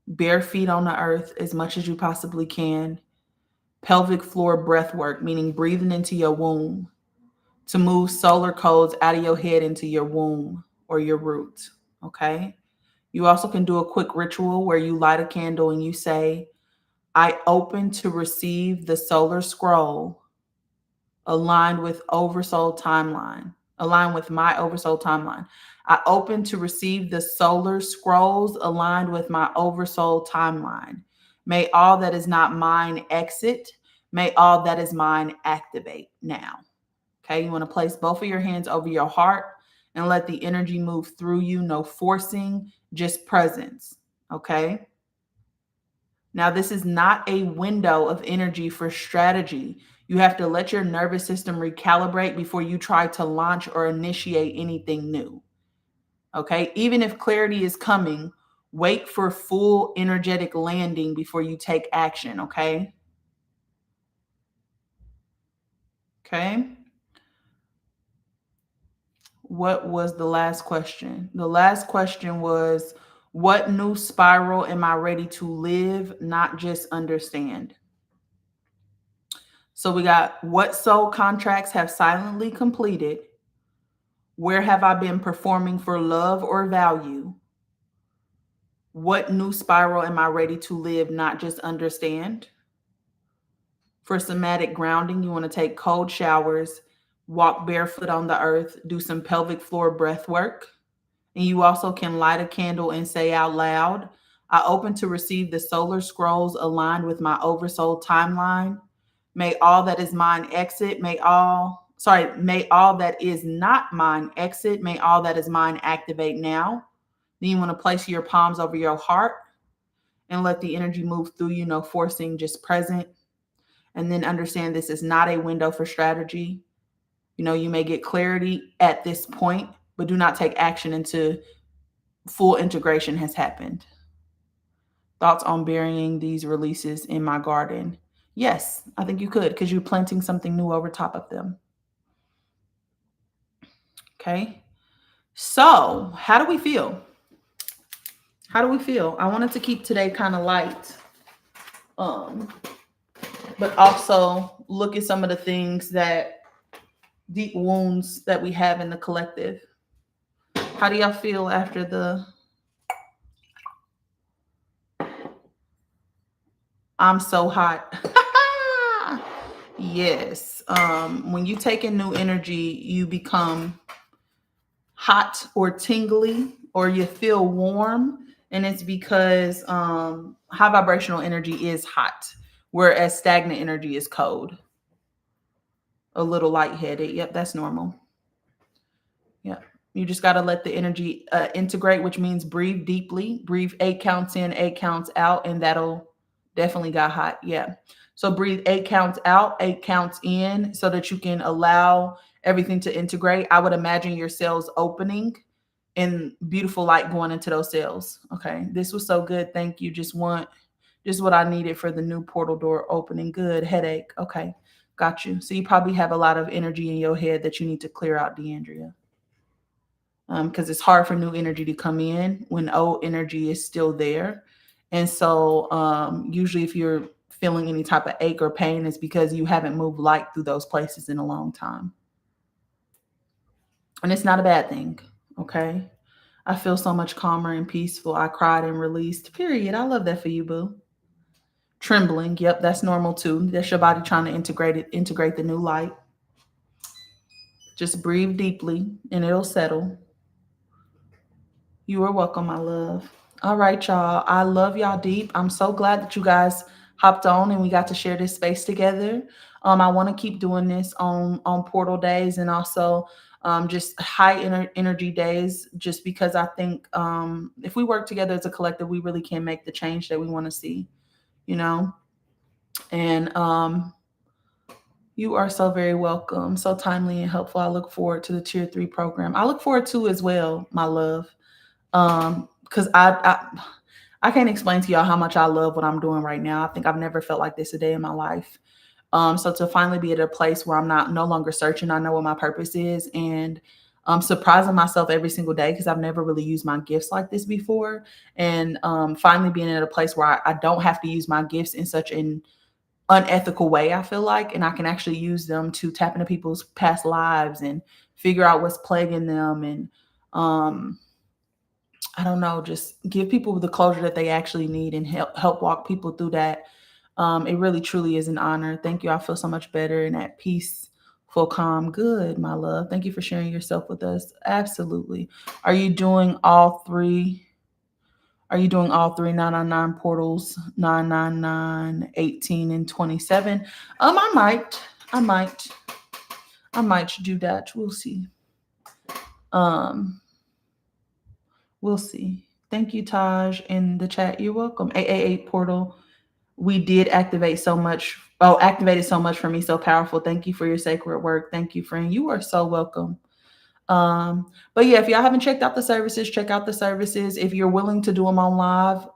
bare feet on the earth as much as you possibly can. Pelvic floor breath work, meaning breathing into your womb to move solar codes out of your head into your womb or your root. Okay. You also can do a quick ritual where you light a candle and you say, I open to receive the solar scroll aligned with oversoul timeline, aligned with my oversoul timeline. I open to receive the solar scrolls aligned with my oversoul timeline. May all that is not mine exit. May all that is mine activate now. Okay, you want to place both of your hands over your heart and let the energy move through you. No forcing, just presence. Okay. Now, this is not a window of energy for strategy. You have to let your nervous system recalibrate before you try to launch or initiate anything new. Okay. Even if clarity is coming, wait for full energetic landing before you take action. Okay. Okay. What was the last question? The last question was, what new spiral am I ready to live, not just understand? So we got, what soul contracts have silently completed? Where have I been performing for love or value? What new spiral am I ready to live, not just understand? For somatic grounding, you want to take cold showers, walk barefoot on the earth, do some pelvic floor breath work. And you also can light a candle and say out loud, I open to receive the solar scrolls aligned with my oversoul timeline. May all that is mine exit. May all that is not mine exit. May all that is mine activate now. Then you want to place your palms over your heart and let the energy move through you, no forcing, just present. And then understand this is not a window for strategy. You know, you may get clarity at this point, but do not take action until full integration has happened. Thoughts on burying these releases in my garden? Yes, I think you could, because you're planting something new over top of them. Okay. So, how do we feel? How do we feel? I wanted to keep today kind of light, but also look at some of the things that deep wounds that we have in the collective. How do y'all feel after the I'm so hot? Yes. When you take in new energy, you become hot or tingly, or you feel warm, and it's because high vibrational energy is hot, whereas stagnant energy is cold. A little lightheaded. Yep, that's normal. Yep. You just got to let the energy integrate, which means breathe deeply. Breathe 8 counts in, 8 counts out, and that'll definitely got hot. Yeah. So breathe 8 counts out, 8 counts in, so that you can allow everything to integrate. I would imagine your cells opening and beautiful light going into those cells. Okay. This was so good. Thank you. Just what I needed for the new portal door opening. Good. Headache. Okay. Got you. So you probably have a lot of energy in your head that you need to clear out, DeAndrea. Because it's hard for new energy to come in when old energy is still there. And so usually if you're feeling any type of ache or pain, it's because you haven't moved light through those places in a long time. And it's not a bad thing. Okay. I feel so much calmer and peaceful. I cried and released. Period. I love that for you, boo. Trembling. Yep, that's normal too. That's your body trying to integrate the new light. Just breathe deeply and it'll settle. You are welcome, my love. All right, y'all. I love y'all deep. I'm so glad that you guys hopped on and we got to share this space together. I want to keep doing this on portal days and also just energy days, just because I think if we work together as a collective, we really can make the change that we want to see, you know? And you are so very welcome. So timely and helpful. I look forward to the Tier 3 program. I look forward to as well, my love. Because I can't explain to y'all how much I love what I'm doing right now. I think I've never felt like this a day in my life. So to finally be at a place where I'm no longer searching, I know what my purpose is, and surprising myself every single day because I've never really used my gifts like this before. And finally being at a place where I don't have to use my gifts in such an unethical way, I feel like, and I can actually use them to tap into people's past lives and figure out what's plaguing them and I don't know, just give people the closure that they actually need and help walk people through that. It really truly is an honor. Thank you. I feel so much better and at peace, full calm. Good, my love. Thank you for sharing yourself with us. Absolutely. Are you doing all three? Are you doing all three 999 portals, 999, 18, and 27? I might do that. We'll see. We'll see. Thank you, Taj, in the chat. You're welcome. 888 portal. We did activated so much for me, so powerful. Thank you for your sacred work. Thank you, friend. You are so welcome. But yeah, if y'all haven't checked out the services, check out the services. If you're willing to do them on live,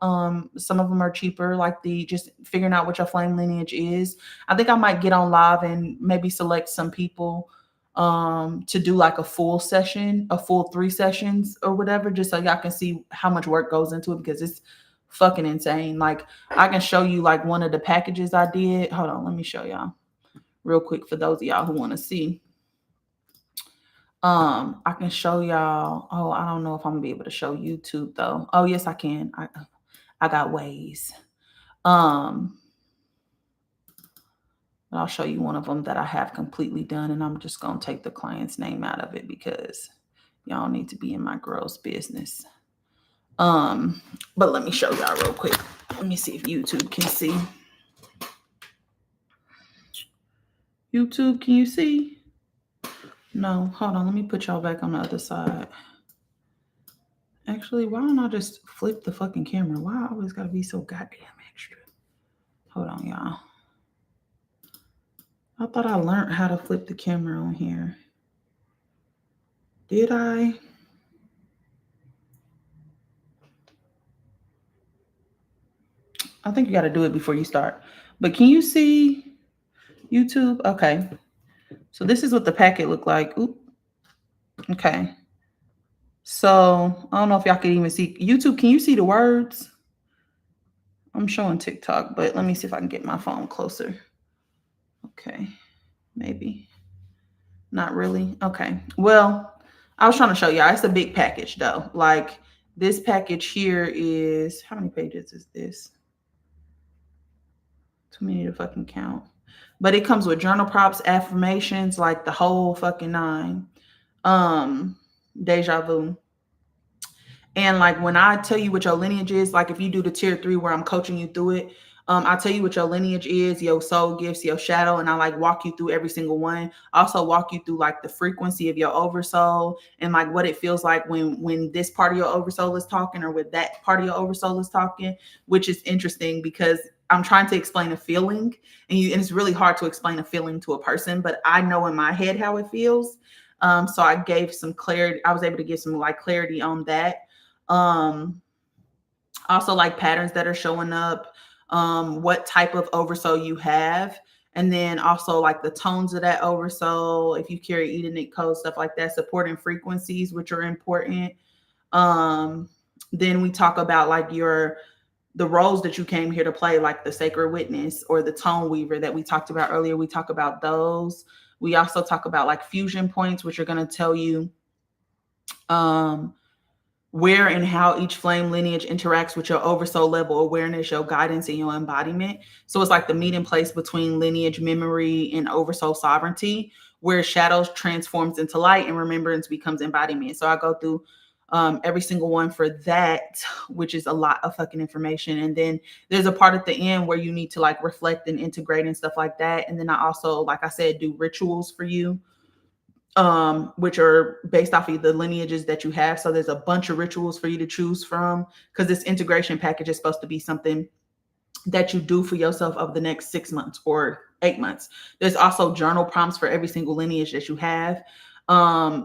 some of them are cheaper, like just figuring out what your flame lineage is. I think I might get on live and maybe select some people to do like a full session, a full 3 sessions or whatever, just so y'all can see how much work goes into it, because it's fucking insane. Like I can show you like one of the packages I did. Hold on, let me show y'all real quick for those of y'all who want to see. I can show y'all. Oh, I don't know if I'm gonna be able to show YouTube though. Oh, yes, I can. I got ways. I'll show you one of them that I have completely done, and I'm just gonna take the client's name out of it because y'all need to be in my girl's business. But let me show y'all real quick. Let me see if YouTube can see. YouTube, can you see? No, hold on. Let me put y'all back on the other side. Actually, why don't I just flip the fucking camera? Why I always gotta be so goddamn extra? Hold on, y'all. I thought I learned how to flip the camera on here. Did I? I think you got to do it before you start. But can you see YouTube? Okay. So this is what the packet looked like. Oop. Okay. So I don't know if y'all can even see YouTube. Can you see the words? I'm showing TikTok, but let me see if I can get my phone closer. Okay. Maybe. Not really. Okay. Well, I was trying to show y'all. It's a big package though. Like this package here is, how many pages is this? Too many to fucking count. But it comes with journal prompts, affirmations, like the whole fucking 9. Deja vu. And like when I tell you what your lineage is, like if you do the tier 3 where I'm coaching you through it, I tell you what your lineage is, your soul gifts, your shadow, and I like walk you through every single one. I also walk you through like the frequency of your oversoul and like what it feels like when this part of your oversoul is talking or with that part of your oversoul is talking, which is interesting because I'm trying to explain a feeling and it's really hard to explain a feeling to a person, but I know in my head how it feels. So I gave some clarity. I was able to give some like clarity on that. Um, Also like patterns that are showing up, what type of oversoul you have, and then also like the tones of that oversoul, if you carry Edenic code, stuff like that, supporting frequencies, which are important. Um, then we talk about like the roles that you came here to play, like the sacred witness or the tone weaver that we talked about earlier. We talk about those. We also talk about like fusion points, which are going to tell you um where and how each flame lineage interacts with your oversoul level awareness, your guidance, and your embodiment. So it's like the meeting place between lineage memory and oversoul sovereignty, where shadows transforms into light and remembrance becomes embodiment. So I go through every single one for that, which is a lot of fucking information. And then there's a part at the end where you need to like reflect and integrate and stuff like that. And then I also, like I said, do rituals for you, which are based off of the lineages that you have. So there's a bunch of rituals for you to choose from because this integration package is supposed to be something that you do for yourself over the next 6 months or 8 months. There's also journal prompts for every single lineage that you have.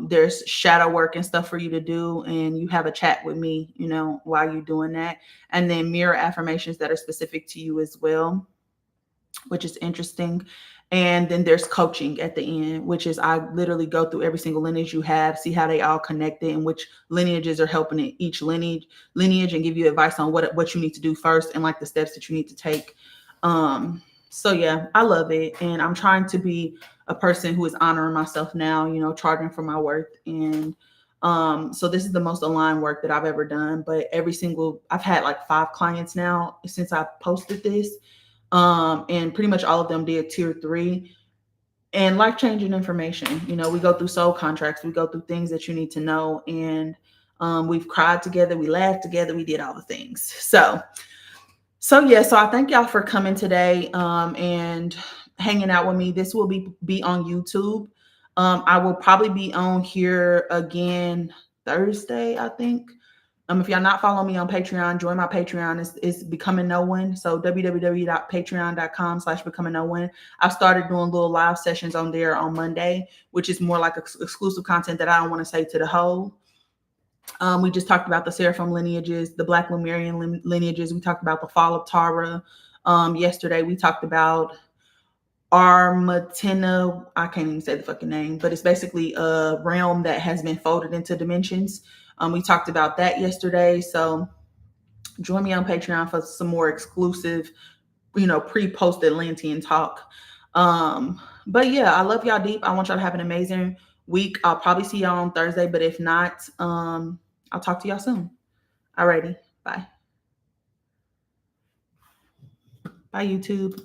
There's shadow work and stuff for you to do, and you have a chat with me, while you're doing that. And then mirror affirmations that are specific to you as well, which is interesting. And then there's coaching at the end, which is I literally go through every single lineage you have, see how they all connected and which lineages are helping in each lineage and give you advice on what you need to do first and like the steps that you need to take. So yeah, I love it. And I'm trying to be a person who is honoring myself now, charging for my worth. And so this is the most aligned work that I've ever done. But I've had like 5 clients now since I posted this, and pretty much all of them did tier 3 and life-changing information. We go through soul contracts, we go through things that you need to know, and we've cried together, we laughed together, we did all the things. So yeah, so I thank y'all for coming today, and hanging out with me. This will be on YouTube. I will probably be on here again Thursday, I think. If y'all not following me on Patreon, join my Patreon. It's Becoming No One. So www.patreon.com/becoming no one. I've started doing little live sessions on there on Monday, which is more like exclusive content that I don't want to say to the whole. We just talked about the Seraphim lineages, the Black Lemurian lineages. We talked about the fall of Tara. Yesterday, we talked about Armatina. I can't even say the fucking name, but it's basically a realm that has been folded into dimensions. We talked about that yesterday. So join me on Patreon for some more exclusive, pre-post Atlantean talk. But yeah, I love y'all deep. I want y'all to have an amazing week. I'll probably see y'all on Thursday, but if not, I'll talk to y'all soon. Alrighty. Bye. Bye, YouTube.